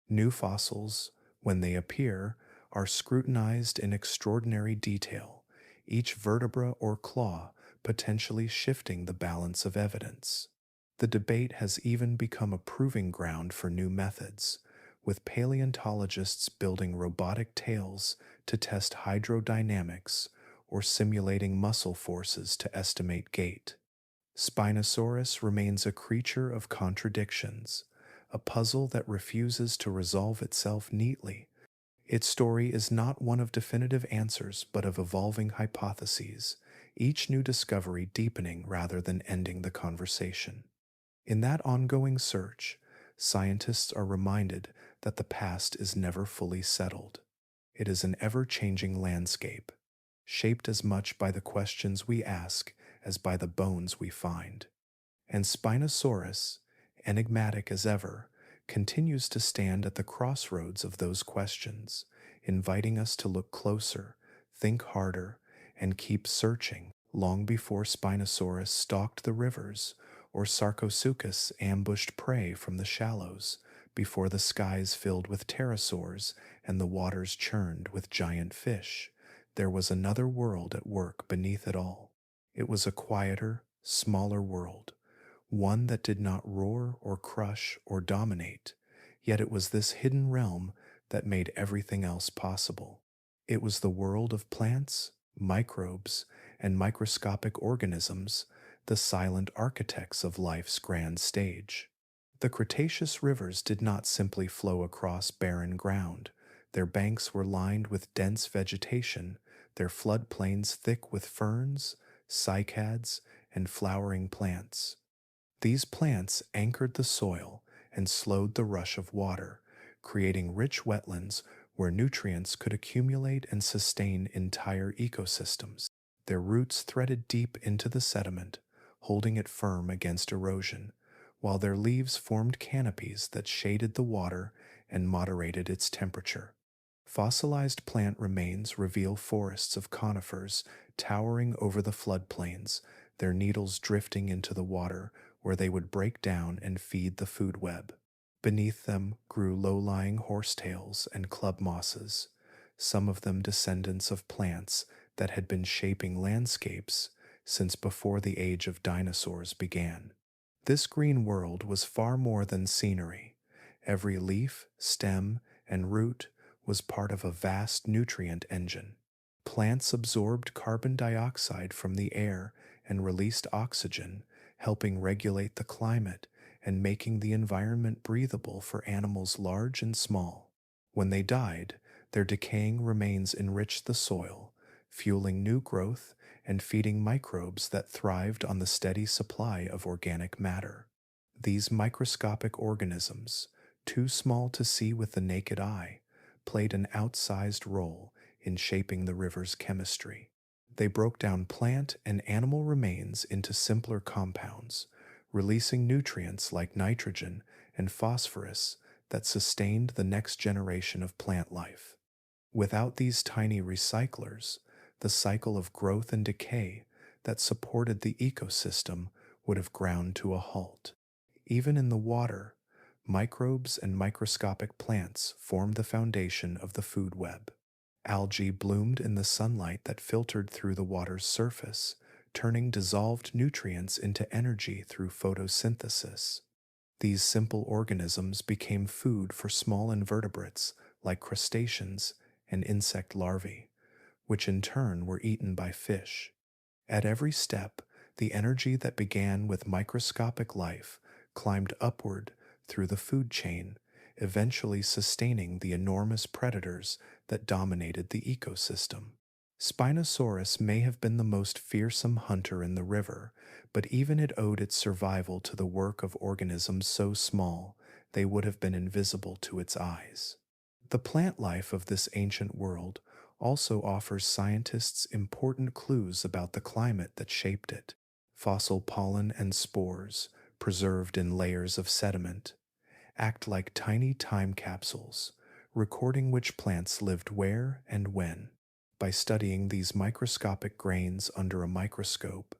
New fossils, when they appear, are scrutinized in extraordinary detail, each vertebra or claw potentially shifting the balance of evidence. The debate has even become a proving ground for new methods, with paleontologists building robotic tails to test hydrodynamics or simulating muscle forces to estimate gait. Spinosaurus remains a creature of contradictions, a puzzle that refuses to resolve itself neatly. Its story is not one of definitive answers but of evolving hypotheses, each new discovery deepening rather than ending the conversation. In that ongoing search, scientists are reminded that the past is never fully settled. It is an ever-changing landscape, shaped as much by the questions we ask as by the bones we find. And Spinosaurus, enigmatic as ever, continues to stand at the crossroads of those questions, inviting us to look closer, think harder, and keep searching. Long before Spinosaurus stalked the rivers, or Sarcosuchus ambushed prey from the shallows, before the skies filled with pterosaurs and the waters churned with giant fish, there was another world at work beneath it all. It was a quieter, smaller world, one that did not roar or crush or dominate, yet it was this hidden realm that made everything else possible. It was the world of plants, microbes, and microscopic organisms, the silent architects of life's grand stage. The Cretaceous rivers did not simply flow across barren ground. Their banks were lined with dense vegetation, their floodplains thick with ferns, cycads, and flowering plants. These plants anchored the soil and slowed the rush of water, creating rich wetlands where nutrients could accumulate and sustain entire ecosystems. Their roots threaded deep into the sediment, holding it firm against erosion, while their leaves formed canopies that shaded the water and moderated its temperature. Fossilized plant remains reveal forests of conifers towering over the floodplains, their needles drifting into the water where they would break down and feed the food web. Beneath them grew low-lying horsetails and club mosses, some of them descendants of plants that had been shaping landscapes since before the age of dinosaurs began. This green world was far more than scenery. Every leaf, stem, and root was part of a vast nutrient engine. Plants absorbed carbon dioxide from the air and released oxygen, helping regulate the climate and making the environment breathable for animals large and small. When they died, their decaying remains enriched the soil, fueling new growth and feeding microbes that thrived on the steady supply of organic matter. These microscopic organisms, too small to see with the naked eye, played an outsized role in shaping the river's chemistry. They broke down plant and animal remains into simpler compounds, releasing nutrients like nitrogen and phosphorus that sustained the next generation of plant life. Without these tiny recyclers, the cycle of growth and decay that supported the ecosystem would have ground to a halt. Even in the water, microbes and microscopic plants formed the foundation of the food web. Algae bloomed in the sunlight that filtered through the water's surface, turning dissolved nutrients into energy through photosynthesis. These simple organisms became food for small invertebrates like crustaceans and insect larvae, which in turn were eaten by fish. At every step, the energy that began with microscopic life climbed upward through the food chain, eventually sustaining the enormous predators that dominated the ecosystem. Spinosaurus may have been the most fearsome hunter in the river, but even it owed its survival to the work of organisms so small they would have been invisible to its eyes. The plant life of this ancient world also offers scientists important clues about the climate that shaped it. Fossil pollen and spores, preserved in layers of sediment, act like tiny time capsules, recording which plants lived where and when. By studying these microscopic grains under a microscope,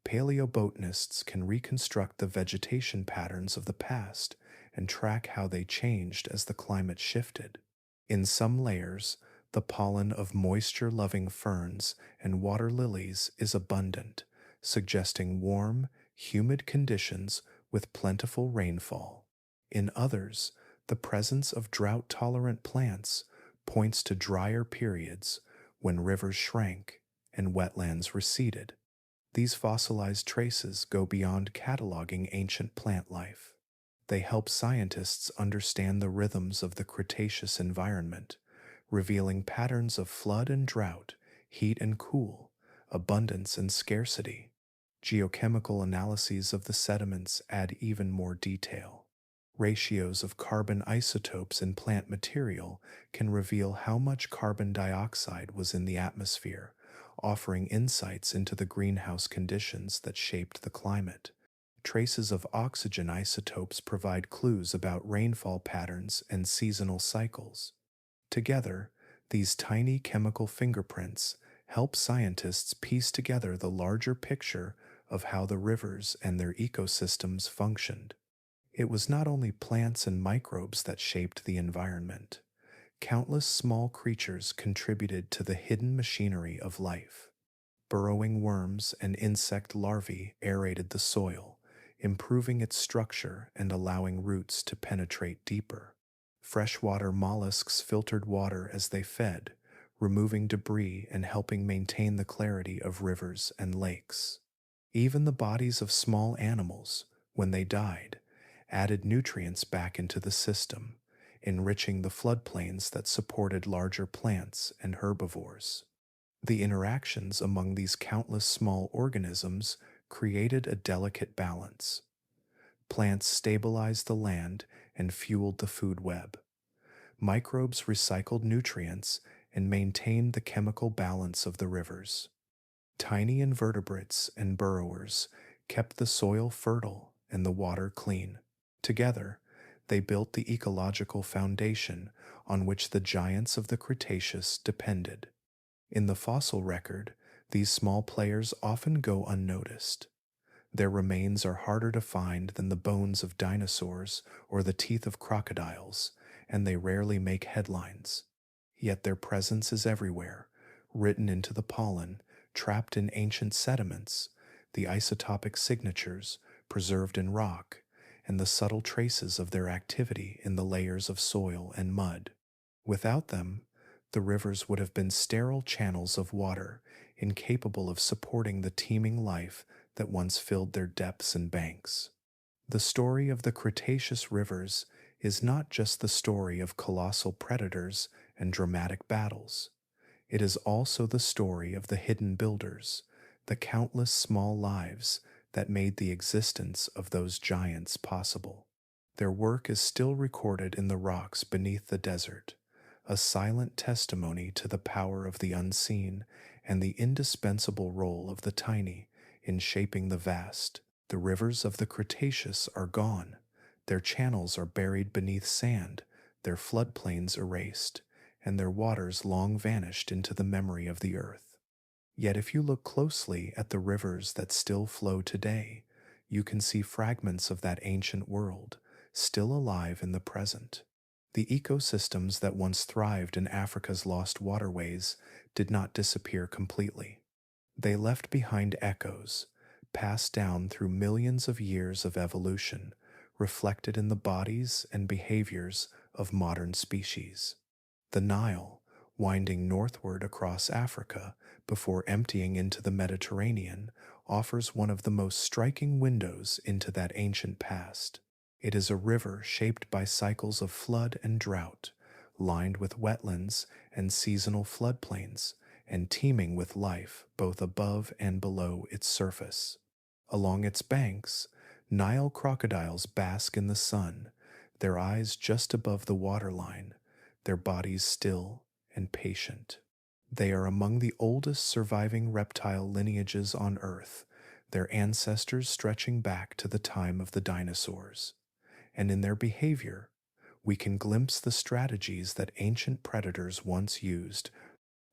paleobotanists can reconstruct the vegetation patterns of the past and track how they changed as the climate shifted. In some layers, the pollen of moisture-loving ferns and water lilies is abundant, suggesting warm, humid conditions with plentiful rainfall. In others, the presence of drought-tolerant plants points to drier periods when rivers shrank and wetlands receded. These fossilized traces go beyond cataloging ancient plant life. They help scientists understand the rhythms of the Cretaceous environment, revealing patterns of flood and drought, heat and cool, abundance and scarcity. Geochemical analyses of the sediments add even more detail. Ratios of carbon isotopes in plant material can reveal how much carbon dioxide was in the atmosphere, offering insights into the greenhouse conditions that shaped the climate. Traces of oxygen isotopes provide clues about rainfall patterns and seasonal cycles. Together, these tiny chemical fingerprints help scientists piece together the larger picture of how the rivers and their ecosystems functioned. It was not only plants and microbes that shaped the environment. Countless small creatures contributed to the hidden machinery of life. Burrowing worms and insect larvae aerated the soil, improving its structure and allowing roots to penetrate deeper. Freshwater mollusks filtered water as they fed, removing debris and helping maintain the clarity of rivers and lakes. Even the bodies of small animals, when they died, added nutrients back into the system, enriching the floodplains that supported larger plants and herbivores. The interactions among these countless small organisms created a delicate balance. Plants stabilized the land and fueled the food web. Microbes recycled nutrients and maintained the chemical balance of the rivers. Tiny invertebrates and burrowers kept the soil fertile and the water clean. Together, they built the ecological foundation on which the giants of the Cretaceous depended. In the fossil record, these small players often go unnoticed. Their remains are harder to find than the bones of dinosaurs or the teeth of crocodiles, and they rarely make headlines. Yet their presence is everywhere, written into the pollen, trapped in ancient sediments, the isotopic signatures preserved in rock, and the subtle traces of their activity in the layers of soil and mud. Without them, the rivers would have been sterile channels of water, incapable of supporting the teeming life that once filled their depths and banks. The story of the Cretaceous rivers is not just the story of colossal predators and dramatic battles. It is also the story of the hidden builders, the countless small lives that made the existence of those giants possible. Their work is still recorded in the rocks beneath the desert, a silent testimony to the power of the unseen and the indispensable role of the tiny in shaping the vast. The rivers of the Cretaceous are gone. Their channels are buried beneath sand, their floodplains erased, and their waters long vanished into the memory of the earth. Yet if you look closely at the rivers that still flow today, you can see fragments of that ancient world, still alive in the present. The ecosystems that once thrived in Africa's lost waterways did not disappear completely. They left behind echoes, passed down through millions of years of evolution, reflected in the bodies and behaviors of modern species. The Nile, winding northward across Africa before emptying into the Mediterranean, offers one of the most striking windows into that ancient past. It is a river shaped by cycles of flood and drought, lined with wetlands and seasonal floodplains, and teeming with life both above and below its surface. Along its banks, Nile crocodiles bask in the sun, their eyes just above the waterline, their bodies still and patient. They are among the oldest surviving reptile lineages on Earth, their ancestors stretching back to the time of the dinosaurs. And in their behavior, we can glimpse the strategies that ancient predators once used.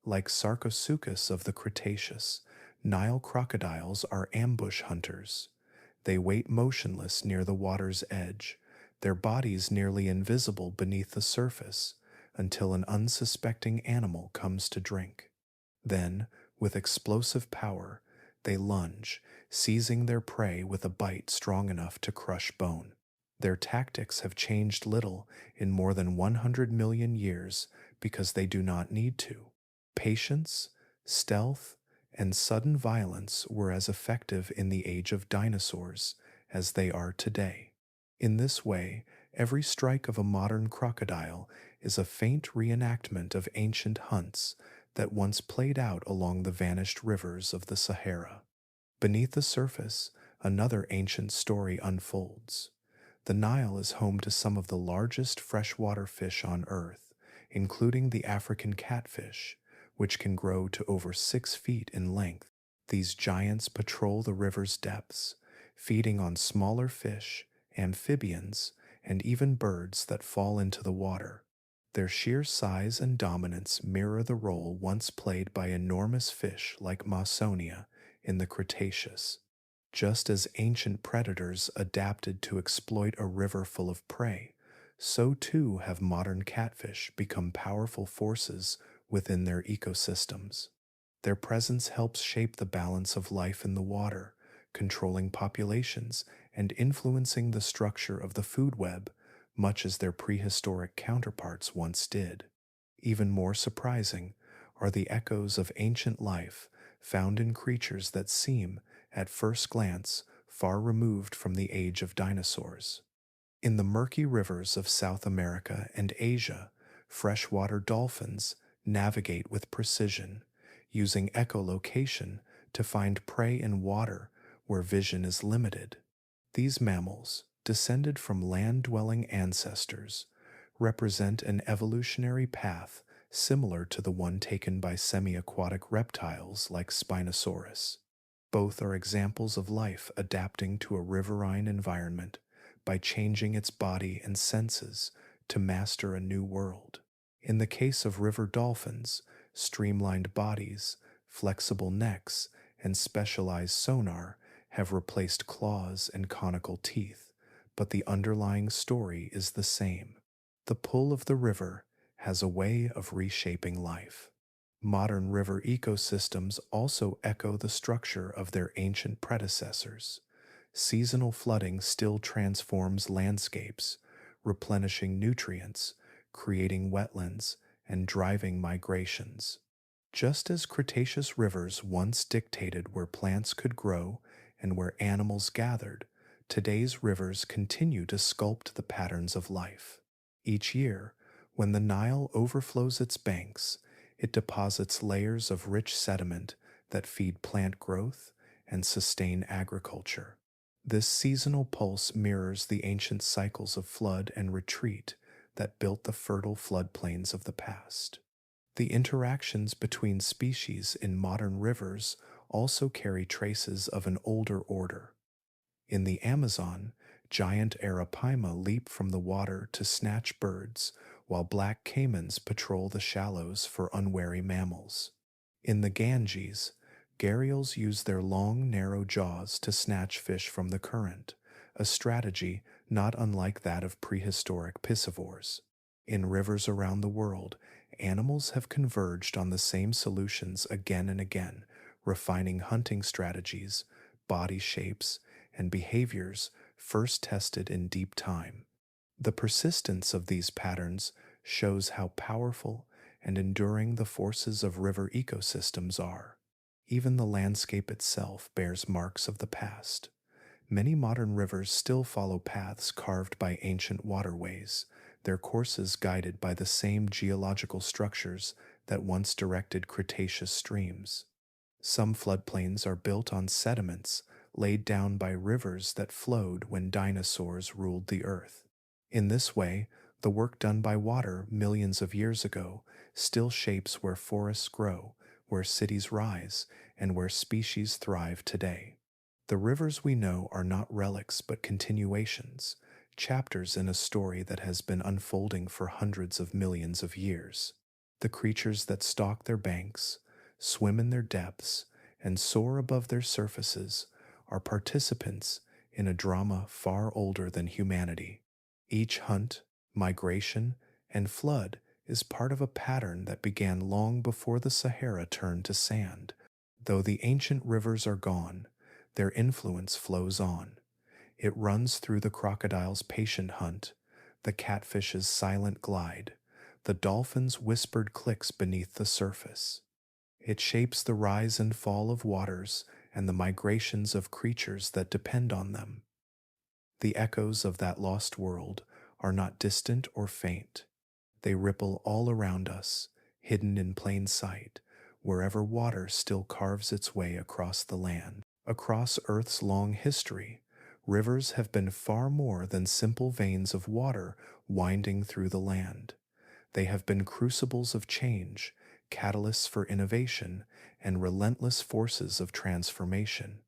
Like Sarcosuchus of the Cretaceous, Nile crocodiles are ambush hunters. They wait motionless near the water's edge, their bodies nearly invisible beneath the surface, until an unsuspecting animal comes to drink. Then, with explosive power, they lunge, seizing their prey with a bite strong enough to crush bone. Their tactics have changed little in more than 100 million years because they do not need to. Patience, stealth, and sudden violence were as effective in the age of dinosaurs as they are today. In this way, every strike of a modern crocodile is a faint reenactment of ancient hunts that once played out along the vanished rivers of the Sahara. Beneath the surface, another ancient story unfolds. The Nile is home to some of the largest freshwater fish on Earth, including the African catfish, which can grow to over 6 feet in length. These giants patrol the river's depths, feeding on smaller fish, amphibians, and even birds that fall into the water. Their sheer size and dominance mirror the role once played by enormous fish like Mawsonia in the Cretaceous. Just as ancient predators adapted to exploit a river full of prey, so too have modern catfish become powerful forces within their ecosystems. Their presence helps shape the balance of life in the water, controlling populations and influencing the structure of the food web, much as their prehistoric counterparts once did. Even more surprising are the echoes of ancient life found in creatures that seem, at first glance, far removed from the age of dinosaurs. In the murky rivers of South America and Asia, freshwater dolphins navigate with precision, using echolocation to find prey in water where vision is limited. These mammals, descended from land-dwelling ancestors, represent an evolutionary path similar to the one taken by semi-aquatic reptiles like Spinosaurus. Both are examples of life adapting to a riverine environment by changing its body and senses to master a new world. In the case of river dolphins, streamlined bodies, flexible necks, and specialized sonar have replaced claws and conical teeth, but the underlying story is the same. The pull of the river has a way of reshaping life. Modern river ecosystems also echo the structure of their ancient predecessors. Seasonal flooding still transforms landscapes, replenishing nutrients, creating wetlands, and driving migrations. Just as Cretaceous rivers once dictated where plants could grow and where animals gathered, today's rivers continue to sculpt the patterns of life. Each year, when the Nile overflows its banks, it deposits layers of rich sediment that feed plant growth and sustain agriculture. This seasonal pulse mirrors the ancient cycles of flood and retreat that built the fertile floodplains of the past. The interactions between species in modern rivers also carry traces of an older order. In the Amazon, giant arapaima leap from the water to snatch birds, while black caimans patrol the shallows for unwary mammals. In the Ganges, gharials use their long, narrow jaws to snatch fish from the current, a strategy not unlike that of prehistoric piscivores. In rivers around the world, animals have converged on the same solutions again and again, refining hunting strategies, body shapes, and behaviors first tested in deep time. The persistence of these patterns shows how powerful and enduring the forces of river ecosystems are. Even the landscape itself bears marks of the past. Many modern rivers still follow paths carved by ancient waterways, their courses guided by the same geological structures that once directed Cretaceous streams. Some floodplains are built on sediments laid down by rivers that flowed when dinosaurs ruled the earth. In this way, the work done by water millions of years ago still shapes where forests grow, where cities rise, and where species thrive today. The rivers we know are not relics but continuations, chapters in a story that has been unfolding for hundreds of millions of years. The creatures that stalk their banks, swim in their depths, and soar above their surfaces are participants in a drama far older than humanity. Each hunt, migration, and flood is part of a pattern that began long before the Sahara turned to sand. Though the ancient rivers are gone, their influence flows on. It runs through the crocodile's patient hunt, the catfish's silent glide, the dolphin's whispered clicks beneath the surface. It shapes the rise and fall of waters and the migrations of creatures that depend on them. The echoes of that lost world are not distant or faint. They ripple all around us, hidden in plain sight, wherever water still carves its way across the land. Across Earth's long history, rivers have been far more than simple veins of water winding through the land. They have been crucibles of change, catalysts for innovation, and relentless forces of transformation.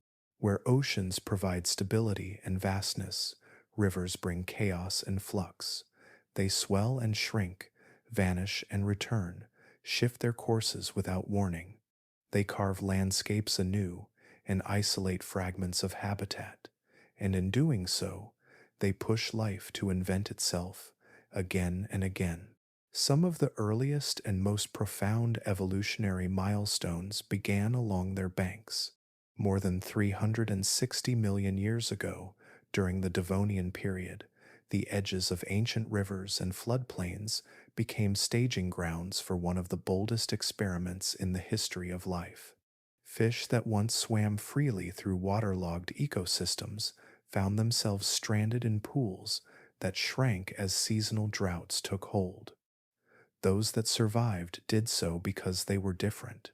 Where oceans provide stability and vastness, rivers bring chaos and flux. They swell and shrink, vanish and return, shift their courses without warning. They carve landscapes anew and isolate fragments of habitat, and in doing so, they push life to invent itself again and again. Some of the earliest and most profound evolutionary milestones began along their banks. More than 360 million years ago, during the Devonian period, the edges of ancient rivers and floodplains became staging grounds for one of the boldest experiments in the history of life. Fish that once swam freely through waterlogged ecosystems found themselves stranded in pools that shrank as seasonal droughts took hold. Those that survived did so because they were different.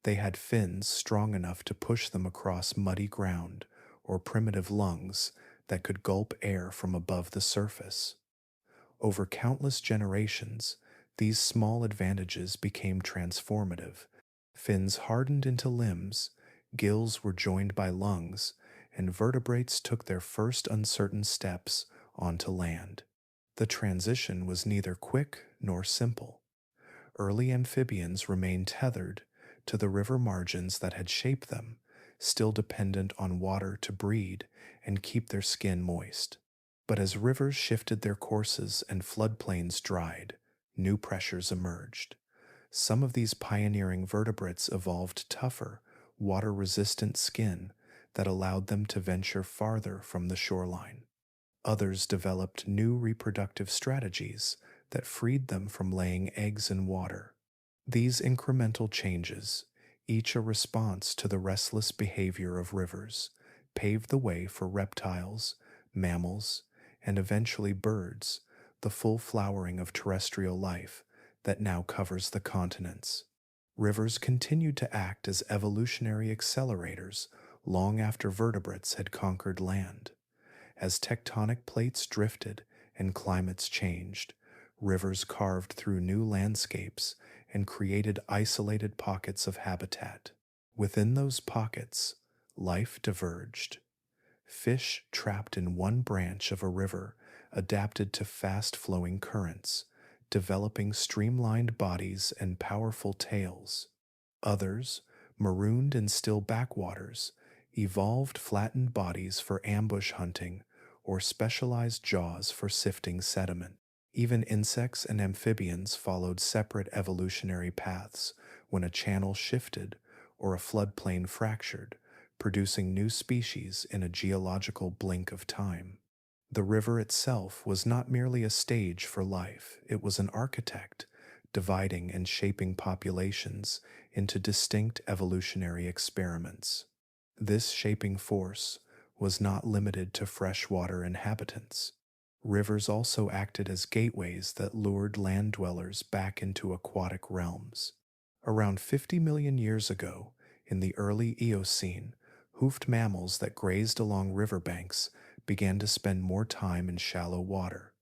They had fins strong enough to push them across muddy ground, or primitive lungs that could gulp air from above the surface. Over countless generations, these small advantages became transformative. Fins hardened into limbs, gills were joined by lungs, and vertebrates took their first uncertain steps onto land. The transition was neither quick nor simple. Early amphibians remained tethered to the river margins that had shaped them, still dependent on water to breed and keep their skin moist. But as rivers shifted their courses and floodplains dried, new pressures emerged. Some of these pioneering vertebrates evolved tougher, water-resistant skin that allowed them to venture farther from the shoreline. Others developed new reproductive strategies that freed them from laying eggs in water. These incremental changes, each a response to the restless behavior of rivers, paved the way for reptiles, mammals, and eventually birds, the full flowering of terrestrial life that now covers the continents. Rivers continued to act as evolutionary accelerators long after vertebrates had conquered land. As tectonic plates drifted and climates changed, rivers carved through new landscapes and created isolated pockets of habitat. Within those pockets, life diverged. Fish trapped in one branch of a river adapted to fast-flowing currents, developing streamlined bodies and powerful tails. Others, marooned in still backwaters, evolved flattened bodies for ambush hunting or specialized jaws for sifting sediment. Even insects and amphibians followed separate evolutionary paths when a channel shifted or a floodplain fractured, producing new species in a geological blink of time. The river itself was not merely a stage for life, it was an architect, dividing and shaping populations into distinct evolutionary experiments. This shaping force was not limited to freshwater inhabitants. Rivers also acted as gateways that lured land dwellers back into aquatic realms. Around 50 million years ago, in the early Eocene, hoofed mammals that grazed along riverbanks began to spend more time in shallow water.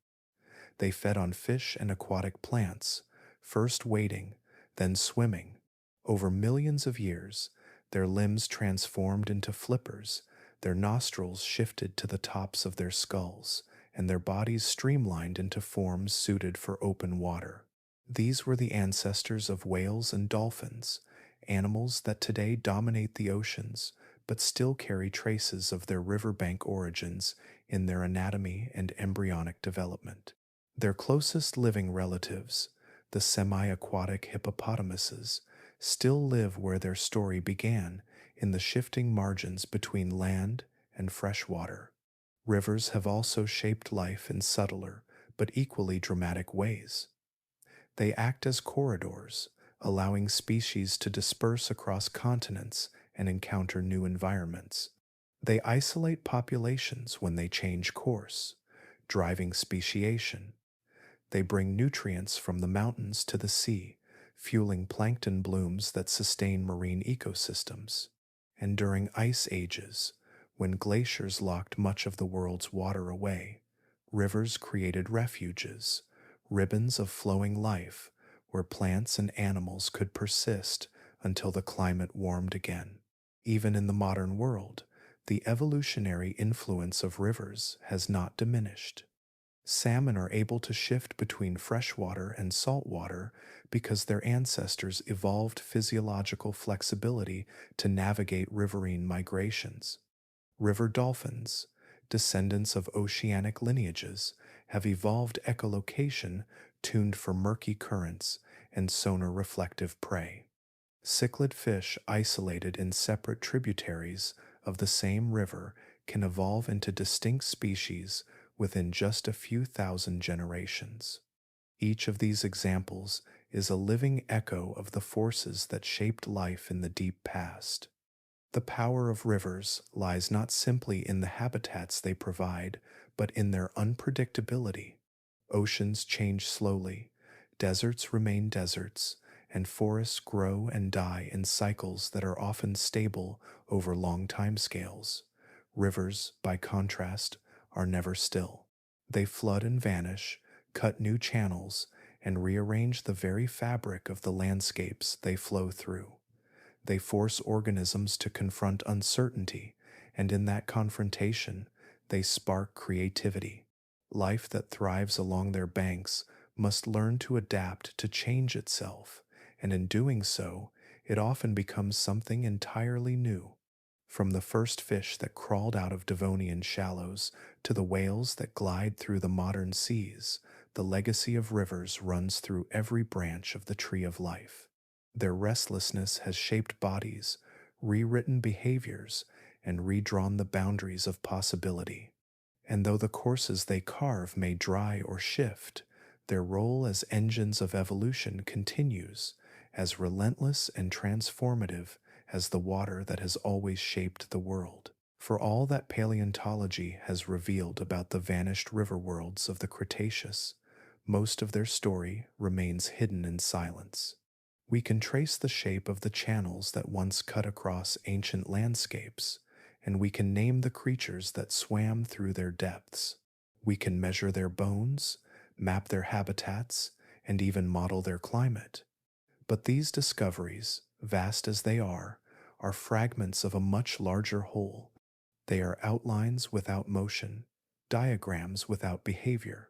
They fed on fish and aquatic plants, first wading, then swimming. Over millions of years, their limbs transformed into flippers, their nostrils shifted to the tops of their skulls, and their bodies streamlined into forms suited for open water. These were the ancestors of whales and dolphins, animals that today dominate the oceans, but still carry traces of their riverbank origins in their anatomy and embryonic development. Their closest living relatives, the semi-aquatic hippopotamuses, still live where their story began, in the shifting margins between land and freshwater. Rivers have also shaped life in subtler but equally dramatic ways. They act as corridors, allowing species to disperse across continents and encounter new environments. They isolate populations when they change course, driving speciation. They bring nutrients from the mountains to the sea, fueling plankton blooms that sustain marine ecosystems. And during ice ages, when glaciers locked much of the world's water away, rivers created refuges, ribbons of flowing life where plants and animals could persist until the climate warmed again. Even in the modern world, the evolutionary influence of rivers has not diminished. Salmon are able to shift between freshwater and saltwater because their ancestors evolved physiological flexibility to navigate riverine migrations. River dolphins, descendants of oceanic lineages, have evolved echolocation tuned for murky currents and sonar reflective prey. Cichlid fish isolated in separate tributaries of the same river can evolve into distinct species within just a few thousand generations. Each of these examples is a living echo of the forces that shaped life in the deep past. The power of rivers lies not simply in the habitats they provide, but in their unpredictability. Oceans change slowly, deserts remain deserts, and forests grow and die in cycles that are often stable over long timescales. Rivers, by contrast, are never still. They flood and vanish, cut new channels, and rearrange the very fabric of the landscapes they flow through. They force organisms to confront uncertainty, and in that confrontation, they spark creativity. Life that thrives along their banks must learn to adapt to change itself, and in doing so, it often becomes something entirely new. From the first fish that crawled out of Devonian shallows to the whales that glide through the modern seas, the legacy of rivers runs through every branch of the tree of life. Their restlessness has shaped bodies, rewritten behaviors, and redrawn the boundaries of possibility. And though the courses they carve may dry or shift, their role as engines of evolution continues, as relentless and transformative as the water that has always shaped the world. For all that paleontology has revealed about the vanished river worlds of the Cretaceous, most of their story remains hidden in silence. We can trace the shape of the channels that once cut across ancient landscapes, and we can name the creatures that swam through their depths. We can measure their bones, map their habitats, and even model their climate. But these discoveries, vast as they are fragments of a much larger whole. They are outlines without motion, diagrams without behavior.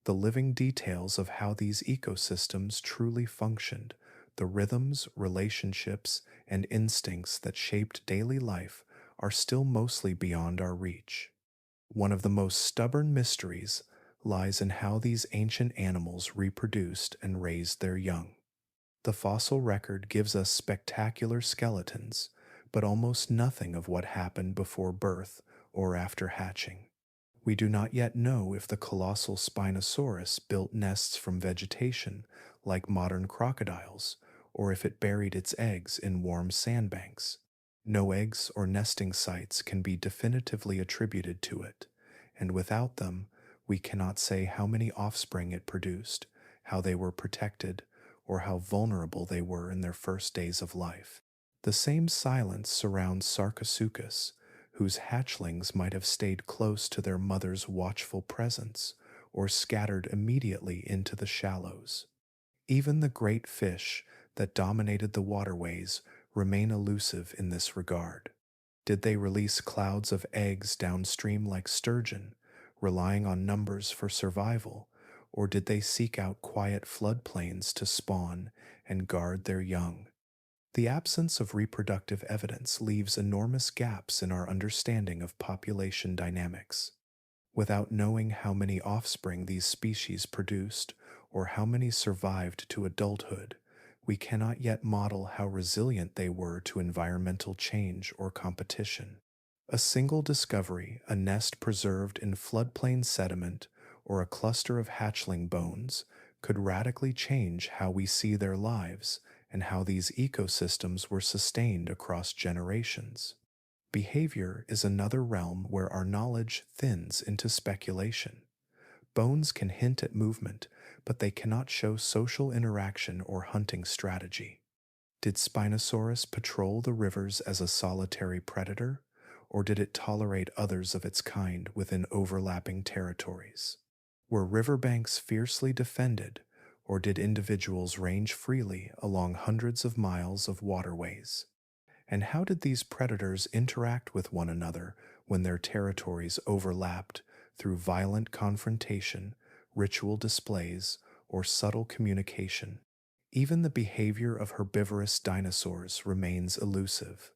The living details of how these ecosystems truly functioned, the rhythms, relationships, and instincts that shaped daily life are still mostly beyond our reach. One of the most stubborn mysteries lies in how these ancient animals reproduced and raised their young. The fossil record gives us spectacular skeletons, but almost nothing of what happened before birth or after hatching. We do not yet know if the colossal Spinosaurus built nests from vegetation like modern crocodiles, or if it buried its eggs in warm sandbanks. No eggs or nesting sites can be definitively attributed to it, and without them, we cannot say how many offspring it produced, how they were protected, or how vulnerable they were in their first days of life. The same silence surrounds Sarcosuchus, whose hatchlings might have stayed close to their mother's watchful presence, or scattered immediately into the shallows. Even the great fish that dominated the waterways remain elusive in this regard. Did they release clouds of eggs downstream like sturgeon, relying on numbers for survival, or did they seek out quiet floodplains to spawn and guard their young? The absence of reproductive evidence leaves enormous gaps in our understanding of population dynamics. Without knowing how many offspring these species produced or how many survived to adulthood, we cannot yet model how resilient they were to environmental change or competition. A single discovery, a nest preserved in floodplain sediment, or a cluster of hatchling bones, could radically change how we see their lives and how these ecosystems were sustained across generations. Behavior is another realm where our knowledge thins into speculation. Bones can hint at movement, but they cannot show social interaction or hunting strategy. Did Spinosaurus patrol the rivers as a solitary predator, or did it tolerate others of its kind within overlapping territories? Were riverbanks fiercely defended, or did individuals range freely along hundreds of miles of waterways? And how did these predators interact with one another when their territories overlapped through violent confrontation, ritual displays, or subtle communication? Even the behavior of herbivorous dinosaurs remains elusive.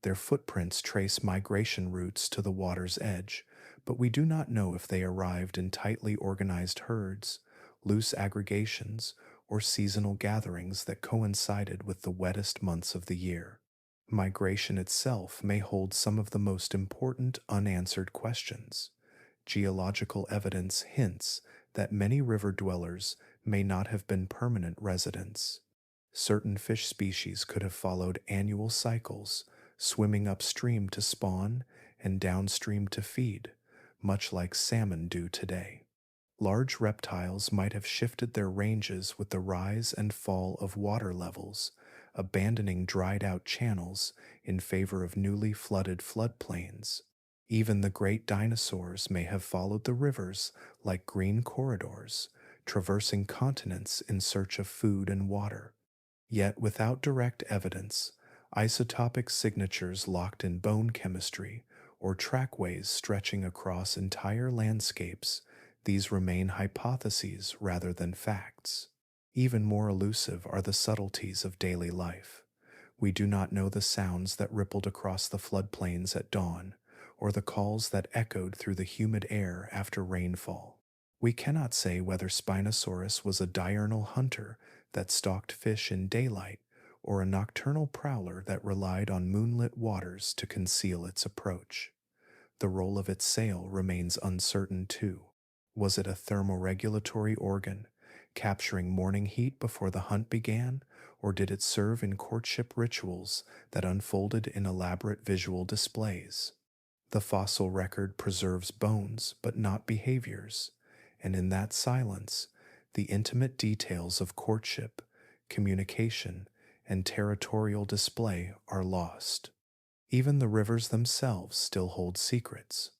Their footprints trace migration routes to the water's edge, but we do not know if they arrived in tightly organized herds, loose aggregations, or seasonal gatherings that coincided with the wettest months of the year. Migration itself may hold some of the most important unanswered questions. Geological evidence hints that many river dwellers may not have been permanent residents. Certain fish species could have followed annual cycles, swimming upstream to spawn and downstream to feed, much like salmon do today. Large reptiles might have shifted their ranges with the rise and fall of water levels, abandoning dried out channels in favor of newly flooded floodplains. Even the great dinosaurs may have followed the rivers like green corridors, traversing continents in search of food and water. Yet, without direct evidence, isotopic signatures locked in bone chemistry, or trackways stretching across entire landscapes, these remain hypotheses rather than facts. Even more elusive are the subtleties of daily life. We do not know the sounds that rippled across the floodplains at dawn, or the calls that echoed through the humid air after rainfall. We cannot say whether Spinosaurus was a diurnal hunter that stalked fish in daylight, or a nocturnal prowler that relied on moonlit waters to conceal its approach. The role of its sail remains uncertain too. Was it a thermoregulatory organ, capturing morning heat before the hunt began, or did it serve in courtship rituals that unfolded in elaborate visual displays? The fossil record preserves bones but not behaviors, and in that silence, the intimate details of courtship, communication, and territorial display are lost. Even the rivers themselves still hold secrets.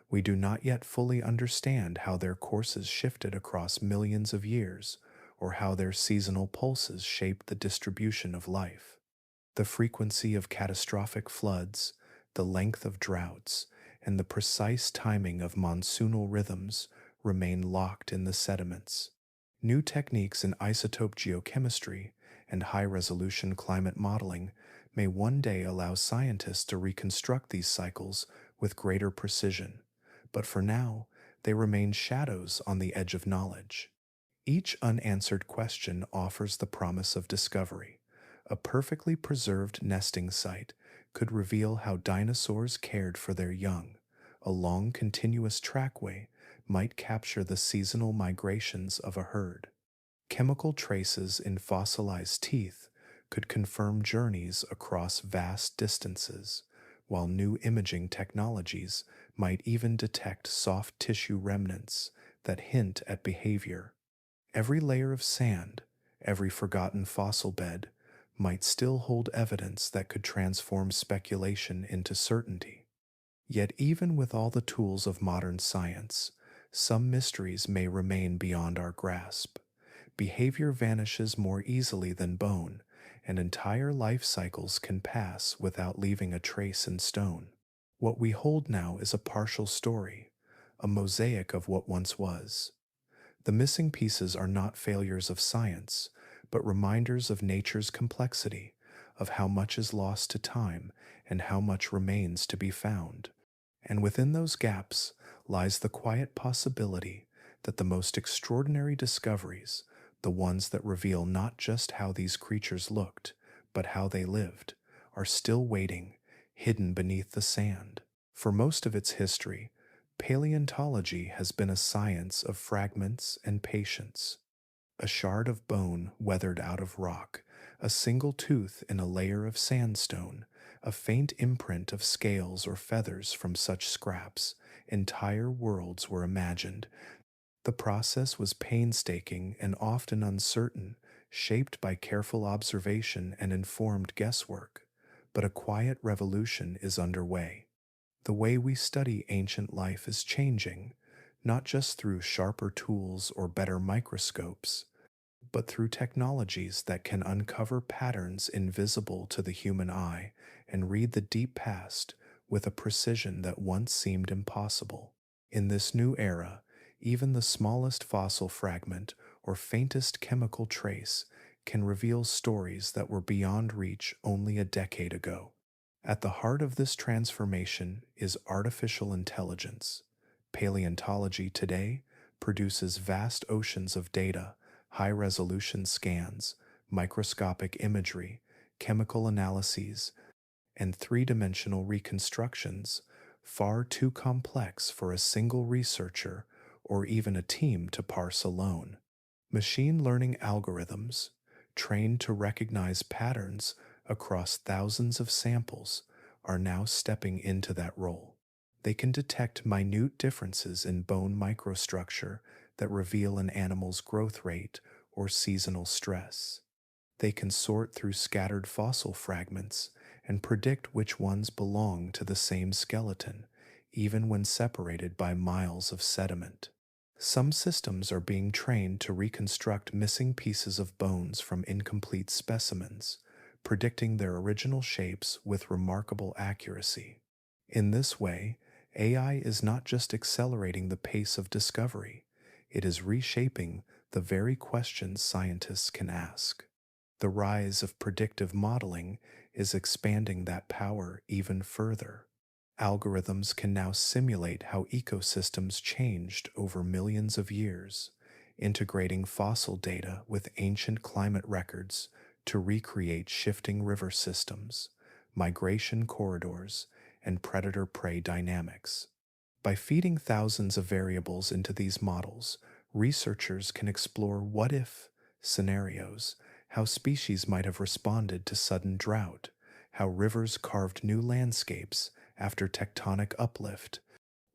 We do not yet fully understand how their courses shifted across millions of years, or how their seasonal pulses shaped the distribution of life. The frequency of catastrophic floods, the length of droughts, and the precise timing of monsoonal rhythms remain locked in the sediments. New techniques in isotope geochemistry and high-resolution climate modeling may one day allow scientists to reconstruct these cycles with greater precision, but for now, they remain shadows on the edge of knowledge. Each unanswered question offers the promise of discovery. A perfectly preserved nesting site could reveal how dinosaurs cared for their young. A long, continuous trackway might capture the seasonal migrations of a herd. Chemical traces in fossilized teeth could confirm journeys across vast distances, while new imaging technologies might even detect soft tissue remnants that hint at behavior. Every layer of sand, every forgotten fossil bed, might still hold evidence that could transform speculation into certainty. Yet even with all the tools of modern science, some mysteries may remain beyond our grasp. Behavior vanishes more easily than bone, and entire life cycles can pass without leaving a trace in stone. What we hold now is a partial story, a mosaic of what once was. The missing pieces are not failures of science, but reminders of nature's complexity, of how much is lost to time and how much remains to be found. And within those gaps lies the quiet possibility that the most extraordinary discoveries, the ones that reveal not just how these creatures looked, but how they lived, are still waiting, hidden beneath the sand. For most of its history, paleontology has been a science of fragments and patience. A shard of bone weathered out of rock, a single tooth in a layer of sandstone, a faint imprint of scales or feathers from such scraps, entire worlds were imagined. The process was painstaking and often uncertain, shaped by careful observation and informed guesswork. But a quiet revolution is underway. The way we study ancient life is changing, not just through sharper tools or better microscopes, but through technologies that can uncover patterns invisible to the human eye and read the deep past with a precision that once seemed impossible. In this new era, even the smallest fossil fragment or faintest chemical trace can reveal stories that were beyond reach only a decade ago. At the heart of this transformation is artificial intelligence. Paleontology today produces vast oceans of data, high resolution scans, microscopic imagery, chemical analyses, and three-dimensional reconstructions, far too complex for a single researcher or even a team to parse alone. Machine learning algorithms, trained to recognize patterns across thousands of samples, are now stepping into that role. They can detect minute differences in bone microstructure that reveal an animal's growth rate or seasonal stress. They can sort through scattered fossil fragments and predict which ones belong to the same skeleton, even when separated by miles of sediment. Some systems are being trained to reconstruct missing pieces of bones from incomplete specimens, predicting their original shapes with remarkable accuracy. In this way, AI is not just accelerating the pace of discovery, it is reshaping the very questions scientists can ask. The rise of predictive modeling is expanding that power even further. Algorithms can now simulate how ecosystems changed over millions of years, integrating fossil data with ancient climate records to recreate shifting river systems, migration corridors, and predator-prey dynamics. By feeding thousands of variables into these models, researchers can explore what-if scenarios, how species might have responded to sudden drought, how rivers carved new landscapes after tectonic uplift,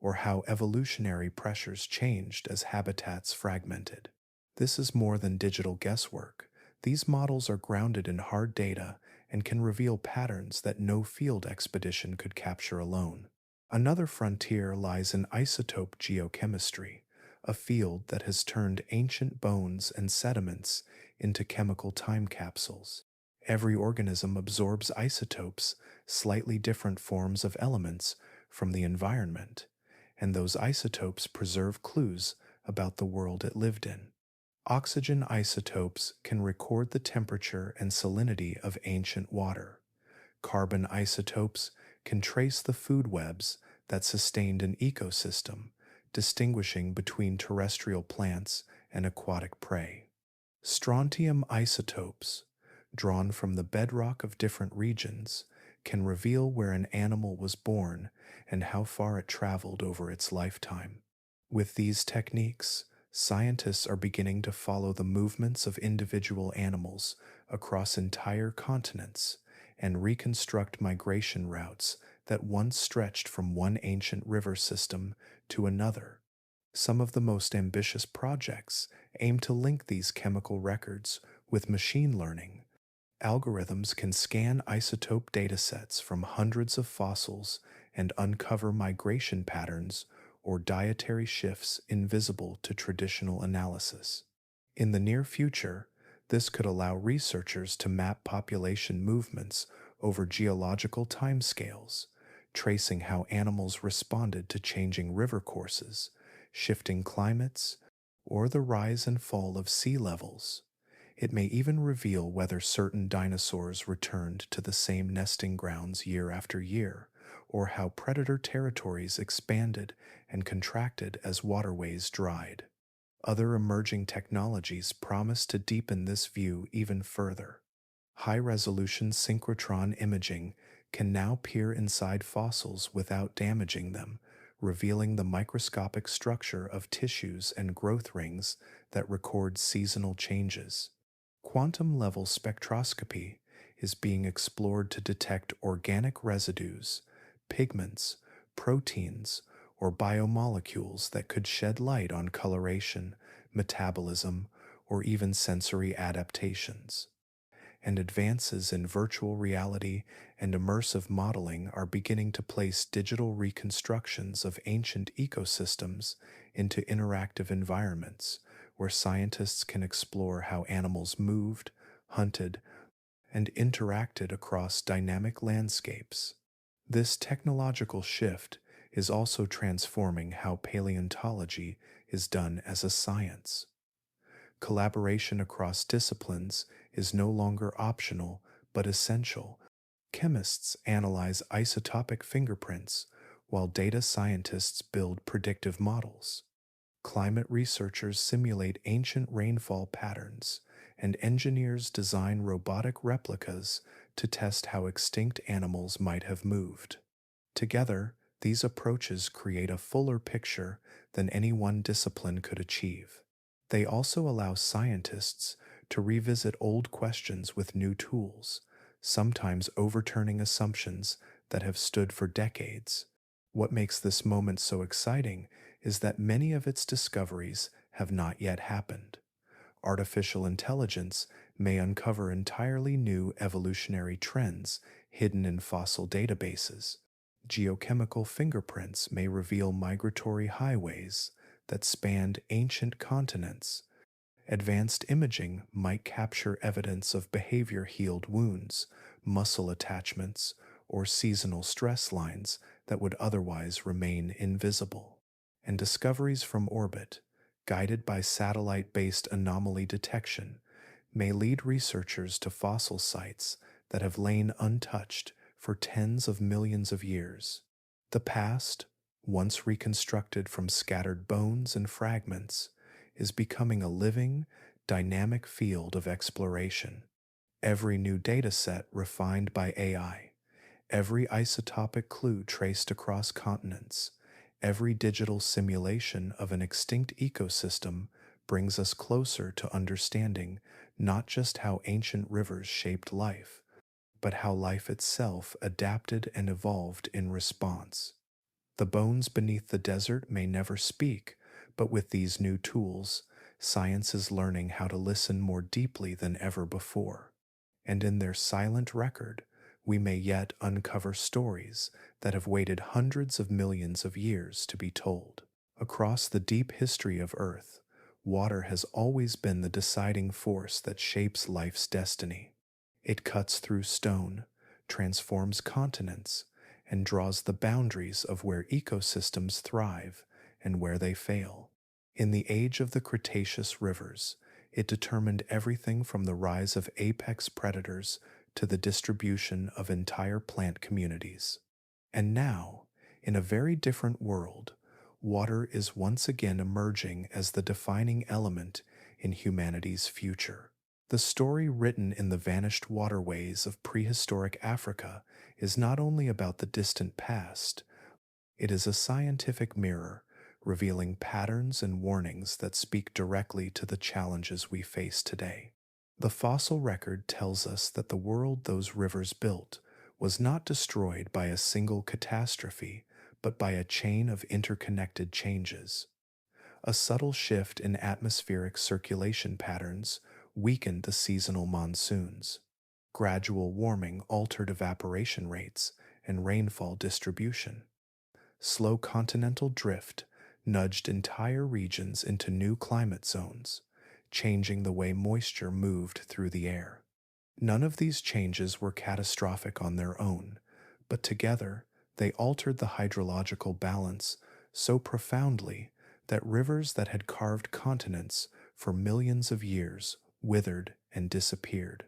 or how evolutionary pressures changed as habitats fragmented. This is more than digital guesswork. These models are grounded in hard data and can reveal patterns that no field expedition could capture alone. Another frontier lies in isotope geochemistry, a field that has turned ancient bones and sediments into chemical time capsules. Every organism absorbs isotopes, slightly different forms of elements, from the environment, and those isotopes preserve clues about the world it lived in. Oxygen isotopes can record the temperature and salinity of ancient water. Carbon isotopes can trace the food webs that sustained an ecosystem, distinguishing between terrestrial plants and aquatic prey. Strontium isotopes, drawn from the bedrock of different regions, can reveal where an animal was born and how far it traveled over its lifetime. With these techniques, scientists are beginning to follow the movements of individual animals across entire continents and reconstruct migration routes that once stretched from one ancient river system to another. Some of the most ambitious projects aim to link these chemical records with machine learning. Algorithms can scan isotope datasets from hundreds of fossils and uncover migration patterns or dietary shifts invisible to traditional analysis. In the near future, this could allow researchers to map population movements over geological timescales, tracing how animals responded to changing river courses, shifting climates, or the rise and fall of sea levels. It may even reveal whether certain dinosaurs returned to the same nesting grounds year after year, or how predator territories expanded and contracted as waterways dried. Other emerging technologies promise to deepen this view even further. High-resolution synchrotron imaging can now peer inside fossils without damaging them, revealing the microscopic structure of tissues and growth rings that record seasonal changes. Quantum-level spectroscopy is being explored to detect organic residues, pigments, proteins, or biomolecules that could shed light on coloration, metabolism, or even sensory adaptations. And advances in virtual reality and immersive modeling are beginning to place digital reconstructions of ancient ecosystems into interactive environments, where scientists can explore how animals moved, hunted, and interacted across dynamic landscapes. This technological shift is also transforming how paleontology is done as a science. Collaboration across disciplines is no longer optional but essential. Chemists analyze isotopic fingerprints, while data scientists build predictive models. Climate researchers simulate ancient rainfall patterns, and engineers design robotic replicas to test how extinct animals might have moved. Together, these approaches create a fuller picture than any one discipline could achieve. They also allow scientists to revisit old questions with new tools, sometimes overturning assumptions that have stood for decades. What makes this moment so exciting is that many of its discoveries have not yet happened. Artificial intelligence may uncover entirely new evolutionary trends hidden in fossil databases. Geochemical fingerprints may reveal migratory highways that spanned ancient continents. Advanced imaging might capture evidence of behavior-healed wounds, muscle attachments, or seasonal stress lines that would otherwise remain invisible. And discoveries from orbit, guided by satellite-based anomaly detection, may lead researchers to fossil sites that have lain untouched for tens of millions of years. The past, once reconstructed from scattered bones and fragments, is becoming a living, dynamic field of exploration. Every new dataset refined by AI, every isotopic clue traced across continents, every digital simulation of an extinct ecosystem brings us closer to understanding not just how ancient rivers shaped life, but how life itself adapted and evolved in response. The bones beneath the desert may never speak, but with these new tools, science is learning how to listen more deeply than ever before. And in their silent record, we may yet uncover stories that have waited hundreds of millions of years to be told. Across the deep history of Earth, water has always been the deciding force that shapes life's destiny. It cuts through stone, transforms continents, and draws the boundaries of where ecosystems thrive and where they fail. In the age of the Cretaceous rivers, it determined everything from the rise of apex predators to the distribution of entire plant communities. And now, in a very different world, water is once again emerging as the defining element in humanity's future. The story written in the vanished waterways of prehistoric Africa is not only about the distant past, it is a scientific mirror revealing patterns and warnings that speak directly to the challenges we face today. The fossil record tells us that the world those rivers built was not destroyed by a single catastrophe, but by a chain of interconnected changes. A subtle shift in atmospheric circulation patterns weakened the seasonal monsoons. Gradual warming altered evaporation rates and rainfall distribution. Slow continental drift nudged entire regions into new climate zones, changing the way moisture moved through the air. None of these changes were catastrophic on their own, but together they altered the hydrological balance so profoundly that rivers that had carved continents for millions of years withered and disappeared.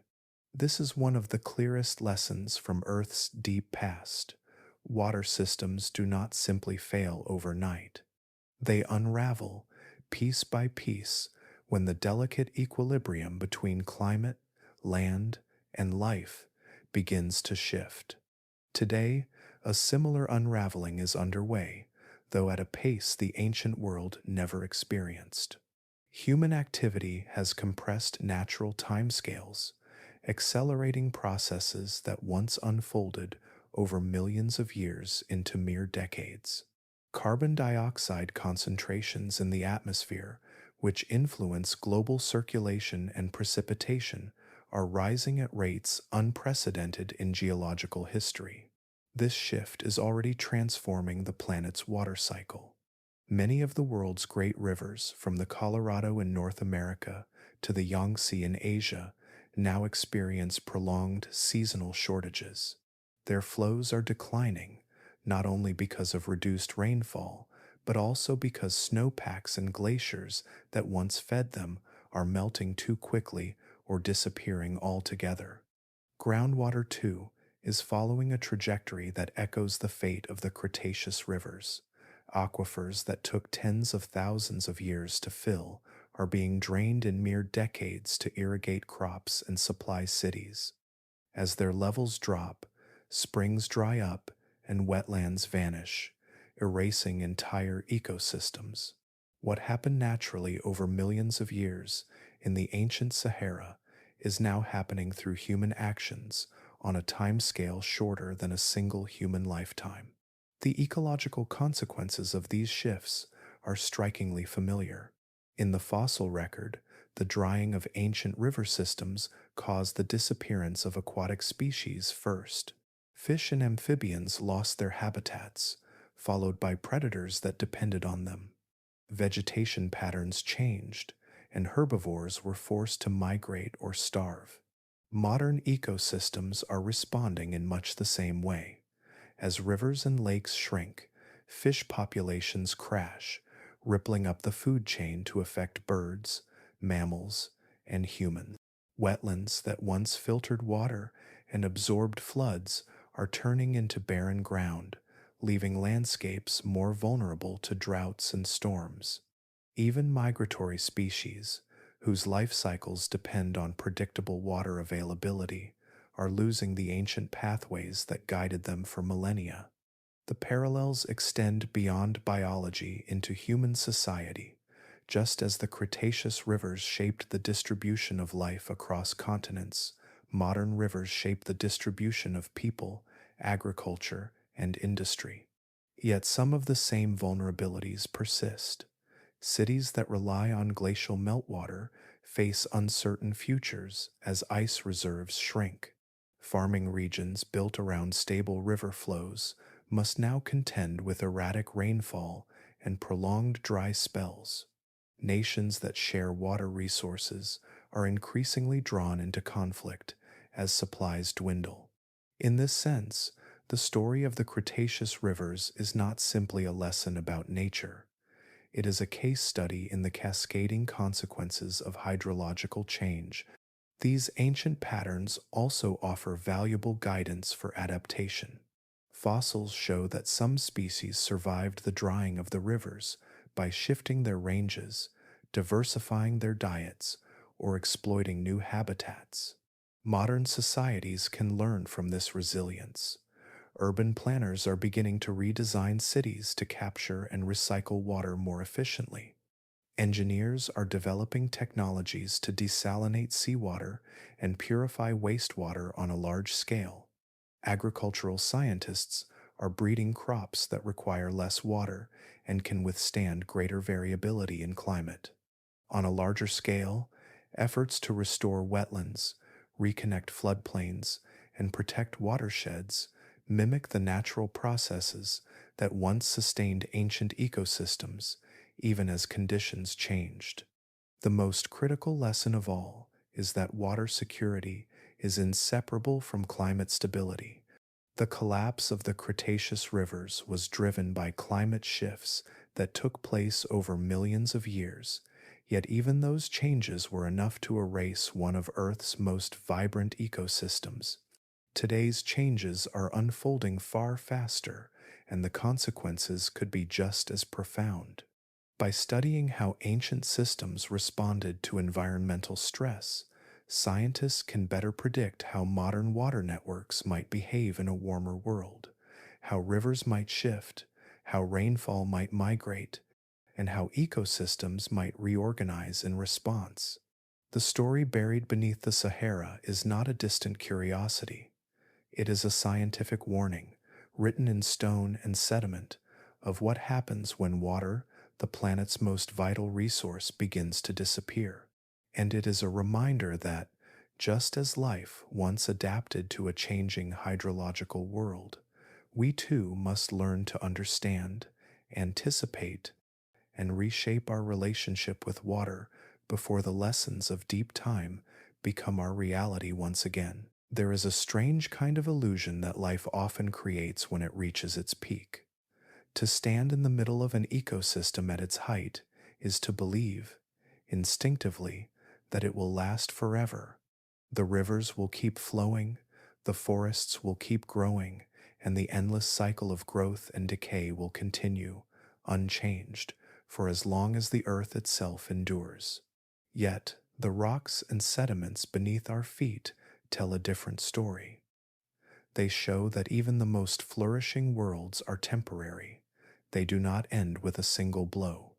This is one of the clearest lessons from Earth's deep past. Water systems do not simply fail overnight. They unravel, piece by piece, when the delicate equilibrium between climate, land, and life begins to shift. Today, a similar unraveling is underway, though at a pace the ancient world never experienced. Human activity has compressed natural timescales, accelerating processes that once unfolded over millions of years into mere decades. Carbon dioxide concentrations in the atmosphere, which influence global circulation and precipitation, are rising at rates unprecedented in geological history. This shift is already transforming the planet's water cycle. Many of the world's great rivers, from the Colorado in North America to the Yangtze in Asia, now experience prolonged seasonal shortages. Their flows are declining, not only because of reduced rainfall, but also because snowpacks and glaciers that once fed them are melting too quickly or disappearing altogether. Groundwater, too, is following a trajectory that echoes the fate of the Cretaceous rivers. Aquifers that took tens of thousands of years to fill are being drained in mere decades to irrigate crops and supply cities. As their levels drop, springs dry up and wetlands vanish, erasing entire ecosystems. What happened naturally over millions of years in the ancient Sahara is now happening through human actions on a timescale shorter than a single human lifetime. The ecological consequences of these shifts are strikingly familiar. In the fossil record, the drying of ancient river systems caused the disappearance of aquatic species first. Fish and amphibians lost their habitats, followed by predators that depended on them. Vegetation patterns changed, and herbivores were forced to migrate or starve. Modern ecosystems are responding in much the same way. As rivers and lakes shrink, fish populations crash, rippling up the food chain to affect birds, mammals, and humans. Wetlands that once filtered water and absorbed floods are turning into barren ground, leaving landscapes more vulnerable to droughts and storms. Even migratory species, whose life cycles depend on predictable water availability, are losing the ancient pathways that guided them for millennia. The parallels extend beyond biology into human society. Just as the Cretaceous rivers shaped the distribution of life across continents, modern rivers shape the distribution of people, agriculture, and industry. Yet some of the same vulnerabilities persist. Cities that rely on glacial meltwater face uncertain futures as ice reserves shrink. Farming regions built around stable river flows must now contend with erratic rainfall and prolonged dry spells. Nations that share water resources are increasingly drawn into conflict as supplies dwindle. In this sense, the story of the Cretaceous rivers is not simply a lesson about nature. It is a case study in the cascading consequences of hydrological change. These ancient patterns also offer valuable guidance for adaptation. Fossils show that some species survived the drying of the rivers by shifting their ranges, diversifying their diets, or exploiting new habitats. Modern societies can learn from this resilience. Urban planners are beginning to redesign cities to capture and recycle water more efficiently. Engineers are developing technologies to desalinate seawater and purify wastewater on a large scale. Agricultural scientists are breeding crops that require less water and can withstand greater variability in climate. On a larger scale, efforts to restore wetlands, reconnect floodplains, and protect watersheds mimic the natural processes that once sustained ancient ecosystems, even as conditions changed. The most critical lesson of all is that water security is inseparable from climate stability. The collapse of the Cretaceous rivers was driven by climate shifts that took place over millions of years, yet even those changes were enough to erase one of Earth's most vibrant ecosystems. Today's changes are unfolding far faster, and the consequences could be just as profound. By studying how ancient systems responded to environmental stress, scientists can better predict how modern water networks might behave in a warmer world, how rivers might shift, how rainfall might migrate, and how ecosystems might reorganize in response. The story buried beneath the Sahara is not a distant curiosity. It is a scientific warning, written in stone and sediment, of what happens when water, the planet's most vital resource, begins to disappear. And it is a reminder that, just as life once adapted to a changing hydrological world, we too must learn to understand, anticipate, and reshape our relationship with water before the lessons of deep time become our reality once again. There is a strange kind of illusion that life often creates when it reaches its peak. To stand in the middle of an ecosystem at its height is to believe, instinctively, that it will last forever. The rivers will keep flowing, the forests will keep growing, and the endless cycle of growth and decay will continue, unchanged, for as long as the earth itself endures. Yet, the rocks and sediments beneath our feet tell a different story. They show that even the most flourishing worlds are temporary. They do not end with a single blow.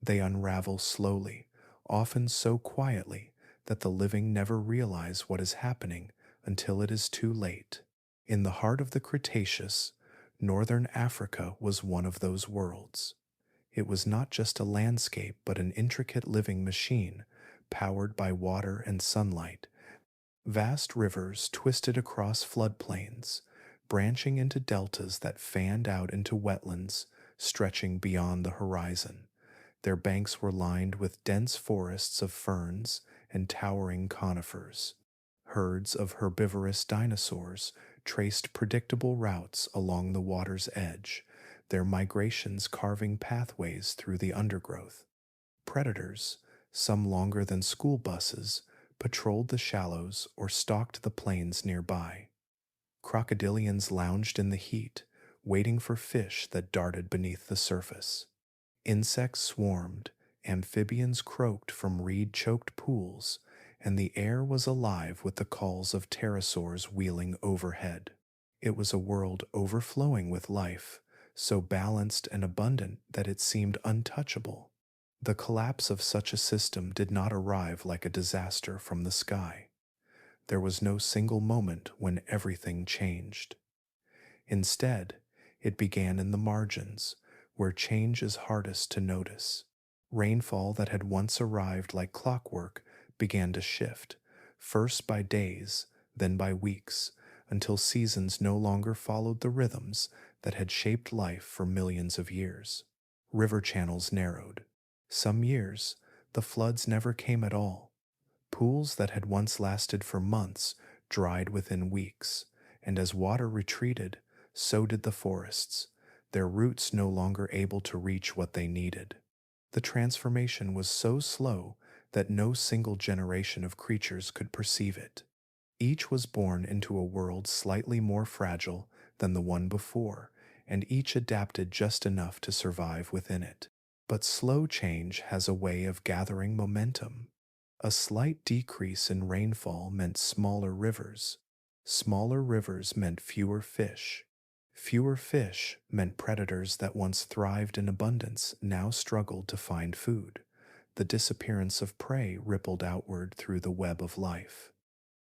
They unravel slowly, often so quietly that the living never realize what is happening until it is too late. In the heart of the Cretaceous, northern Africa was one of those worlds. It was not just a landscape but an intricate living machine, powered by water and sunlight. Vast rivers twisted across floodplains, branching into deltas that fanned out into wetlands stretching beyond the horizon. Their banks were lined with dense forests of ferns and towering conifers. Herds of herbivorous dinosaurs traced predictable routes along the water's edge, their migrations carving pathways through the undergrowth. Predators, some longer than school buses, patrolled the shallows or stalked the plains nearby. Crocodilians lounged in the heat, waiting for fish that darted beneath the surface. Insects swarmed, amphibians croaked from reed-choked pools, and the air was alive with the calls of pterosaurs wheeling overhead. It was a world overflowing with life, so balanced and abundant that it seemed untouchable. The collapse of such a system did not arrive like a disaster from the sky. There was no single moment when everything changed. Instead, it began in the margins, where change is hardest to notice. Rainfall that had once arrived like clockwork began to shift, first by days, then by weeks, until seasons no longer followed the rhythms that had shaped life for millions of years. River channels narrowed. Some years, the floods never came at all. Pools that had once lasted for months dried within weeks, and as water retreated, so did the forests, their roots no longer able to reach what they needed. The transformation was so slow that no single generation of creatures could perceive it. Each was born into a world slightly more fragile than the one before, and each adapted just enough to survive within it. But slow change has a way of gathering momentum. A slight decrease in rainfall meant smaller rivers. Smaller rivers meant fewer fish. Fewer fish meant predators that once thrived in abundance now struggled to find food. The disappearance of prey rippled outward through the web of life.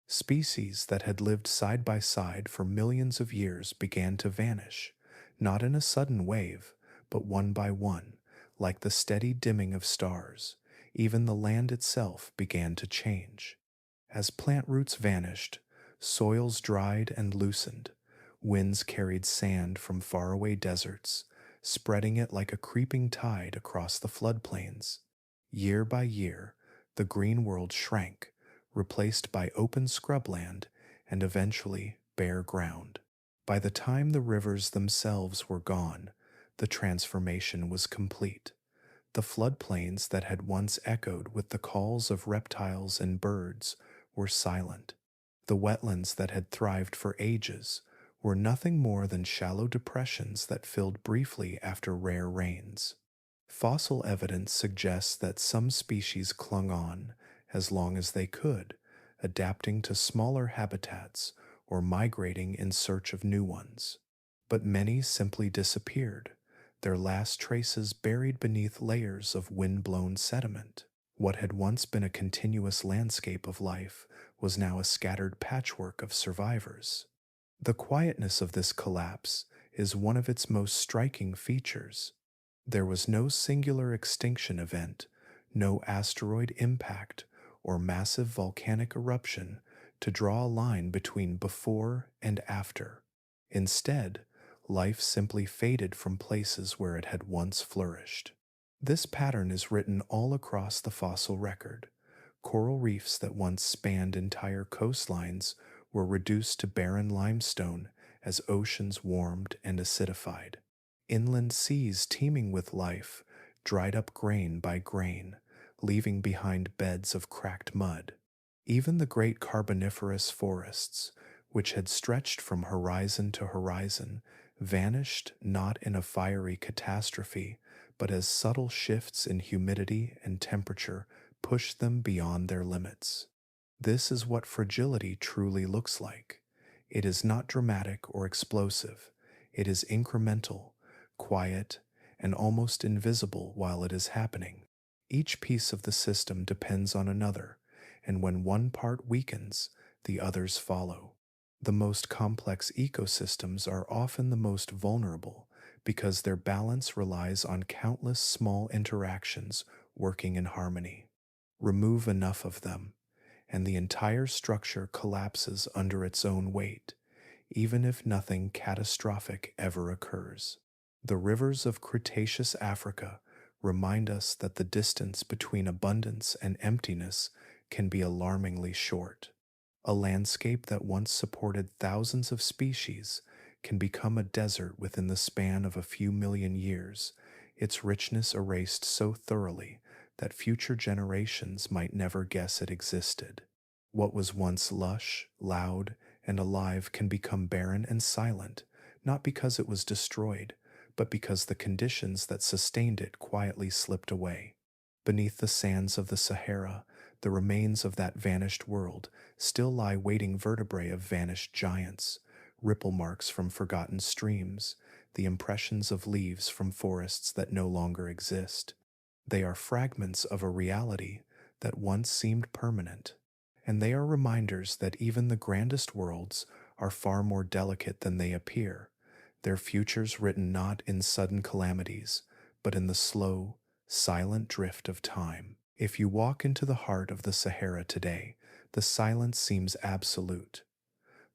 Species that had lived side by side for millions of years began to vanish, not in a sudden wave, but one by one, like the steady dimming of stars. Even the land itself began to change. As plant roots vanished, soils dried and loosened. Winds carried sand from faraway deserts, spreading it like a creeping tide across the floodplains. Year by year, the green world shrank, replaced by open scrubland and eventually bare ground. By the time the rivers themselves were gone, the transformation was complete. The floodplains that had once echoed with the calls of reptiles and birds were silent. The wetlands that had thrived for ages were nothing more than shallow depressions that filled briefly after rare rains. Fossil evidence suggests that some species clung on as long as they could, adapting to smaller habitats or migrating in search of new ones. But many simply disappeared, their last traces buried beneath layers of wind-blown sediment. What had once been a continuous landscape of life was now a scattered patchwork of survivors. The quietness of this collapse is one of its most striking features. There was no singular extinction event, no asteroid impact, or massive volcanic eruption to draw a line between before and after. Instead, life simply faded from places where it had once flourished. This pattern is written all across the fossil record. Coral reefs that once spanned entire coastlines were reduced to barren limestone as oceans warmed and acidified. Inland seas teeming with life dried up grain by grain, leaving behind beds of cracked mud. Even the great carboniferous forests, which had stretched from horizon to horizon, vanished not in a fiery catastrophe, but as subtle shifts in humidity and temperature pushed them beyond their limits. This is what fragility truly looks like. It is not dramatic or explosive. It is incremental, quiet, and almost invisible while it is happening. Each piece of the system depends on another, and when one part weakens, the others follow. The most complex ecosystems are often the most vulnerable because their balance relies on countless small interactions working in harmony. Remove enough of them, and the entire structure collapses under its own weight, even if nothing catastrophic ever occurs. The rivers of Cretaceous Africa remind us that the distance between abundance and emptiness can be alarmingly short. A landscape that once supported thousands of species can become a desert within the span of a few million years, its richness erased so thoroughly that future generations might never guess it existed. What was once lush, loud, and alive can become barren and silent, not because it was destroyed, but because the conditions that sustained it quietly slipped away. Beneath the sands of the Sahara, the remains of that vanished world still lie waiting vertebrae of vanished giants, ripple marks from forgotten streams, the impressions of leaves from forests that no longer exist. They are fragments of a reality that once seemed permanent, and they are reminders that even the grandest worlds are far more delicate than they appear, their futures written not in sudden calamities, but in the slow, silent drift of time. If you walk into the heart of the Sahara today, the silence seems absolute.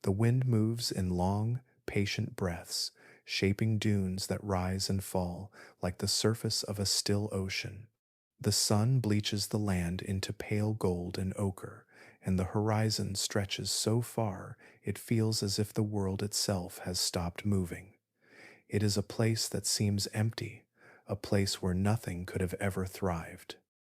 The wind moves in long, patient breaths, shaping dunes that rise and fall like the surface of a still ocean. The sun bleaches the land into pale gold and ochre, and the horizon stretches so far it feels as if the world itself has stopped moving. It is a place that seems empty, a place where nothing could have ever thrived.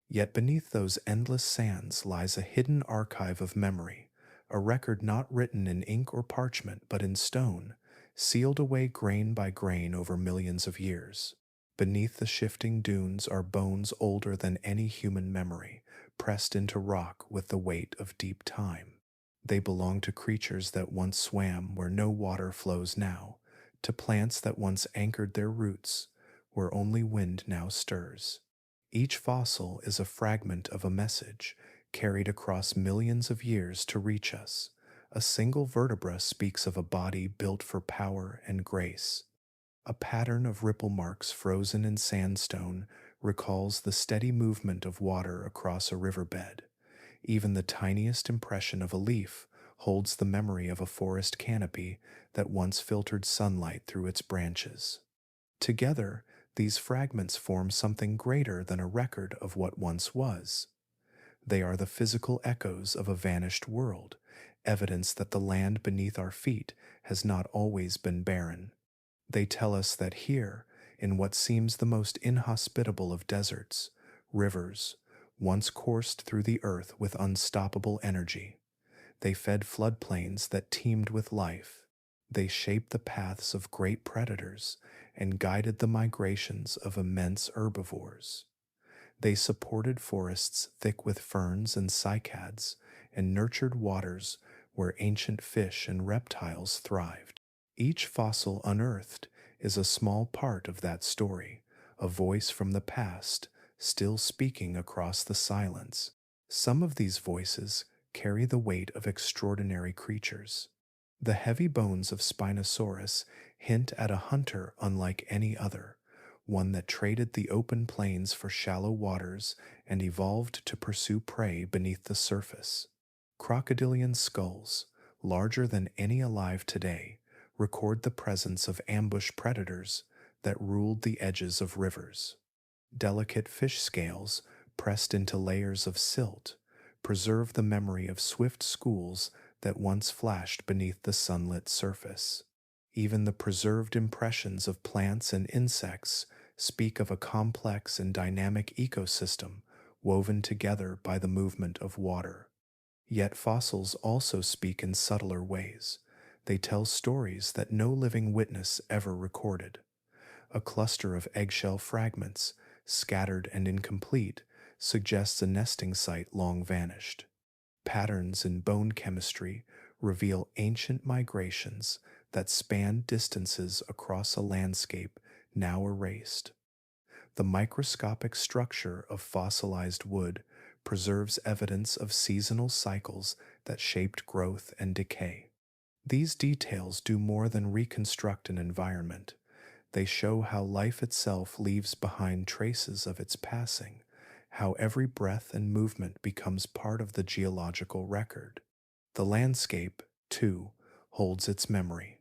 Yet beneath those endless sands lies a hidden archive of memory, a record not written in ink or parchment but in stone, sealed away grain by grain over millions of years. Beneath the shifting dunes are bones older than any human memory, pressed into rock with the weight of deep time. They belong to creatures that once swam where no water flows now, to plants that once anchored their roots where only wind now stirs. Each fossil is a fragment of a message carried across millions of years to reach us. A single vertebra speaks of a body built for power and grace. A pattern of ripple marks frozen in sandstone recalls the steady movement of water across a riverbed. Even the tiniest impression of a leaf holds the memory of a forest canopy that once filtered sunlight through its branches. Together, these fragments form something greater than a record of what once was. They are the physical echoes of a vanished world, evidence that the land beneath our feet has not always been barren. They tell us that here, in what seems the most inhospitable of deserts, rivers once coursed through the earth with unstoppable energy. They fed floodplains that teemed with life. They shaped the paths of great predators and guided the migrations of immense herbivores. They supported forests thick with ferns and cycads and nurtured waters where ancient fish and reptiles thrived. Each fossil unearthed is a small part of that story, a voice from the past still speaking across the silence. Some of these voices carry the weight of extraordinary creatures. The heavy bones of Spinosaurus hint at a hunter unlike any other, one that traded the open plains for shallow waters and evolved to pursue prey beneath the surface. Crocodilian skulls, larger than any alive today, record the presence of ambush predators that ruled the edges of rivers. Delicate fish scales, pressed into layers of silt, preserve the memory of swift schools that once flashed beneath the sunlit surface. Even the preserved impressions of plants and insects speak of a complex and dynamic ecosystem woven together by the movement of water. Yet fossils also speak in subtler ways. They tell stories that no living witness ever recorded. A cluster of eggshell fragments, scattered and incomplete, suggests a nesting site long vanished. Patterns in bone chemistry reveal ancient migrations that span distances across a landscape now erased. The microscopic structure of fossilized wood preserves evidence of seasonal cycles that shaped growth and decay. These details do more than reconstruct an environment. They show how life itself leaves behind traces of its passing, how every breath and movement becomes part of the geological record. The landscape, too, holds its memory.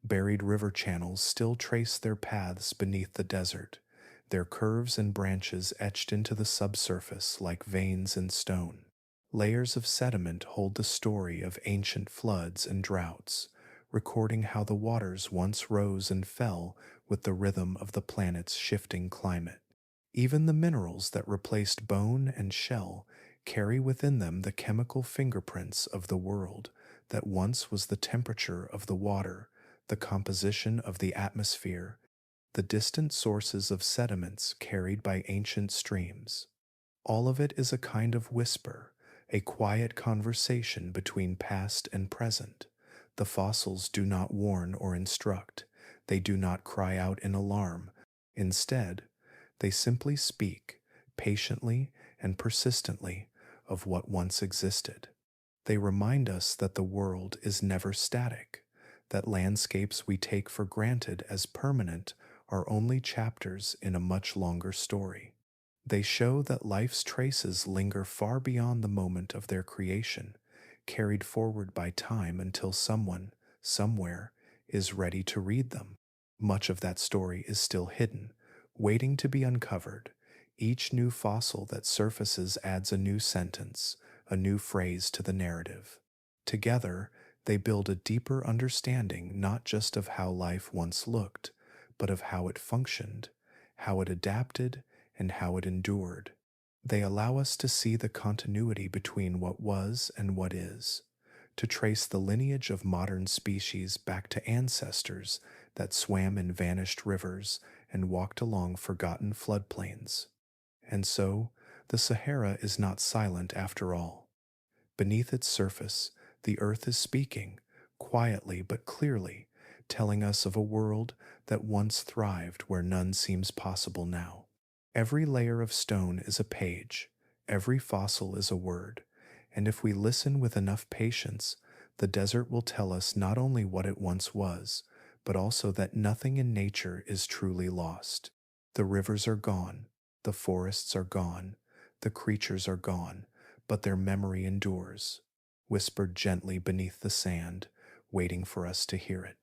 Buried river channels still trace their paths beneath the desert, their curves and branches etched into the subsurface like veins in stone. Layers of sediment hold the story of ancient floods and droughts, recording how the waters once rose and fell with the rhythm of the planet's shifting climate. Even the minerals that replaced bone and shell carry within them the chemical fingerprints of the world that once was the temperature of the water, the composition of the atmosphere, the distant sources of sediments carried by ancient streams. All of it is a kind of whisper, a quiet conversation between past and present. The fossils do not warn or instruct. They do not cry out in alarm. Instead, they simply speak, patiently and persistently, of what once existed. They remind us that the world is never static, that landscapes we take for granted as permanent are only chapters in a much longer story. They show that life's traces linger far beyond the moment of their creation, carried forward by time until someone, somewhere, is ready to read them. Much of that story is still hidden, waiting to be uncovered. Each new fossil that surfaces adds a new sentence, a new phrase to the narrative. Together, they build a deeper understanding not just of how life once looked, but of how it functioned, how it adapted, and how it endured. They allow us to see the continuity between what was and what is, to trace the lineage of modern species back to ancestors that swam in vanished rivers and walked along forgotten floodplains. And so, the Sahara is not silent after all. Beneath its surface, the earth is speaking, quietly but clearly, telling us of a world that once thrived where none seems possible now. Every layer of stone is a page, every fossil is a word, and if we listen with enough patience, the desert will tell us not only what it once was, but also that nothing in nature is truly lost. The rivers are gone, the forests are gone, the creatures are gone, but their memory endures, whispered gently beneath the sand, waiting for us to hear it.